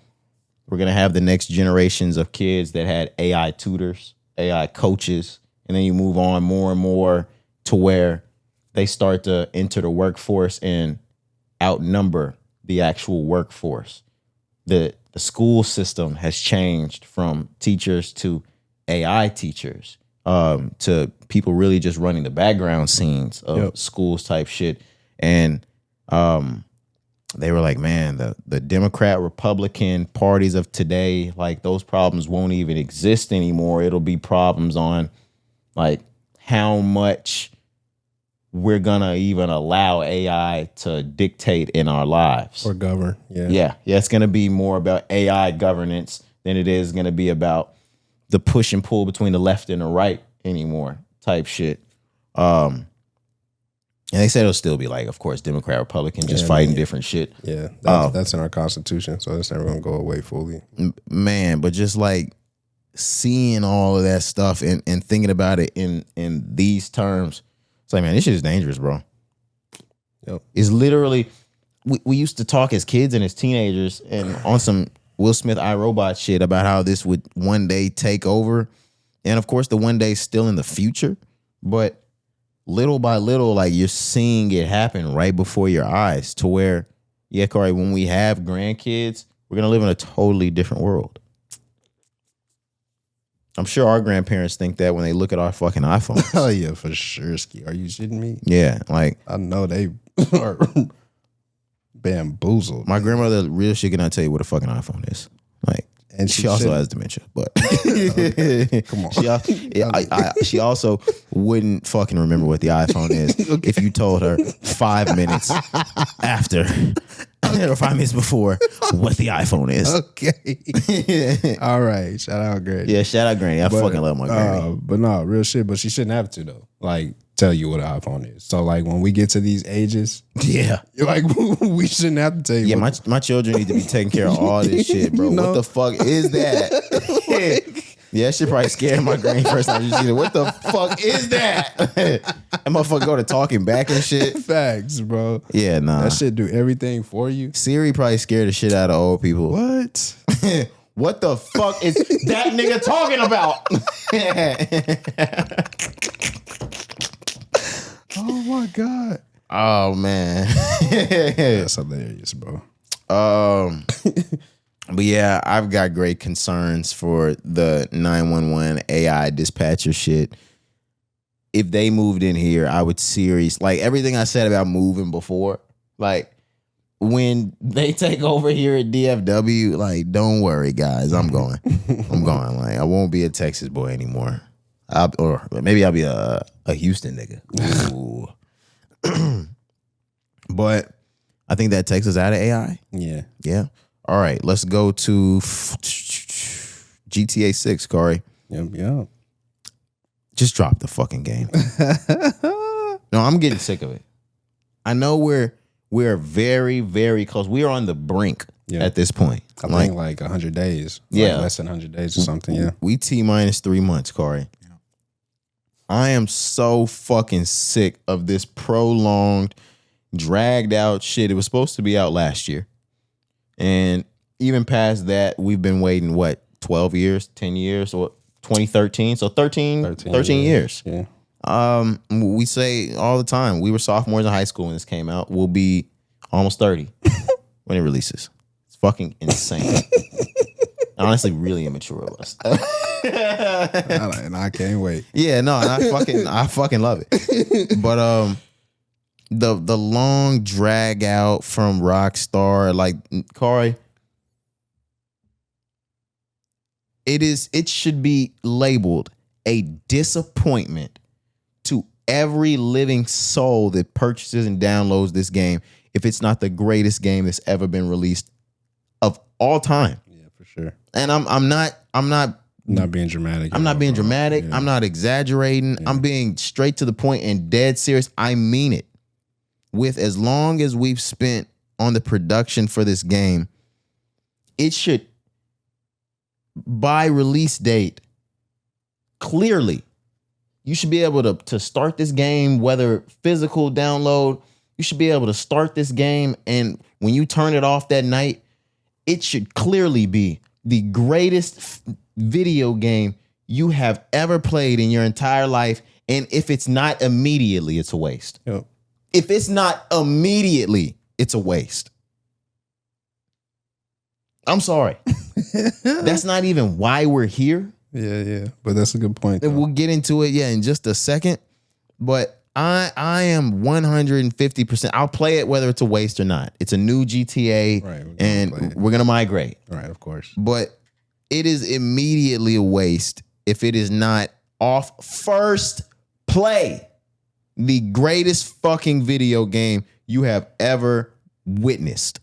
we're going to have the next generations of kids that had AI tutors, AI coaches. And then you move on more and more to where they start to enter the workforce and outnumber the actual workforce. The school system has changed from teachers to AI teachers, to people really just running the background scenes of schools type shit. And they were like, man, the Democrat, Republican parties of today, like those problems won't even exist anymore. It'll be problems on like how much we're gonna even allow AI to dictate in our lives or govern. Yeah. It's gonna be more about AI governance than it is gonna be about the push and pull between the left and the right anymore type shit. And they said it'll still be like, of course, Democrat, Republican, just fighting different shit. Yeah, that's in our Constitution, so it's never gonna go away fully. Man, but just like seeing all of that stuff and thinking about it in these terms, it's like, man, this shit is dangerous, bro. Yep. It's literally, we used to talk as kids and as teenagers and on some Will Smith iRobot shit about how this would one day take over. And of course, the one day is still in the future, but little by little, like you're seeing it happen right before your eyes to where, yeah, Cari, when we have grandkids, we're going to live in a totally different world. I'm sure our grandparents think that when they look at our fucking iPhones. Oh, yeah, for sure. Ski. Are you shitting me? Yeah, like. I know they are bamboozled. My grandmother, real shit, cannot tell you what a fucking iPhone is. Like, and she also has dementia, but come on. She also wouldn't fucking remember what the iPhone is if you told her 5 minutes after or 5 minutes before what the iPhone is. Okay. All right. Shout out Granny. Yeah, shout out Granny. I fucking love my Granny. But no, real shit. But she shouldn't have to though. Like, tell you what an iPhone is. So like when we get to these ages, like we shouldn't have to tell you. Yeah, my children need to be taking care of all this shit, bro. What the fuck is that? Yeah, that shit probably scared my granny first time you see it. What the fuck is that? That motherfucker go to talking back and shit. Facts, bro. Yeah, nah. That shit do everything for you. Siri probably scared the shit out of old people. What? What the fuck is that nigga talking about? Oh my God. Oh man. That's hilarious, bro. But yeah, I've got great concerns for the 911 AI dispatcher shit. If they moved in here, I would like everything I said about moving before, like when they take over here at DFW, like don't worry guys, I'm going. Like I won't be a Texas boy anymore. Or maybe I'll be a Houston nigga. Ooh. But I think that takes us out of AI. Yeah. All right, let's go to GTA 6, Cari. Yep. Just drop the fucking game. No, I'm getting sick of it. I know we're very, very close. We are on the brink at this point. I think like 100 days. Yeah. Like less than 100 days or something, yeah. We T-minus 3 months, Cari. Yeah. I am so fucking sick of this prolonged, dragged out shit. It was supposed to be out last year. And even past that, we've been waiting, 12 years, 10 years, or 2013? So 13 years. Yeah. We say all the time, we were sophomores in high school when this came out. We'll be almost 30 when it releases. It's fucking insane. Honestly, really immature of us. And I can't wait. Yeah, no, and I fucking love it. But the long drag out from Rockstar, like Cari, it should be labeled a disappointment to every living soul that purchases and downloads this game if it's not the greatest game that's ever been released of all time. Yeah, for sure. And I'm not being dramatic. I'm not being dramatic. Yeah. I'm not exaggerating. Yeah. I'm being straight to the point and dead serious. I mean it. With as long as we've spent on the production for this game, it should, by release date, clearly, you should be able to start this game, whether physical download, you should be able to start this game, and when you turn it off that night, it should clearly be the greatest video game you have ever played in your entire life, and if it's not immediately, it's a waste. Yep. If it's not immediately, it's a waste. I'm sorry. That's not even why we're here. Yeah. But that's a good point. And we'll get into it, in just a second. But I am 150%. I'll play it whether it's a waste or not. It's a new GTA, right, and we're going to migrate. Right, of course. But it is immediately a waste if it is not off first play. The greatest fucking video game you have ever witnessed.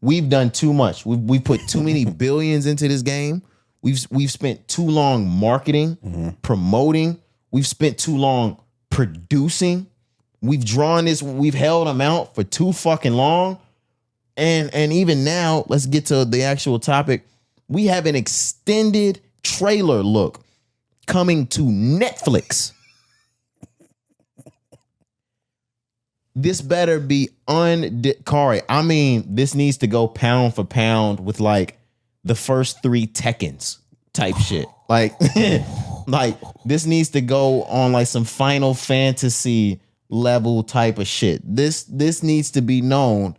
We've done too much. We've put too many billions into this game. We've spent too long marketing, promoting. We've spent too long producing. We've held them out for too fucking long. And even now, let's get to the actual topic. We have an extended trailer look coming to Netflix. This better be Cari. I mean, this needs to go pound for pound with like the first 3 Tekkens type shit. Like, like this needs to go on like some Final Fantasy level type of shit. This needs to be known,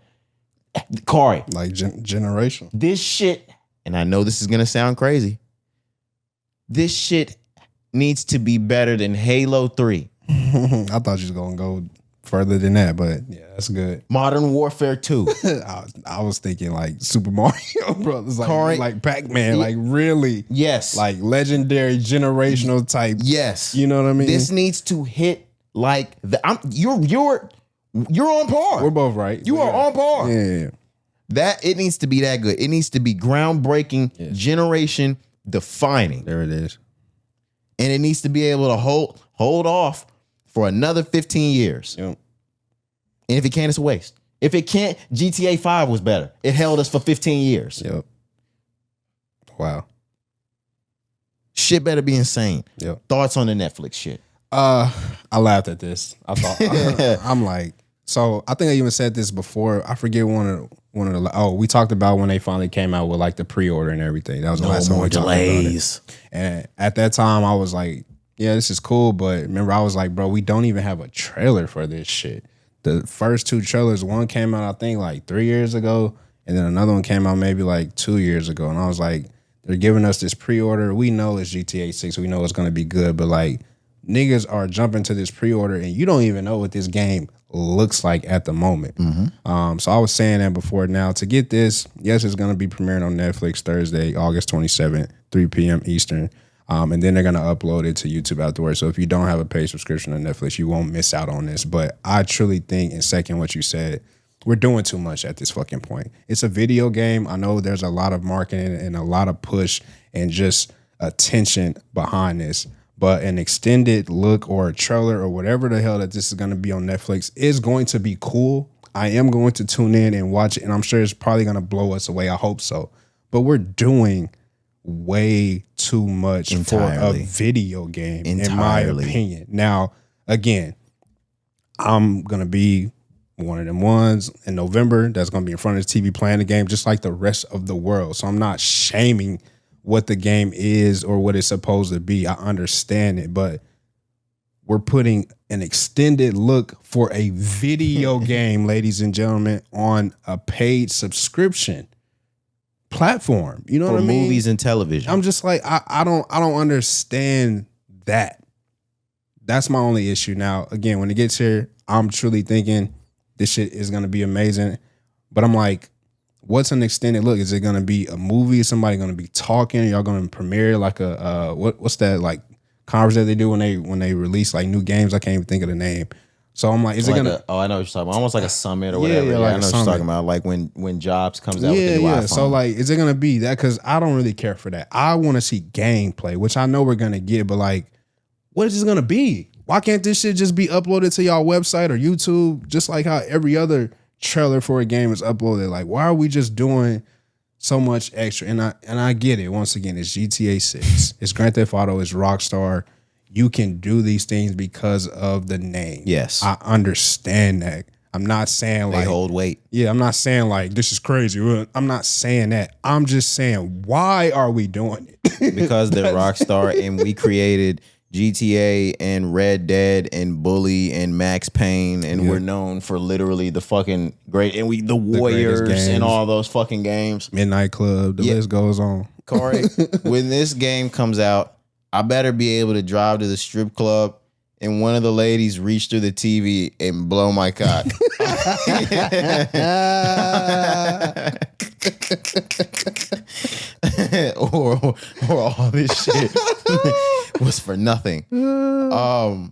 Cari. Like generation. This shit, and I know this is gonna sound crazy. This shit needs to be better than Halo 3. I thought you was gonna go further than that, but yeah, that's good. Modern Warfare 2. I was thinking like Super Mario Brothers, like Pac-Man, like really, yes, like legendary generational type. Yes, you know what I mean. This needs to hit like you're on par. We're both right. You are on par. Yeah. That it needs to be that good. It needs to be groundbreaking, generation defining. There it is. And it needs to be able to hold off for another 15 years. Yep. And if it can't, it's a waste. If it can't, GTA 5 was better. It held us for 15 years. Yep. Wow. Shit better be insane. Yep. Thoughts on the Netflix shit? I laughed at this. I thought I'm like, so I think I even said this before. I forget one of the we talked about when they finally came out with like the pre-order and everything. That was the last time we talked about it. And at that time I was like, yeah, this is cool, but remember I was like, bro, we don't even have a trailer for this shit. The first 2 trailers, one came out I think like 3 years ago, and then another one came out maybe like 2 years ago. And I was like, they're giving us this pre-order. We know it's GTA 6. We know it's gonna be good, but like niggas are jumping to this pre-order and you don't even know what this game looks like at the moment. So I was saying that before. Now to get this, yes, it's gonna be premiering on Netflix Thursday, August 27th, 3 p.m. Eastern. And then they're going to upload it to YouTube afterwards. So if you don't have a paid subscription on Netflix, you won't miss out on this. But I truly think, and second what you said, we're doing too much at this fucking point. It's a video game. I know there's a lot of marketing and a lot of push and just attention behind this. But an extended look or a trailer or whatever the hell that this is going to be on Netflix is going to be cool. I am going to tune in and watch it. And I'm sure it's probably going to blow us away. I hope so. But we're doing way too much for a video game, in my opinion. Now, again, I'm going to be one of them ones in November that's going to be in front of the TV playing the game just like the rest of the world. So I'm not shaming what the game is or what it's supposed to be. I understand it, but we're putting an extended look for a video game, ladies and gentlemen, on a paid subscription platform. You know what I mean? Movies and television. I'm just like, I don't understand that. That's my only issue. Now, again, when it gets here, I'm truly thinking this shit is gonna be amazing. But I'm like, what's an extended look? Is it gonna be a movie? Is somebody gonna be talking? Y'all gonna premiere like a what's that like conference that they do when they release like new games? I can't even think of the name. So I'm like, is it gonna? I know what you're talking about. Almost like a summit or whatever. Yeah, like I know what you're talking about. Like when Jobs comes out with the new iPhone. So like, is it gonna be that? Because I don't really care for that. I want to see gameplay, which I know we're gonna get. But like, what is this gonna be? Why can't this shit just be uploaded to y'all website or YouTube, just like how every other trailer for a game is uploaded? Like, why are we just doing so much extra? And I get it. Once again, it's GTA 6. It's Grand Theft Auto. It's Rockstar. You can do these things because of the name. Yes. I understand that. I'm not saying they hold weight. Yeah, I'm not saying like this is crazy. I'm not saying that. I'm just saying, why are we doing it? Because they're Rockstar and we created GTA and Red Dead and Bully and Max Payne, and we're known for literally the fucking great, and the Warriors and all those fucking games. Midnight Club, the list goes on. Corey, when this game comes out, I better be able to drive to the strip club and one of the ladies reach through the TV and blow my cock. or all this shit was for nothing. Yeah,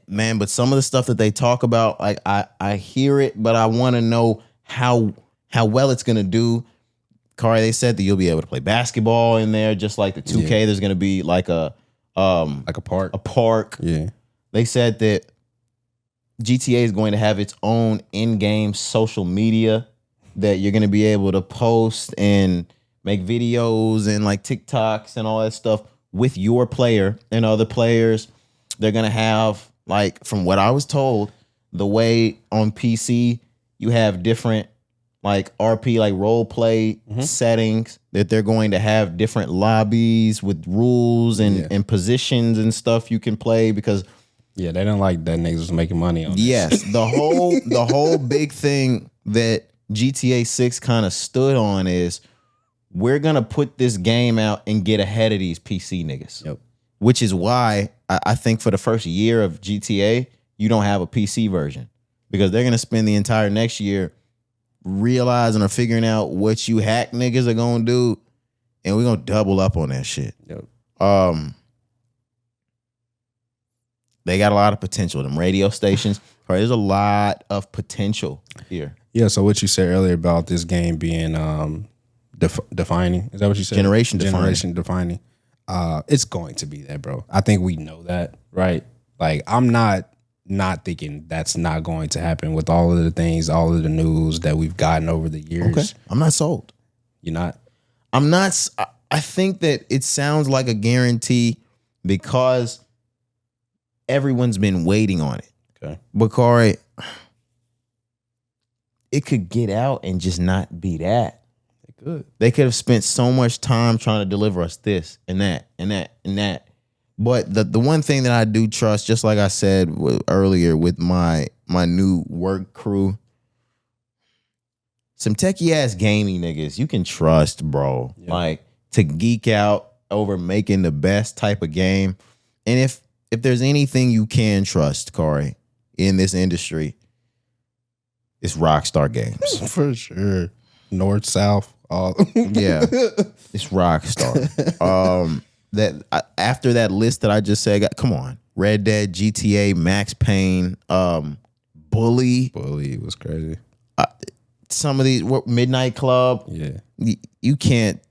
man, but some of the stuff that they talk about, like I hear it, but I want to know how well it's gonna do. Kari, they said that you'll be able to play basketball in there, just like the 2K. Yeah. There's gonna be like a park. A park. Yeah. They said that GTA is going to have its own in-game social media that you're gonna be able to post and make videos and like TikToks and all that stuff with your player and other players. They're gonna have, like, from what I was told, the way on PC you have different like RP, like role play settings, that they're going to have different lobbies with rules and positions and stuff you can play, because they don't like that niggas was making money on this. the whole big thing that GTA 6 kind of stood on is we're gonna put this game out and get ahead of these PC niggas. Yep. Which is why I think for the first year of GTA, you don't have a PC version, because they're gonna spend the entire next year realizing or figuring out what you hack niggas are gonna do, and we're gonna double up on that shit. Yep. They got a lot of potential. Them radio stations, right? There's a lot of potential here. Yeah. So what you said earlier about this game being defining, is that what you said? Generation defining. It's going to be that, bro. I think we know that, right? Like, I'm not thinking that's not going to happen with all of the things, all of the news that we've gotten over the years. Okay. I'm not sold. You're not? I'm not. I think that it sounds like a guarantee because everyone's been waiting on it. Okay. Bakari, it could get out and just not be that. It could. They could have spent so much time trying to deliver us this and that and that and that. But the one thing that I do trust, just like I said earlier with my new work crew, some techie ass gaming niggas you can trust, bro. Yeah. Like, to geek out over making the best type of game. And if there's anything you can trust, Corey, in this industry, it's Rockstar Games. For sure. North, South, all. Yeah. It's Rockstar. After that list that I just said, come on. Red Dead, GTA, Max Payne, Bully. Bully was crazy. Some of these, Midnight Club. Yeah. You can't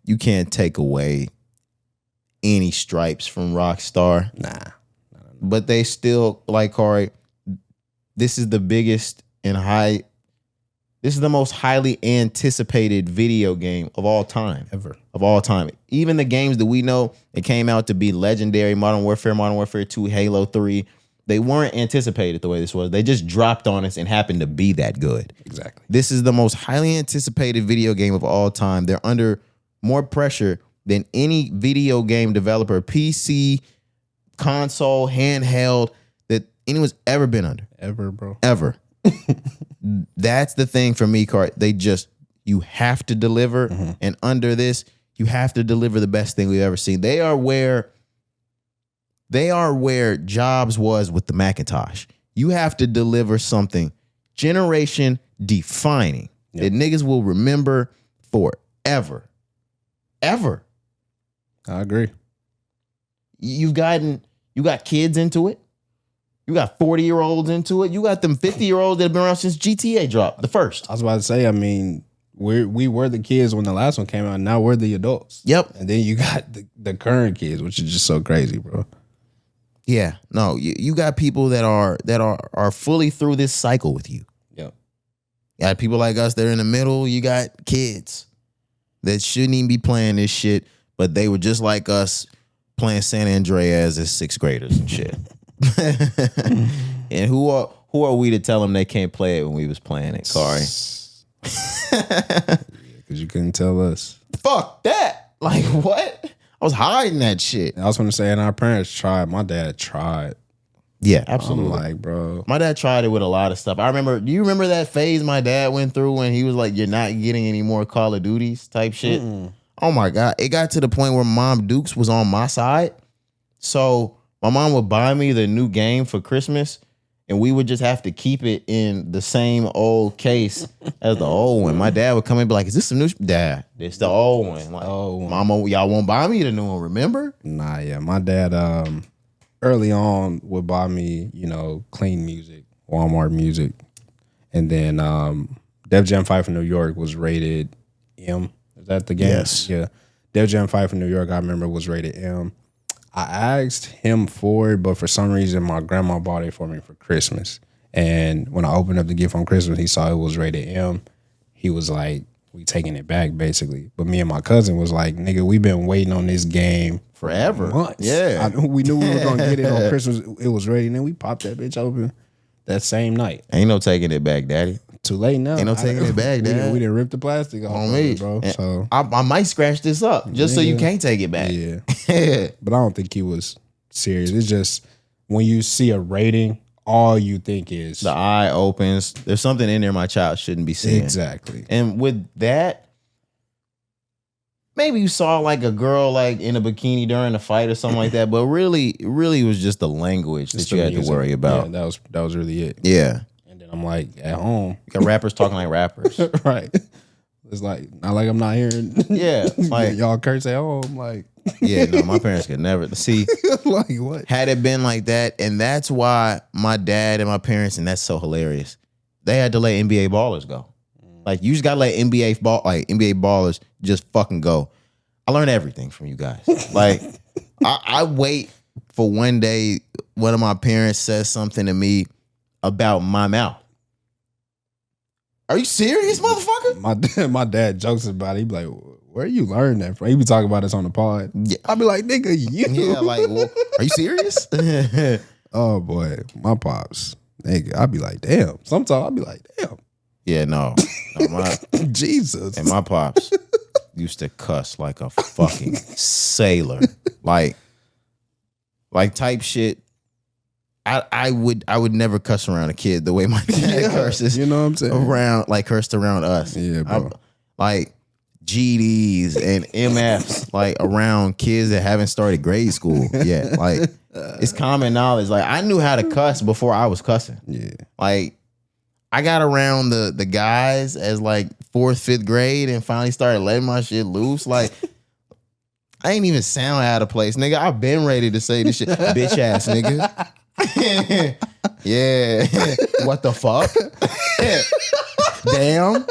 take away any stripes from Rockstar. Nah. But they still, like, Corey, this is the biggest this is the most highly anticipated video game of all time. Ever. Of all time. Even the games that we know that came out to be legendary, Modern Warfare 2, Halo 3, they weren't anticipated the way this was. They just dropped on us and happened to be that good. Exactly. This is the most highly anticipated video game of all time. They're under more pressure than any video game developer, PC, console, handheld, that anyone's ever been under. Ever, bro. Ever. That's the thing for me, Cart. You have to deliver, and under this, you have to deliver the best thing we've ever seen. They are where Jobs was with the Macintosh. You have to deliver something generation defining that niggas will remember forever. Ever. I agree. You got kids into it. You got 40-year-olds into it. You got them 50-year-olds that have been around since GTA dropped, the first. I was about to say, I mean, we were the kids when the last one came out. Now we're the adults. Yep. And then you got the current kids, which is just so crazy, bro. Yeah. No, you got people that are fully through this cycle with you. Yep. You got people like us that are in the middle. You got kids that shouldn't even be playing this shit, but they were just like us playing San Andreas as sixth graders and shit. And who are we to tell them they can't play it when we was playing it, Kari? Because you couldn't tell us. Fuck that. Like, what? I was hiding that shit. I was going to say, and our parents tried. My dad tried. Yeah, absolutely. I'm like, bro. My dad tried it with a lot of stuff. I remember, do you remember that phase my dad went through when he was like, you're not getting any more Call of Duties type shit? Oh my God. It got to the point where Mom Dukes was on my side. So my mom would buy me the new game for Christmas, and we would just have to keep it in the same old case as the old one. My dad would come in and be like, is this some new? Dad, it's the old one. Like, Mama, y'all won't buy me the new one, remember? Nah, yeah. My dad, early on would buy me, clean music, Walmart music. And then Def Jam 5 from New York was rated M. Is that the game? Yes. Yeah. Def Jam 5 from New York, I remember, was rated M. I asked him for it, but for some reason, my grandma bought it for me for Christmas. And when I opened up the gift on Christmas, he saw it was rated M. He was like, we taking it back, basically. But me and my cousin was like, nigga, we've been waiting on this game forever. Months. Yeah. We knew we were going to get it on Christmas. It was ready. And then we popped that bitch open that same night. Ain't no taking it back, Daddy. Too late now. Ain't no taking it back, Dad. We didn't rip the plastic off on me, bro. So I might scratch this up just so you can't take it back. Yeah. But I don't think he was serious. It's just when you see a rating, all you think is the eye opens. There's something in there my child shouldn't be seeing. Exactly. And with that, maybe you saw like a girl like in a bikini during a fight or something like that, but really it was just the language that you had to worry about. Yeah, that was really it. Yeah. And then I'm like, at home, you got rappers talking like rappers. Right. It's like not like I'm not hearing. Yeah. Like y'all curse at home. Like yeah, no, my parents could never see. Like what? Had it been like that, and that's why my dad and my parents, and that's so hilarious, they had to let NBA ballers go. Like you just gotta let NBA ballers just fucking go. I learned everything from you guys. Like I wait for one day one of my parents says something to me about my mouth. Are you serious, motherfucker? My dad jokes about it. He be like, where you learn that from? He be talking about this on the pod. Yeah. I be like, nigga, you. Yeah, like, well, are you serious? Oh boy, my pops. Nigga, I be like, damn. Sometimes I be like, damn. Yeah, no my Jesus. And my pops used to cuss like a fucking sailor. Like type shit. I would never cuss around a kid the way my dad curses. You know what I'm saying? Cursed around us. Yeah, bro. Like GDs and MFs like around kids that haven't started grade school yet. Like it's common knowledge. Like I knew how to cuss before I was cussing. Yeah. Like I got around the guys as like 4th, 5th grade and finally started letting my shit loose. Like I ain't even sound out of place, nigga. I've been ready to say this shit, bitch ass nigga. Yeah. What the fuck? Damn.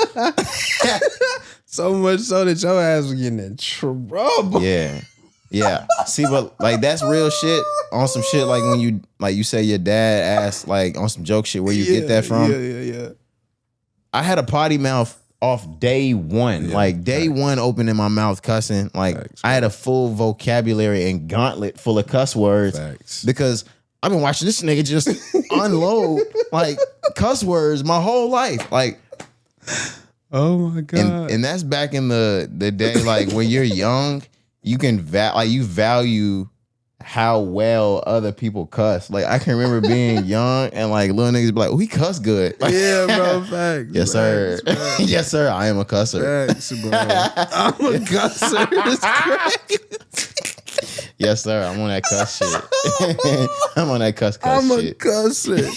So much so that your ass was getting in trouble. Yeah. Yeah. See, but like that's real shit on some shit like when you say your dad asked like on some joke shit where you get that from. Yeah. I had a potty mouth off day one. Yeah, like day one opening my mouth cussing. Like I had a full vocabulary and gauntlet full of cuss words. Because I've been watching this nigga just unload like cuss words my whole life. Like, oh my God. And that's back in the day, like when you're young, you can you value how well other people cuss. Like I can remember being young and like little niggas be like, oh, he cuss good. Like, yeah, bro, facts. Yes, sir. Facts. Yes, sir. I am a cusser. Facts, bro. I'm a cusser. It's crazy. Yes, sir. I'm on that cuss shit. I'm on that cuss shit. I'm a cusser.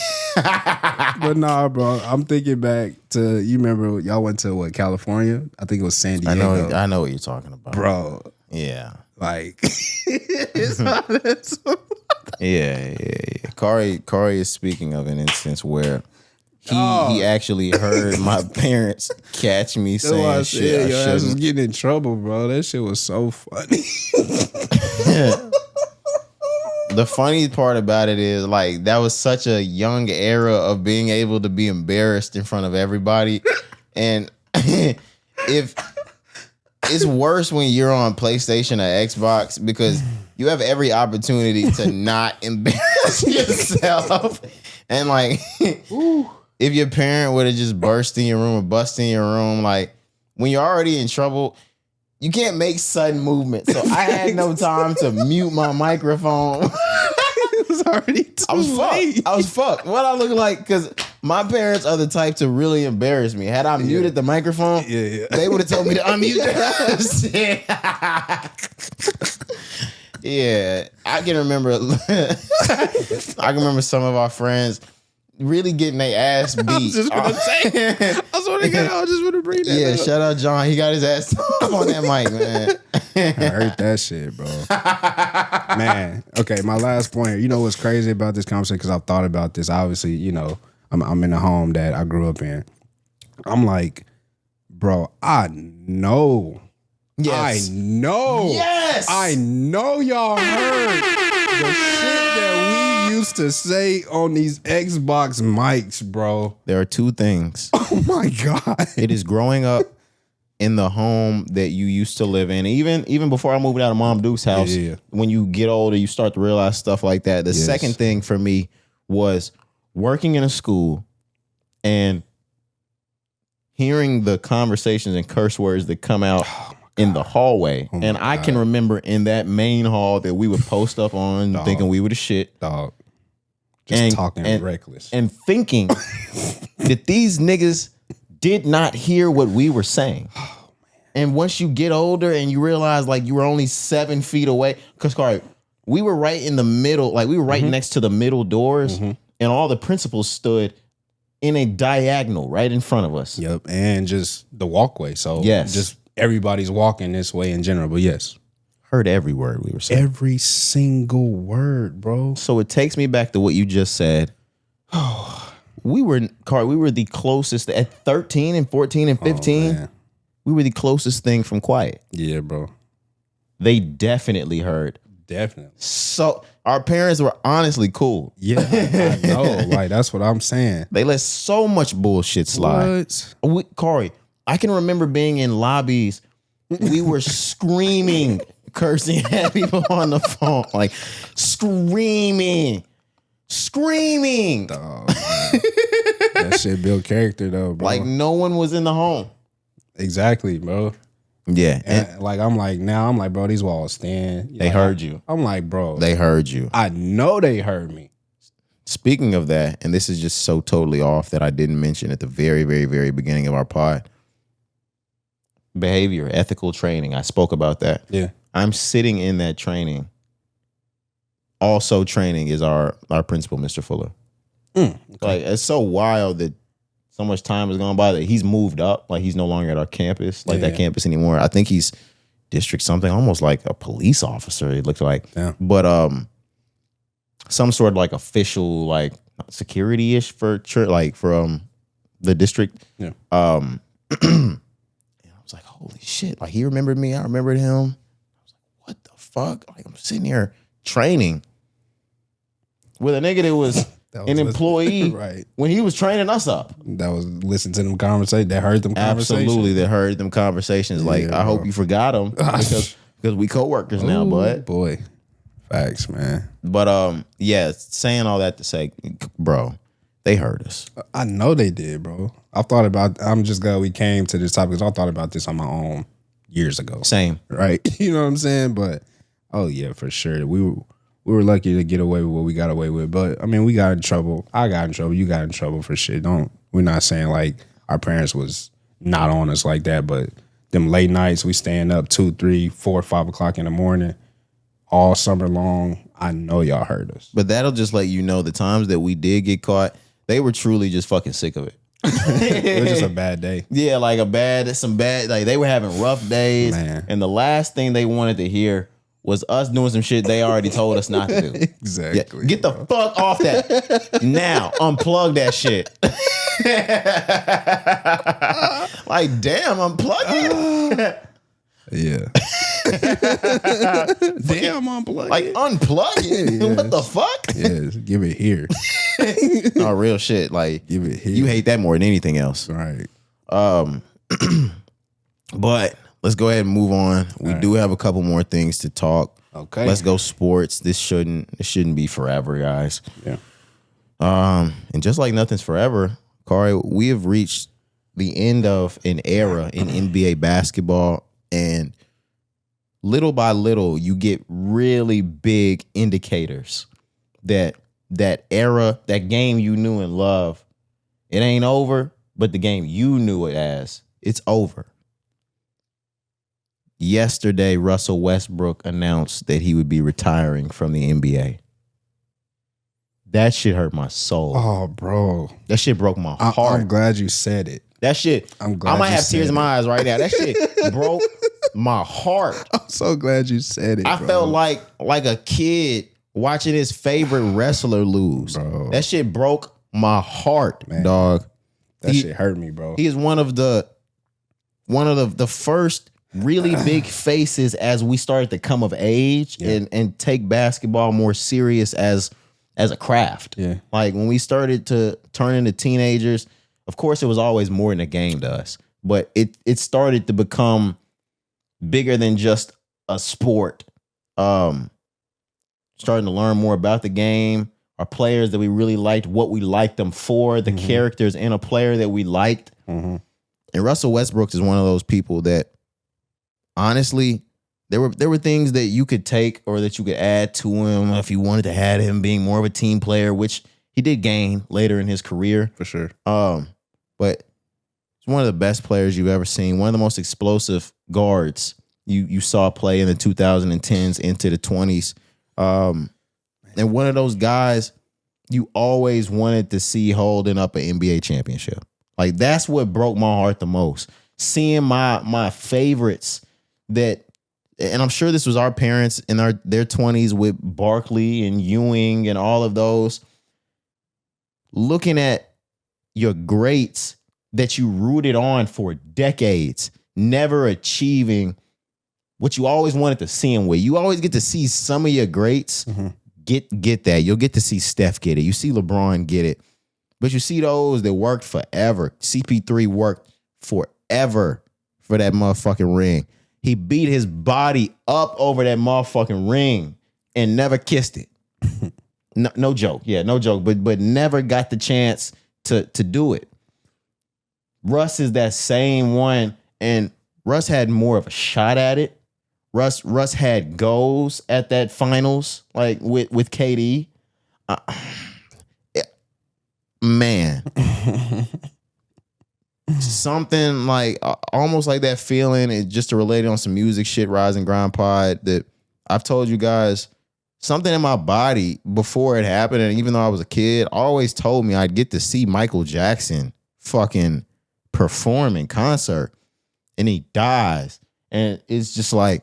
But nah, bro. I'm thinking back to, you remember y'all went to what, California? I think it was San Diego. I know what you're talking about. Bro. Yeah. Like it's not that. Yeah. Cari is speaking of an instance where he actually heard my parents catch me saying shit. Your ass was getting in trouble, bro. That shit was so funny. The funny part about it is like that was such a young era of being able to be embarrassed in front of everybody. And if it's worse when you're on PlayStation or Xbox because you have every opportunity to not embarrass yourself. And like if your parent would have just burst in your room or bust in your room, like when you're already in trouble, you can't make sudden movement. So I had no time to mute my microphone. It was already too late. I was fucked. What I look like, because my parents are the type to really embarrass me. Had I muted the microphone, they would have told me to unmute it. Yeah, I can remember. I can remember some of our friends really getting their ass beat. I was just gonna say. I was just gonna bring that. Yeah, shout out John. He got his ass on that mic, man. I heard that shit, bro. Man, okay. My last point. You know what's crazy about this conversation? Because I've thought about this. Obviously, you know, I'm in a home that I grew up in. I'm like, bro, I know. Yes. I know. Yes. I know y'all heard the shit that we used to say on these Xbox mics, bro. There are two things. Oh my God. It is growing up in the home that you used to live in. Even before I moved out of Mom Duke's house, when you get older, you start to realize stuff like that. The second thing for me was working in a school and hearing the conversations and curse words that come out in the hallway. Oh and I can remember in that main hall that we would post up on thinking we were the shit. Dog. Just talking reckless. And thinking that these niggas did not hear what we were saying. Oh, and once you get older and you realize like you were only 7 feet away, because we were right in the middle, like we were right next to the middle doors, and all the principals stood in a diagonal right in front of us. Yep. And just the walkway. So just everybody's walking this way in general, but yes. Heard every word we were saying. Every single word, bro. So it takes me back to what you just said. We were the closest at 13 and 14 and 15. We were the closest thing from quiet. Yeah, bro. They definitely heard. Definitely. So our parents were honestly cool. Yeah, I know. Like, that's what I'm saying. They let so much bullshit slide. Corey, I can remember being in lobbies. We were screaming, cursing at people on the phone. Like, screaming. Dog, that shit built character, though, bro. Like, no one was in the home. Exactly, bro. Yeah. And like, I'm like, bro, these walls stand. They heard you. I'm like, bro. They heard you. I know they heard me. Speaking of that, and this is just so totally off that I didn't mention at the very, very, very beginning of our pod. Behavior, ethical training. I spoke about that. Yeah. I'm sitting in that training. Also training is our principal, Mr. Fuller. Okay. Like, it's so wild that so much time has gone by that he's moved up. Like, he's no longer at our campus, that campus anymore. I think he's district something, almost like a police officer, it looked like. Yeah. But some sort of like official, like security-ish for church, like for the district. Yeah. And I was like, holy shit. Like, he remembered me. I remembered him. I was like, what the fuck? Like, I'm sitting here training with a nigga that was an employee right when he was training us up. That was listening to them conversations. That heard them conversations. Absolutely, that heard them conversations. Yeah, like, I hope you forgot them because we co-workers now, bud. Boy, facts, man. But saying all that to say, bro, they heard us. I know they did, bro. I'm just glad we came to this topic because I thought about this on my own years ago. Same, right? You know what I'm saying? But oh yeah, for sure, we were lucky to get away with what we got away with. But I mean, we got in trouble. I got in trouble. You got in trouble for shit. We're not saying like our parents was not on us like that, but them late nights, we staying up 2, 3, 4, 5 o'clock in the morning, all summer long. I know y'all heard us. But that'll just let you know the times that we did get caught, they were truly just fucking sick of it. It was just a bad day. Yeah, like like they were having rough days. Man. And the last thing they wanted to hear was us doing some shit they already told us not to do. Exactly. Yeah, get the fuck off that. Now, unplug that shit. Like, damn, unplug it. Yeah. Damn, unplug like, it. Unplug it? Yeah. What the fuck? Yeah, give it here. No, real shit. Like, give it here. You hate that more than anything else. Right. But let's go ahead and move on. We do have a couple more things to talk. Okay. Let's go sports. This shouldn't be forever, guys. Yeah. And just like nothing's forever, Cari, we have reached the end of an era in NBA basketball, and little by little, you get really big indicators that era, that game you knew and loved, it ain't over, but the game you knew it as, it's over. Yesterday, Russell Westbrook announced that he would be retiring from the NBA. That shit hurt my soul. Oh, bro. That shit broke my heart. I'm glad you said it. That shit, I might have tears in my eyes right now. That shit broke my heart. I'm so glad you said it, I felt like a kid watching his favorite wrestler lose. Bro. That shit broke my heart, man. Dog. That shit hurt me, bro. He is one of the first really big faces as we started to come of age and take basketball more serious as a craft. Yeah. Like when we started to turn into teenagers, of course it was always more than a game to us, but it started to become bigger than just a sport. Starting to learn more about the game, our players that we really liked, what we liked them for, the characters in a player that we liked. And Russell Westbrook is one of those people that, honestly, there were things that you could take or that you could add to him if you wanted to add him being more of a team player, which he did gain later in his career. For sure. But he's one of the best players you've ever seen. One of the most explosive guards you saw play in the 2010s into the 20s. And one of those guys you always wanted to see holding up an NBA championship. Like, that's what broke my heart the most. Seeing my favorites that, and I'm sure this was our parents in their 20s with Barkley and Ewing and all of those, looking at your greats that you rooted on for decades, never achieving what you always wanted to see them with. You always get to see some of your greats get that. You'll get to see Steph get it. You see LeBron get it. But you see those that worked forever. CP3 worked forever for that motherfucking ring. He beat his body up over that motherfucking ring and never kissed it. No joke. Yeah, no joke. But never got the chance to do it. Russ is that same one, and Russ had more of a shot at it. Russ had goals at that finals, like with KD. Man. Something like almost like that feeling, and just to relate it on some music shit, Rise and Grind Pod, that I've told you guys, something in my body before it happened, and even though I was a kid, always told me I'd get to see Michael Jackson fucking perform in concert, and he dies, and it's just like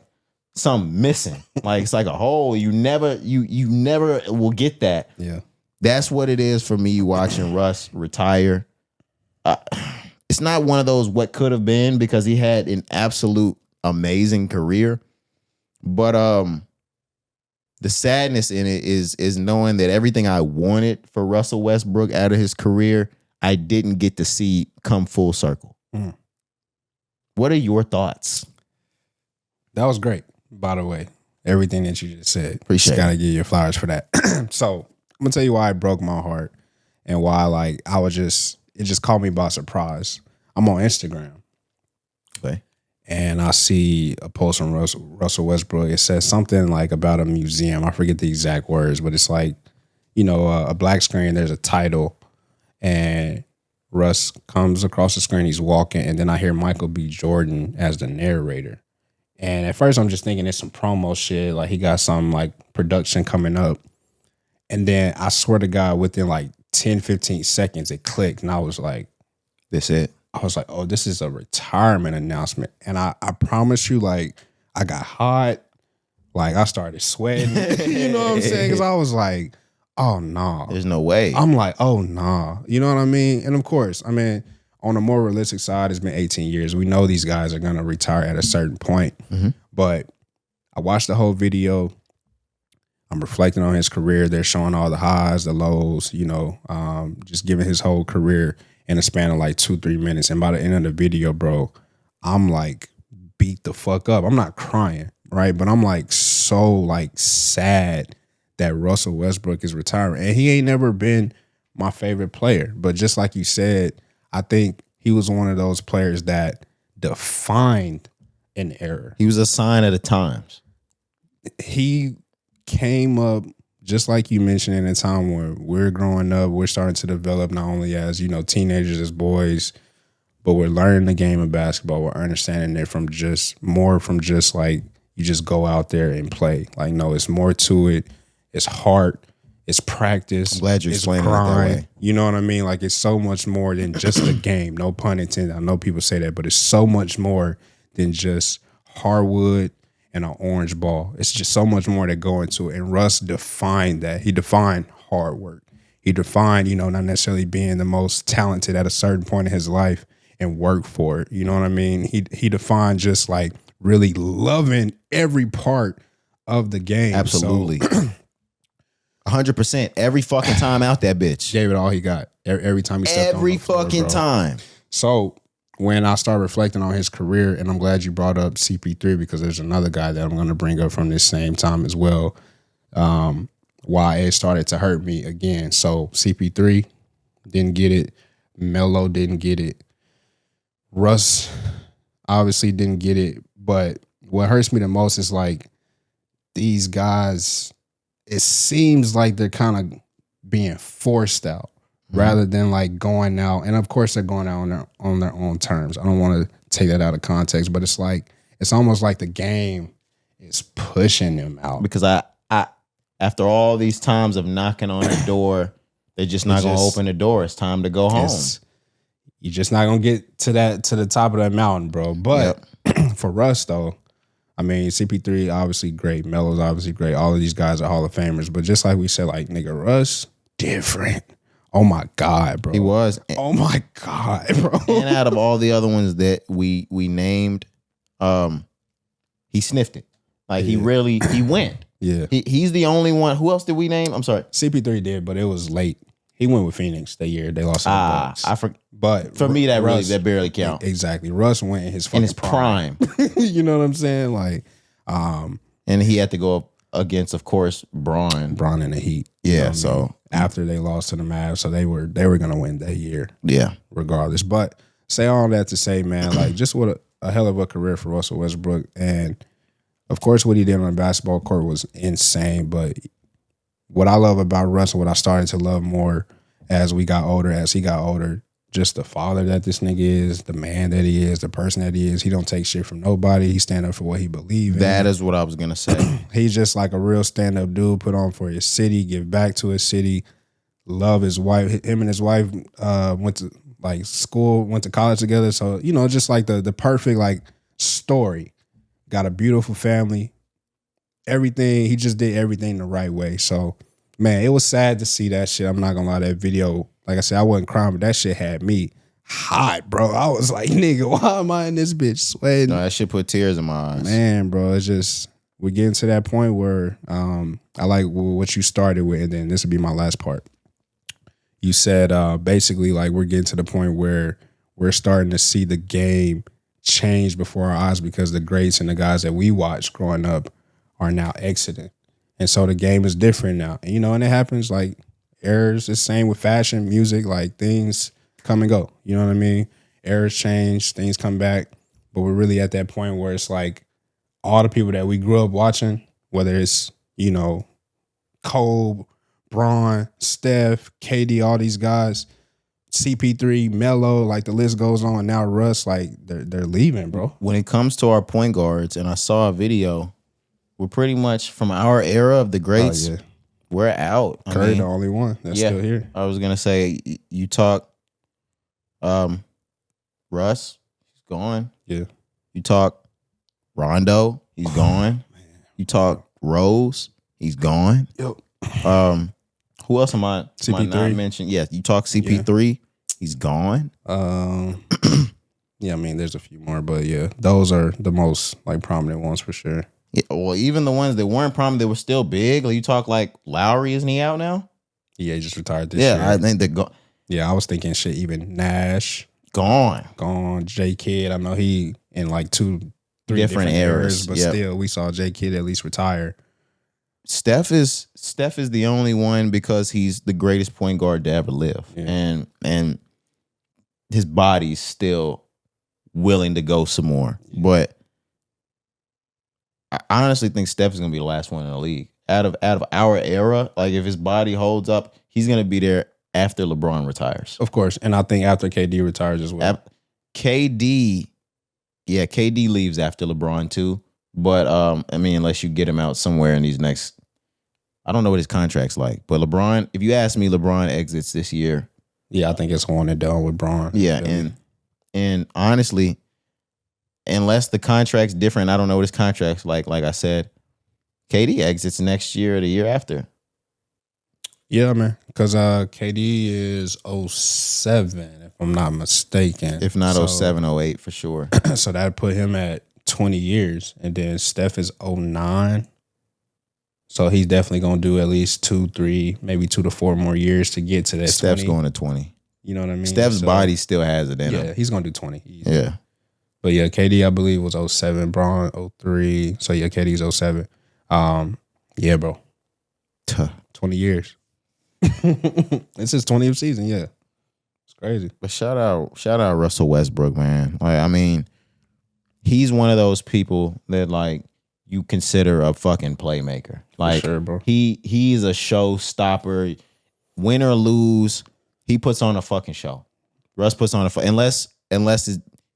something missing. Like, it's like a hole. You never will get that. Yeah. That's what it is for me watching Russ retire. It's not one of those what could have been, because he had an absolute amazing career. But the sadness in it is knowing that everything I wanted for Russell Westbrook out of his career, I didn't get to see come full circle. What are your thoughts? That was great, by the way. Everything that you just said. Appreciate it. Gotta give you flowers for that. So I'm gonna tell you why it broke my heart and why, like, it just caught me by surprise. I'm on Instagram. Okay. And I see a post from Russell Westbrook. It says something like about a museum. I forget the exact words, but it's like, you know, a black screen, there's a title, and Russ comes across the screen, he's walking, and then I hear Michael B. Jordan as the narrator. And at first I'm just thinking it's some promo shit, like he got some like production coming up. And then I swear to God, within like 10, 15 seconds, it clicked. And I was like, that's it. I was like, oh, this is a retirement announcement. And I promise you, like, I got hot. Like, I started sweating. You know what I'm saying? Because I was like, oh, no. There's no way. I'm like, oh, no. You know what I mean? And of course, I mean, on a more realistic side, it's been 18 years. We know these guys are going to retire at a certain point. But I watched the whole video. I'm reflecting on his career. They're showing all the highs, the lows, you know, just giving his whole career in a span of like 2-3 minutes. And by the end of the video, bro, I'm like beat the fuck up. I'm not crying, right? But I'm like so like sad that Russell Westbrook is retiring. And he ain't never been my favorite player. But just like you said, I think he was one of those players that defined an era. He was a sign of the times. He came up, just like you mentioned, in a time where we're growing up, we're starting to develop not only as, teenagers, as boys, but we're learning the game of basketball. We're understanding it from just like you just go out there and play. Like, no, it's more to it. It's heart. It's practice. I'm glad you explained it that way. You know what I mean? Like, it's so much more than just a game. No pun intended. I know people say that, but it's so much more than just hardwood and an orange ball. It's just so much more that go into it. And Russ defined that. He defined hard work. He defined, not necessarily being the most talented at a certain point in his life and work for it. You know what I mean? He defined just like really loving every part of the game. Absolutely. 100%. Every fucking time out that bitch. Gave it all he got. Every time he stepped on the floor, fucking time. So when I started reflecting on his career, and I'm glad you brought up CP3 because there's another guy that I'm going to bring up from this same time as well, why it started to hurt me again. So CP3 didn't get it. Melo didn't get it. Russ obviously didn't get it. But what hurts me the most is like these guys, it seems like they're kind of being forced out rather than like going out. And of course they're going out on their own terms. I don't want to take that out of context, but it's like, it's almost like the game is pushing them out. Because I after all these times of knocking on the door, they're just not going to open the door. It's time to go home. You're just not going to get to the top of that mountain, bro. But for Russ though, I mean, CP3 obviously great. Melo's obviously great. All of these guys are Hall of Famers. But just like we said, like, nigga, Russ, different. Oh, my God, bro. He was. Oh, my God, bro. And out of all the other ones that we named, he sniffed it. Like, he went. Yeah. He's the only one. Who else did we name? I'm sorry. CP3 did, but it was late. He went with Phoenix that year. They lost to the Bucks. But for me, that barely count. Exactly. Russ went in his prime. You know what I'm saying? Like, and he had to go up against, of course, Braun in the Heat. Yeah. So after they lost to the Mavs, so they were going to win that year. Yeah. Regardless, but say all that to say, man, like just what a hell of a career for Russell Westbrook, and of course, what he did on the basketball court was insane. But what I love about Russell, what I started to love more as he got older, just the father that this nigga is, the man that he is, the person that he is. He don't take shit from nobody. He stand up for what he believes in. That is what I was going to say. He's just like a real stand-up dude, put on for his city, give back to his city, love his wife. Him and his wife went to like school, went to college together. So, just like the perfect like story. Got a beautiful family. Everything, he just did everything the right way. So, man, it was sad to see that shit. I'm not gonna lie, that video, like I said, I wasn't crying, but that shit had me hot, bro. I was like, nigga, why am I in this bitch sweating? No, that shit put tears in my eyes. Man, bro, it's just, we're getting to that point where I like what you started with, and then this will be my last part. You said basically like we're getting to the point where we're starting to see the game change before our eyes because the greats and the guys that we watched growing up are now exiting. And so the game is different now. And, and it happens like errors. It's the same with fashion, music, like things come and go. You know what I mean? Errors change, things come back. But we're really at that point where it's like all the people that we grew up watching, whether it's, Cole, Braun, Steph, KD, all these guys, CP3, Melo, like the list goes on. Now Russ, like they're leaving, bro. When it comes to our point guards, and I saw a video, we're pretty much from our era of the greats. Oh, yeah. We're out. Curry, the only one that's still here. I was gonna say you talk, Russ, he's gone. Yeah. You talk Rondo, he's gone. Man. You talk Rose, he's gone. Yep. Who else am I not mentioned? Yeah, you talk CP3, he's gone. Yeah, I mean, there's a few more, but yeah, those are the most like prominent ones for sure. Yeah, well, even the ones that weren't prominent, they were still big. Like you talk like Lowry, isn't he out now? Yeah, he just retired this year. Yeah, I think they're gone. Yeah, I was thinking shit. Even Nash gone. J Kidd, I know he in like 2-3 different eras, but still, we saw J Kidd at least retire. Steph is the only one because he's the greatest point guard to ever live, and his body's still willing to go some more. But I honestly think Steph is gonna be the last one in the league. Out of our era, like if his body holds up, he's gonna be there after LeBron retires. Of course. And I think after KD retires as well. KD leaves after LeBron too. But I mean, unless you get him out somewhere in these next, I don't know what his contract's like. But LeBron, if you ask me, LeBron exits this year. Yeah, I think it's on and done with Bron. Yeah, and honestly, unless the contract's different, I don't know what his contract's like. Like I said, KD exits next year or the year after. Yeah, man. Because KD is 07, if I'm not mistaken. If not 07, 08 for sure. So that'd put him at 20 years. And then Steph is 09. So he's definitely going to do at least 2, 3, maybe 2 to 4 more years to get to that. Steph's 20. going to 20. You know what I mean? Steph's body still has it in him. Yeah, he's going to do 20. Easy. Yeah. But yeah, KD, I believe, was 07. Bron, 03. So yeah, KD's 07. Yeah, bro. 20 years. It's his 20th season, yeah. It's crazy. But shout out Russell Westbrook, man. Like, I mean, he's one of those people that like you consider a fucking playmaker. Like, sure, bro. He's a showstopper. Win or lose, he puts on a fucking show. Russ puts on unless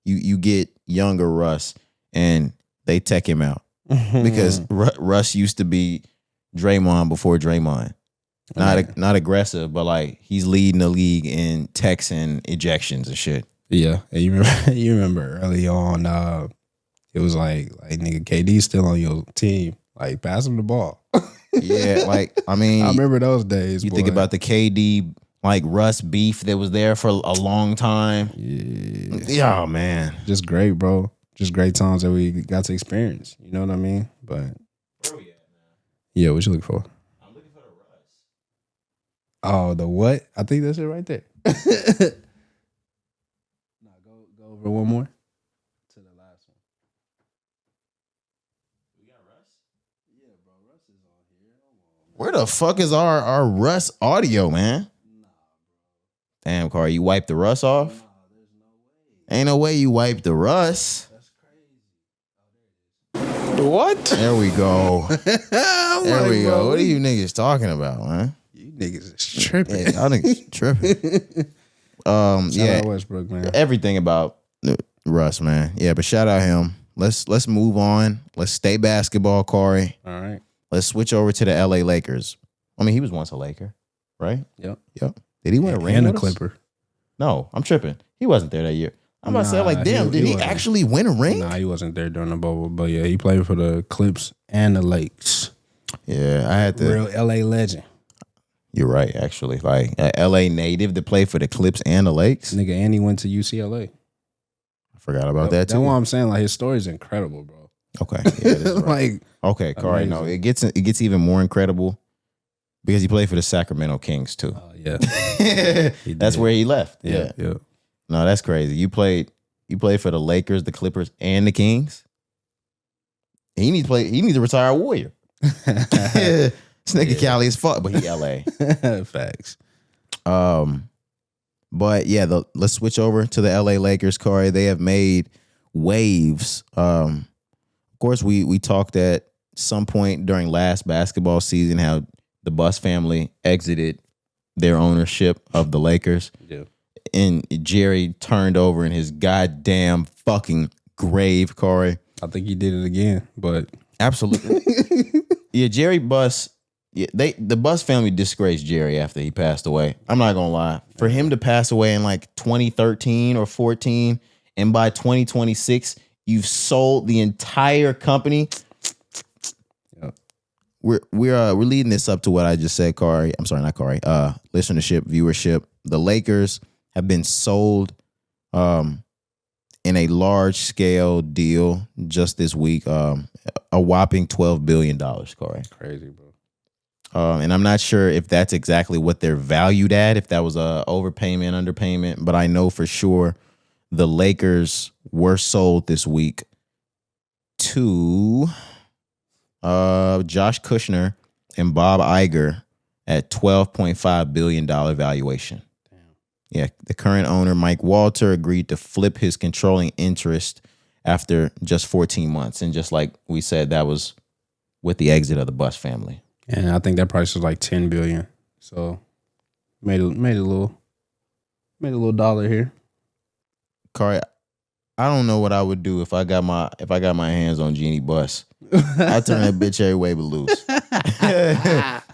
you get younger Russ and they tech him out. Because Russ used to be Draymond before Draymond. Not aggressive, but like he's leading the league in techs and ejections and shit. Yeah, and you remember early on, it was like nigga, KD's still on your team. Like pass him the ball. Yeah, like I mean, I remember those days. You think about the KD like Russ beef that was there for a long time. Yeah, oh, man, just great, bro. Just great times that we got to experience. You know what I mean? But where we at, man? Yeah, what you looking for? I'm looking for the Russ. Oh, the what? I think that's it right there. No, go over one more to the last one. We got Russ? Yeah, bro. Russ is on here. Where the fuck is our Russ audio, man? Nah, bro. Damn, Cari, you wiped the Russ off? Nah, there's no way. Ain't no way you wiped the Russ. That's crazy. Oh, there it is. What? There we go. There we go. What are you niggas niggas talking about, man? You niggas is tripping. Yeah, y'all niggas tripping. Shout out Westbrook, man. Everything about Russ, man. Yeah, but shout out him. Let's move on. Let's stay basketball, Cari. All right. Let's switch over to the LA Lakers. I mean, he was once a Laker, right? Yep. Did he win a ring and a with us? Clipper? No, I'm tripping. He wasn't there that year. I'm about to say, like, damn, did he actually win a ring? Nah, he wasn't there during the bubble. But yeah, he played for the Clips and the Lakes. Yeah, I had to. Real LA legend. You're right, actually. Like, an LA native that played for the Clips and the Lakes. Nigga, and he went to UCLA. I forgot about that, too. That's what I'm saying. Like, his story is incredible, bro. Okay. Yeah, right. Like, okay, Cari, no, it gets even more incredible because he played for the Sacramento Kings, too. Yeah. That's where he left. Yeah. No, that's crazy. You played for the Lakers, the Clippers, and the Kings. He needs to retire a Warrior. This nigga Cali is fuck, but he LA. Facts. But yeah, let's switch over to the LA Lakers, Cari. They have made waves. Of course, we talked at some point during last basketball season how the Buss family exited their ownership of the Lakers. Yeah. And Jerry turned over in his goddamn fucking grave, Cari. I think he did it again, but absolutely. Yeah, Jerry Buss. Yeah, the Buss family disgraced Jerry after he passed away. I'm not gonna lie. For him to pass away in like 2013 or 14, and by 2026, you've sold the entire company. Yep. We're leading this up to what I just said, Cari. I'm sorry, not Cari. Listenership, viewership. The Lakers have been sold in a large scale deal just this week. A whopping $12 billion, Cari. Crazy, bro. And I'm not sure if that's exactly what they're valued at, if that was a overpayment, underpayment, but I know for sure the Lakers were sold this week to Josh Kushner and Bob Iger at $12.5 billion valuation. Damn. Yeah, the current owner, Mike Walter, agreed to flip his controlling interest after just 14 months. And just like we said, that was with the exit of the Bus family. And I think that price was like $10 billion. So made a little dollar here. Cari, I don't know what I would do if I got my hands on Jeannie Buss. I'd turn that bitch every way but loose.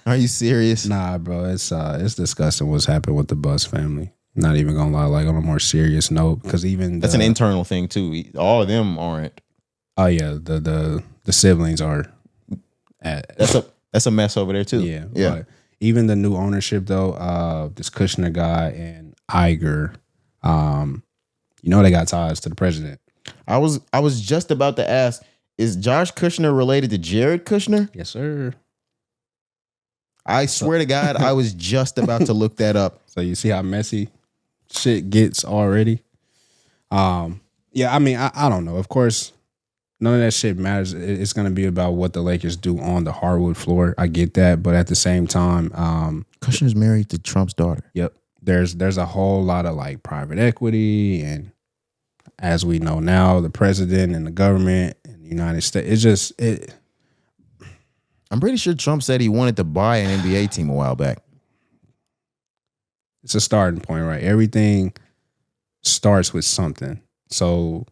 Are you serious? Nah, bro. It's disgusting what's happened with the Buss family. Not even gonna lie, like on a more serious note, because even that's an internal thing too. All of them aren't. Oh yeah, the siblings are. That's a mess over there too. Yeah. But even the new ownership though, this Kushner guy and Iger, they got ties to the president. I was just about to ask, is Josh Kushner related to Jared Kushner? Yes, sir. I swear to God, I was just about to look that up. So you see how messy shit gets already. Yeah, I mean, I don't know. Of course, none of that shit matters. It's going to be about what the Lakers do on the hardwood floor. I get that, but at the same time, Kushner's married to Trump's daughter. Yep. There's a whole lot of like private equity, and as we know now, the president and the government in the United States, I'm pretty sure Trump said he wanted to buy an NBA team a while back. It's a starting point, right? Everything starts with something. So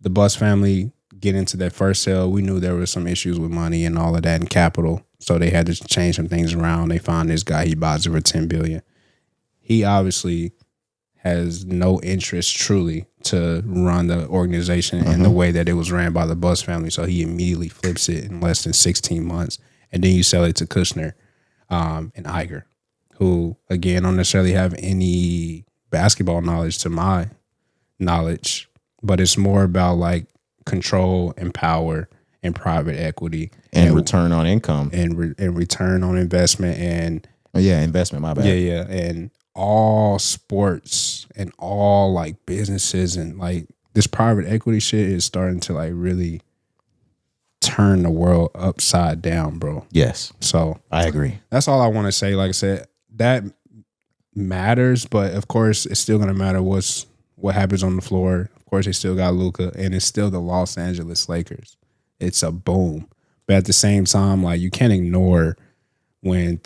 the Buss family get into that first sale. We knew there was some issues with money and all of that and capital. So they had to change some things around. They found this guy, he buys it for $10 billion. He obviously has no interest truly to run the organization in the way that it was ran by the Buss family. So he immediately flips it in less than 16 months. And then you sell it to Kushner and Iger, who, again, don't necessarily have any basketball knowledge to my knowledge, but it's more about like control and power and private equity and return on income and return on investment and investment. My bad. Yeah, and all sports and all like businesses and like this private equity shit is starting to like really turn the world upside down, bro. Yes. So I agree. That's all I want to say. Like I said, that matters, but of course it's still gonna matter what happens on the floor. Of course, they still got Luka, and it's still the Los Angeles Lakers. It's a boom. But at the same time, like you can't ignore when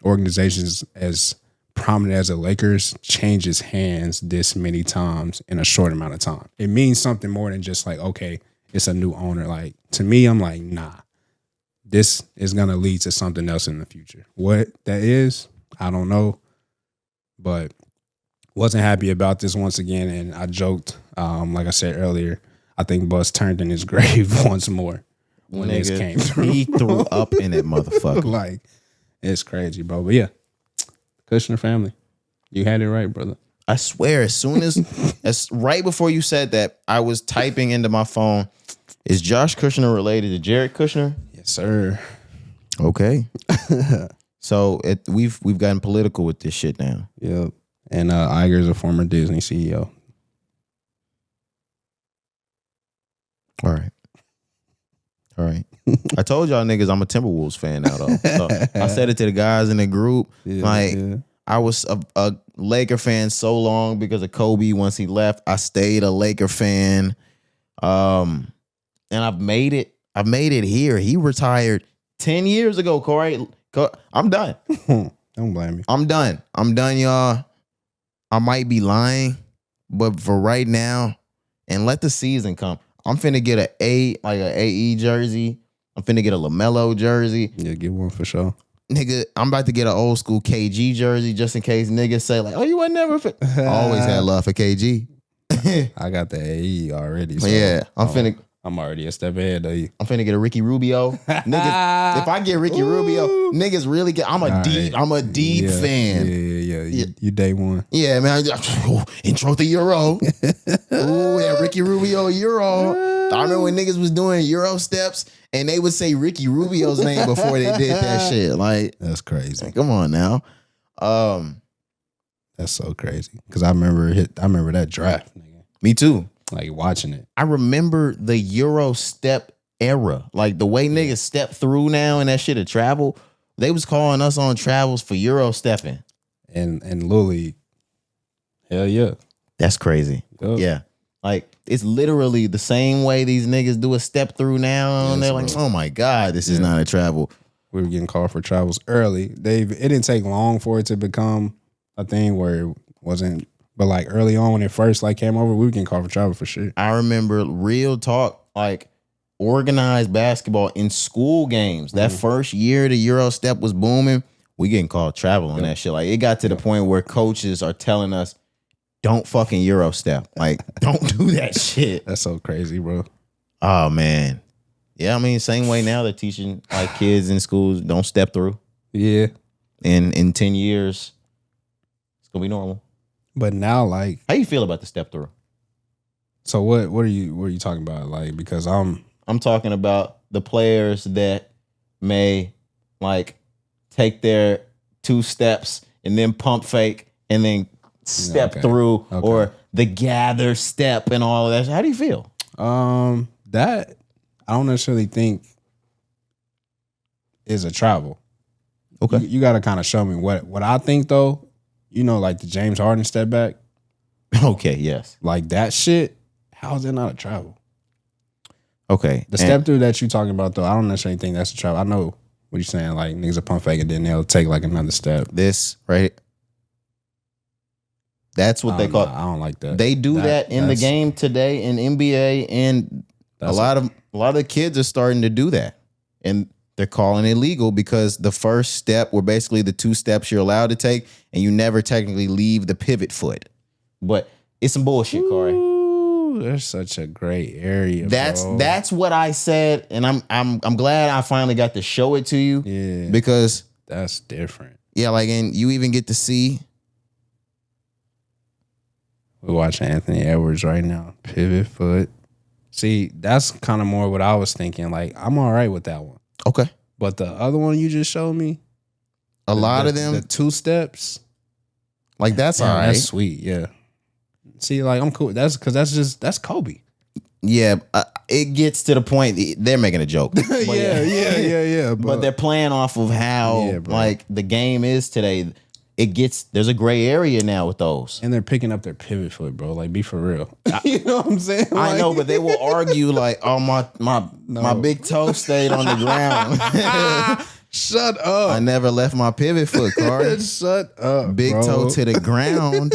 organizations as prominent as the Lakers changes hands this many times in a short amount of time. It means something more than just like, okay, it's a new owner. Like to me, I'm like, nah, this is going to lead to something else in the future. What that is, I don't know, but wasn't happy about this once again. And I joked, like I said earlier, I think Buss turned in his grave once more when this came through. He threw up in it, motherfucker. Like, it's crazy, bro. But yeah, Kushner family. You had it right, brother. I swear, as soon as right before you said that, I was typing into my phone, is Josh Kushner related to Jared Kushner? Yes, sir. Okay. So we've gotten political with this shit now. Yep. And Iger's a former Disney CEO. All right. I told y'all niggas I'm a Timberwolves fan now though. So I said it to the guys in the group. I was a Laker fan so long because of Kobe. Once he left, I stayed a Laker fan. And I've made it here. He retired 10 years ago, Corey. I'm done. Don't blame me. I'm done, y'all. I might be lying, but for right now, and let the season come, I'm finna get an AE jersey. I'm finna get a LaMelo jersey. Yeah, get one for sure. Nigga, I'm about to get an old school KG jersey just in case niggas say like, oh, you wasn't never fit. I always had love for KG. I got the AE already. So yeah, I'm already a step ahead of you. I'm finna get a Ricky Rubio. Niggas, if I get Ricky Rubio, niggas really get. I'm a deep fan. Yeah. You day one. Yeah, man. Intro to Euro. Ooh, yeah, Ricky Rubio Euro. I remember when niggas was doing Euro steps and they would say Ricky Rubio's name before they did that shit. Like, that's crazy. Come on now. That's so crazy. Because I remember that draft, nigga. Me too. Like watching it. I remember the Euro step era. Like the way niggas step through now and that shit of travel. They was calling us on travels for Euro stepping. And Lily, hell yeah. That's crazy. Yep. Yeah. Like, it's literally the same way these niggas do a step through now. And they're like, oh my God, this is not a travel. We were getting called for travels early. It didn't take long for it to become a thing where it wasn't, but like early on when it first like came over, we were getting called for travel for shit. I remember real talk, like organized basketball in school games. That first year the Euro step was booming, we getting called travel on that shit. Like, it got to the point where coaches are telling us, don't fucking Euro step. Like, don't do that shit. That's so crazy, bro. Oh, man. Yeah, I mean, same way now they're teaching like kids in schools, don't step through. Yeah. And in 10 years, it's going to be normal. But now, like... How you feel about the step through? So what are you talking about? Like, because I'm talking about the players that may, like, take their 2 steps and then pump fake and then step through, or the gather step and all of that. How do you feel? That I don't necessarily think is a travel. Okay. You got to kind of show me what I think though. You know, like the James Harden step back. Okay, yes. Like that shit, how is that not a travel? Okay. The step through that you talking about though, I don't necessarily think that's a travel. I know what you're saying, like niggas are pump fake and then they'll take like another step. This, right? That's what they call. I don't like that. They do that in the game today in NBA, and a lot of the kids are starting to do that, and they're calling it illegal because the first step were basically the 2 steps you're allowed to take, and you never technically leave the pivot foot. But it's some bullshit, Corey. Ooh, there's such a gray area. That's what I said, and I'm glad I finally got to show it to you. Yeah, because that's different. Yeah, like, and you even get to see. We're watching Anthony Edwards right now. Pivot foot. See, that's kind of more what I was thinking. Like, I'm all right with that one. Okay. But the other one you just showed me, a lot of them, the 2 steps, like that's all right. That's sweet, yeah. See, like I'm cool. That's because that's Kobe. Yeah, it gets to the point they're making a joke. yeah. But they're playing off of how like the game is today. There's a gray area now with those. And they're picking up their pivot foot, bro. Like, be for real. You know what I'm saying? Like, I know, but they will argue like, oh, my big toe stayed on the ground. Shut up. I never left my pivot foot, Cari. Shut up, big toe to the ground.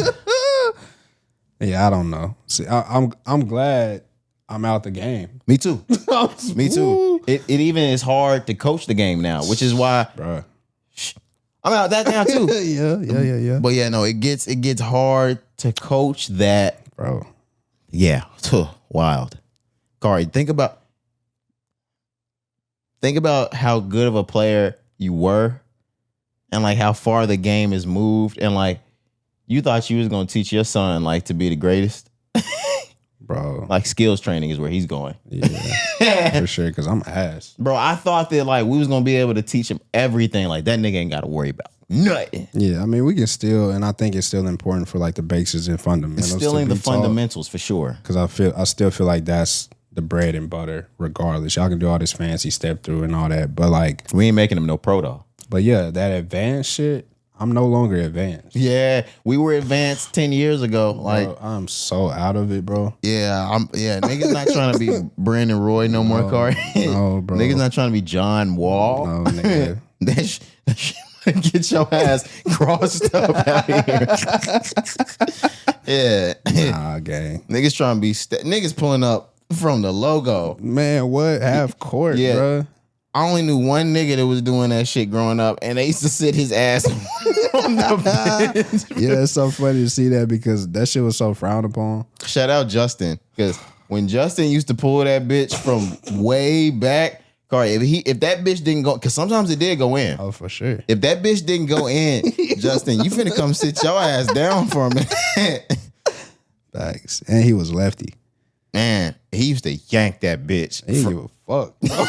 Yeah, I don't know. See, I'm glad I'm out the game. Me too. Me too. It even is hard to coach the game now, which is why... Bro. I'm out that now too. Yeah. But yeah, no, it gets hard to coach that, bro. Yeah, wild. Cari, think about how good of a player you were, and like how far the game has moved, and like you thought you was gonna teach your son like to be the greatest. Bro, like skills training is where he's going. Yeah, for sure. Because I'm ass, bro. I thought that like we was gonna be able to teach him everything. Like that nigga ain't got to worry about nothing. Yeah, I mean we can still, and I think it's still important for like the basics and fundamentals. Instilling the fundamentals for sure. Because I still feel like that's the bread and butter. Regardless, y'all can do all this fancy step through and all that, but like we ain't making them no pro though. But yeah, that advanced shit. I'm no longer advanced. Yeah, we were advanced 10 years ago. Like, bro, I'm so out of it, bro. Yeah, niggas not trying to be Brandon Roy no more, Cari. No, bro. Niggas not trying to be John Wall. No, nigga. that shit might get your ass crossed up out here. Yeah. Nah, gang. Niggas trying to be niggas pulling up from the logo. Man, what? Half court, bro. I only knew one nigga that was doing that shit growing up, and they used to sit his ass on the bench. Yeah, it's so funny to see that because that shit was so frowned upon. Shout out Justin, because when Justin used to pull that bitch from way back, Cari, if that bitch didn't go, because sometimes it did go in. Oh, for sure. If that bitch didn't go in, Justin, you finna come sit your ass down for a minute. Thanks. And he was lefty. Man, he used to yank that bitch. He didn't give a fuck, bro.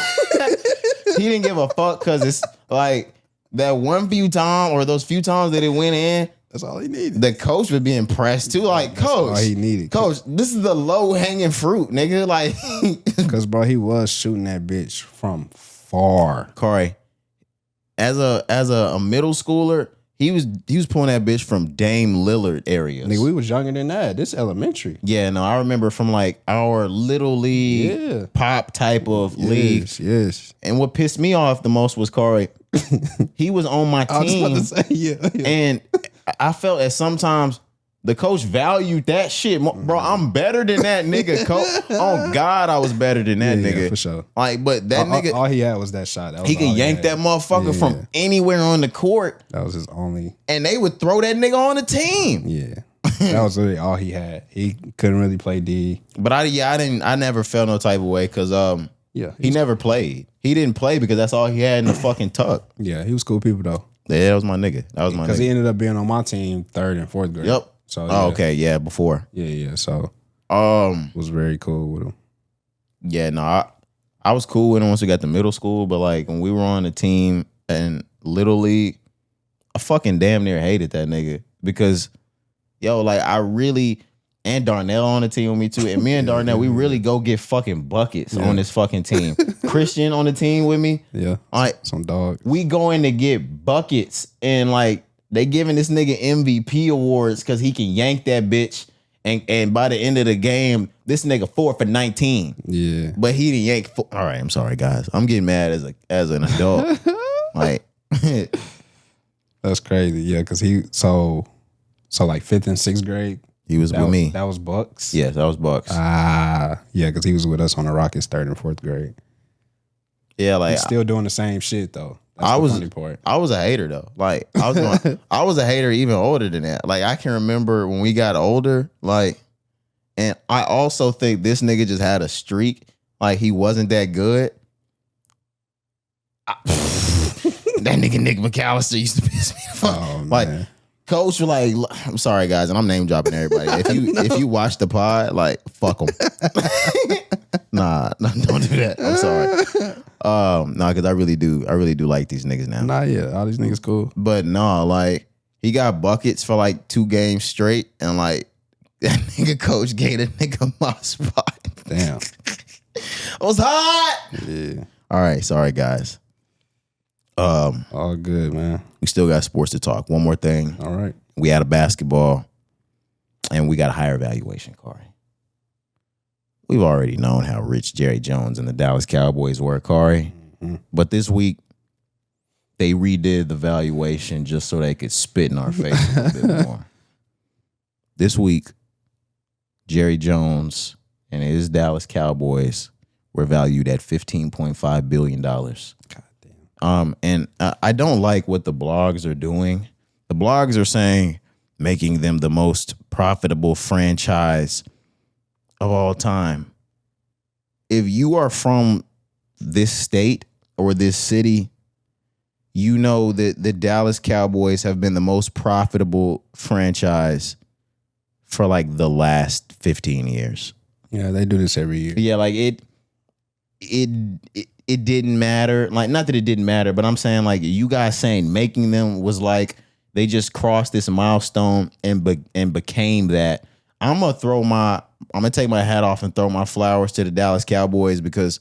He didn't give a fuck because it's like that one few times or those few times that it went in. That's all he needed. The coach would be impressed too. Like, coach, all he needed. Coach, this is the low hanging fruit, nigga. Like, because bro, he was shooting that bitch from far. Cari, as a middle schooler, He was pulling that bitch from Dame Lillard areas. Nigga, we was younger than that. This elementary. Yeah, no, I remember from like our little league pop type of league. Yes. And what pissed me off the most was Cari. He was on my team. I was about to say, yeah. And I felt that sometimes the coach valued that shit. Bro, I'm better than that nigga, coach. Oh, God, I was better than that nigga. Yeah, for sure. Like, but that nigga. All he had was that shot. He could yank that motherfucker from anywhere on the court. That was his only. And they would throw that nigga on the team. Yeah. That was really all he had. He couldn't really play D. But I never felt no type of way because he never played. He didn't play because that's all he had in the fucking tuck. Yeah, he was cool people though. Yeah, that was my nigga. Because he ended up being on my team 3rd and 4th grade. Yep. So okay, yeah, before. Yeah. So was very cool with him. Yeah, no, I was cool with him once we got to middle school, but like when we were on the team in Little League, I fucking damn near hated that nigga because like I really, and Darnell on the team with me too, and me and Darnell, we really go get fucking buckets on this fucking team. Christian on the team with me. Yeah. Like some dog. We going to get buckets and like they giving this nigga MVP awards because he can yank that bitch. And by the end of the game, this nigga 4 for 19. Yeah. But he didn't yank. All right, I'm sorry, guys. I'm getting mad as an adult. Like, that's crazy. Yeah, because so like 5th and 6th grade. He was with me. That was Bucks? Yeah, that was Bucks. Yeah, because he was with us on the Rockets 3rd and 4th grade. Yeah, like he's still doing the same shit though. That's the funny part. I was a hater though. Like I was a hater even older than that. Like I can remember when we got older, like, and I also think this nigga just had a streak. Like he wasn't that good. That nigga Nick McAllister used to piss me the fuck. Oh, like man. Coach was like, I'm sorry guys, and I'm name dropping everybody. If you watch the pod, like fuck them. Nah, don't do that. I'm sorry. Because I really do like these niggas now. Nah, yeah, all these niggas cool. But no, like he got buckets for like 2 games straight, and like that nigga coach gave a nigga my spot. Damn, it was hot. Yeah. All right, sorry guys. All good, man. We still got sports to talk. One more thing. All right. We had a basketball, and we got a higher valuation, Cari. We've already known how rich Jerry Jones and the Dallas Cowboys were, Cari. Mm-hmm. But this week, they redid the valuation just so they could spit in our face a little bit more. This week, Jerry Jones and his Dallas Cowboys were valued at $15.5 billion. God damn. And I don't like what the blogs are doing. The blogs are saying making them the most profitable franchise of all time. If you are from this state or this city, you know that the Dallas Cowboys have been the most profitable franchise for like the last 15 years. Yeah, they do this every year. Yeah, like it didn't matter. Like, not that it didn't matter, but I'm saying like you guys saying making them was like they just crossed this milestone and became that. I'm gonna take my hat off and throw my flowers to the Dallas Cowboys because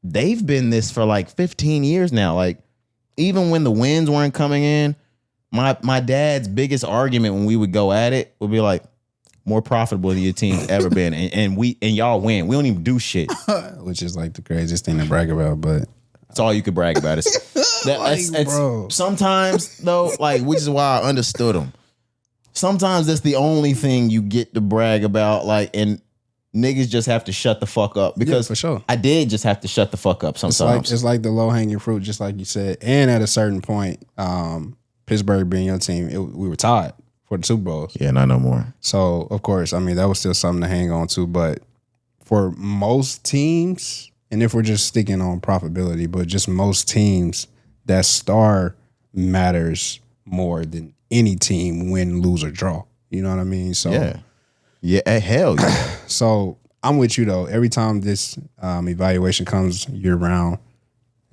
they've been this for like 15 years now. Like, even when the wins weren't coming in, my dad's biggest argument when we would go at it would be like, more profitable than your team's ever been, and y'all win. We don't even do shit, which is like the craziest thing to brag about. But it's all you could brag about. It's sometimes though, like, which is why I understood them. Sometimes that's the only thing you get to brag about, like, and niggas just have to shut the fuck up because for sure. I did just have to shut the fuck up sometimes. It's like the low hanging fruit, just like you said. And at a certain point, Pittsburgh being your team, we were tied for the Super Bowls. Yeah, not no more. So, of course, I mean, that was still something to hang on to. But for most teams, and if we're just sticking on profitability, but just most teams, that star matters more than any team, win, lose, or draw. You know what I mean? So yeah, hell yeah. So I'm with you, though. Every time this evaluation comes year-round,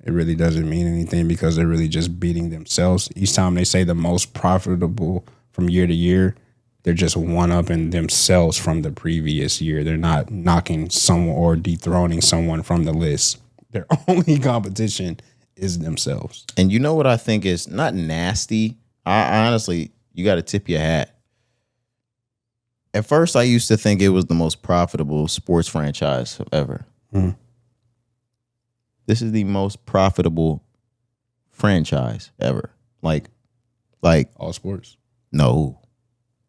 it really doesn't mean anything because they're really just beating themselves. Each time they say the most profitable from year to year, they're just one-upping themselves from the previous year. They're not knocking someone or dethroning someone from the list. Their only competition is themselves. And you know what I think is not nasty? I honestly, you got to tip your hat. At first, I used to think it was the most profitable sports franchise ever. This is the most profitable franchise ever. Like all sports. No,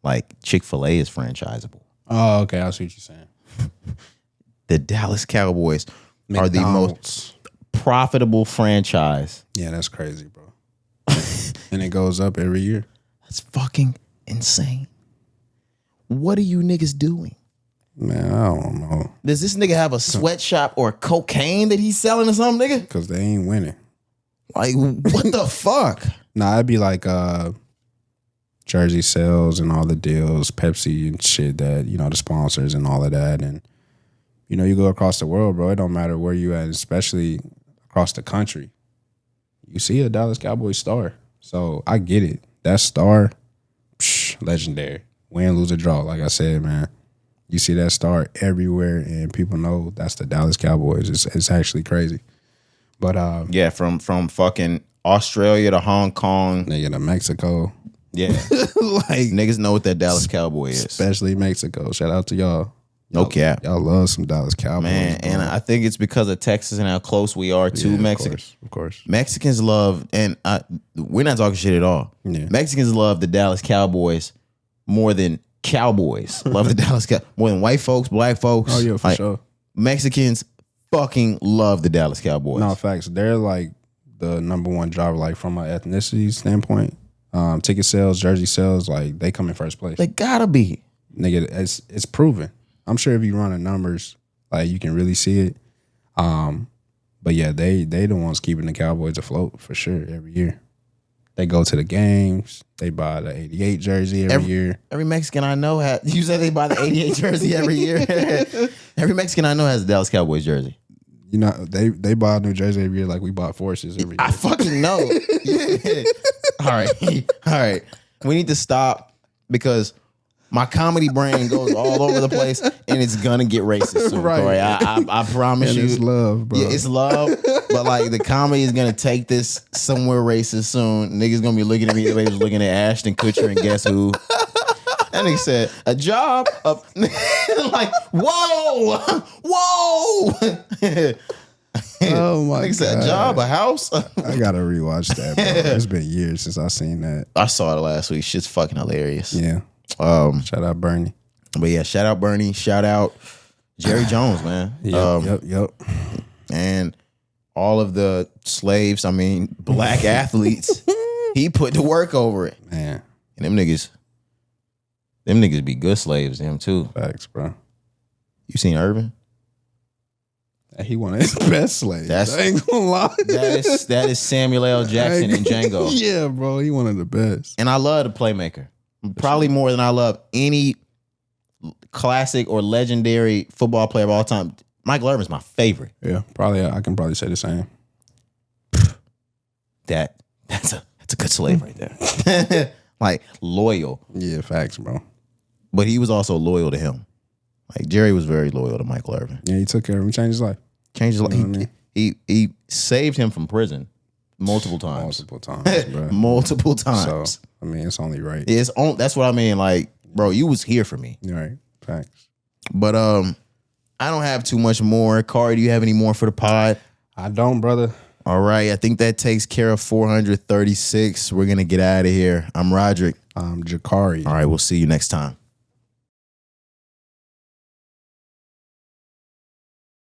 like Chick-fil-A is franchisable. Oh, okay. I see what you're saying. The Dallas Cowboys are the most profitable franchise. Yeah, that's crazy, bro. And it goes up every year. That's fucking insane. What are you niggas doing? Man, I don't know. Does this nigga have a sweatshop or cocaine that he's selling or something, nigga? Because they ain't winning. Like, what the fuck? Nah, it'd be like jersey sales and all the deals, Pepsi and shit that, the sponsors and all of that. And, you go across the world, bro. It don't matter where you at, especially across the country. You see a Dallas Cowboys star. So I get it. That star, legendary. Win, lose, or draw. Like I said, man. You see that star everywhere, and people know that's the Dallas Cowboys. It's actually crazy. But yeah, from fucking Australia to Hong Kong, nigga, to Mexico. Yeah, like niggas know what that Dallas Cowboy is, especially Mexico. Shout out to y'all. No cap, y'all love some Dallas Cowboys, man. Bro. And I think it's because of Texas and how close we are to Mexico. Of course, Mexicans love, and we're not talking shit at all. Yeah. Mexicans love the Dallas Cowboys more than Cowboys love the Dallas Cowboys more than white folks, black folks. Oh yeah, for sure. Mexicans fucking love the Dallas Cowboys. No facts. They're like the number one driver, like from an ethnicity standpoint. Ticket sales, jersey sales, like they come in first place. They gotta be. Nigga, it's proven. I'm sure if you run the numbers, like you can really see it. But yeah, they the ones keeping the Cowboys afloat for sure every year. They go to the games. They buy the 88 jersey every year. Every Mexican I know you said they buy the 88 jersey every year. Every Mexican I know has a Dallas Cowboys jersey. They buy a new jersey every year like we bought Forces every year. I fucking know. Yeah. All right. We need to stop because my comedy brain goes all over the place and it's gonna get racist soon. Right. I promise you. It's love, bro. Yeah, it's love. But like the comedy is gonna take this somewhere racist soon. Niggas gonna be looking at me. Everybody's looking at Ashton Kutcher and guess who? That nigga said a job of like whoa. Oh my god! Said a job, a house. I gotta rewatch that, bro. It's been years since I seen that. I saw it last week. Shit's fucking hilarious. Yeah. Shout out Bernie. But yeah, shout out Bernie. Shout out Jerry Jones, man. Yep. And all of the slaves, black athletes, he put to work over it. Man. And them niggas be good slaves, them too. Facts, bro. You seen Irvin? He one of his best slaves. I ain't gonna lie. That is Samuel L. Jackson and Django. Yeah, bro. He one of the best. And I love the playmaker. Probably more than I love any classic or legendary football player of all time. Michael Irvin's my favorite. Yeah, probably. I can probably say the same. That's a good slave right there. Like loyal. Yeah, facts, bro. But he was also loyal to him. Like Jerry was very loyal to Michael Irvin. Yeah, he took care of him. Changed his life. He saved him from prison multiple times. Bro. Multiple times. So, it's only right. That's what I mean. Like, bro, you was here for me. You're right. Facts. But I don't have too much more. Cari, do you have any more for the pod? I don't, brother. All right. I think that takes care of 436. We're going to get out of here. I'm Roderick. I'm Cari. All right. We'll see you next time.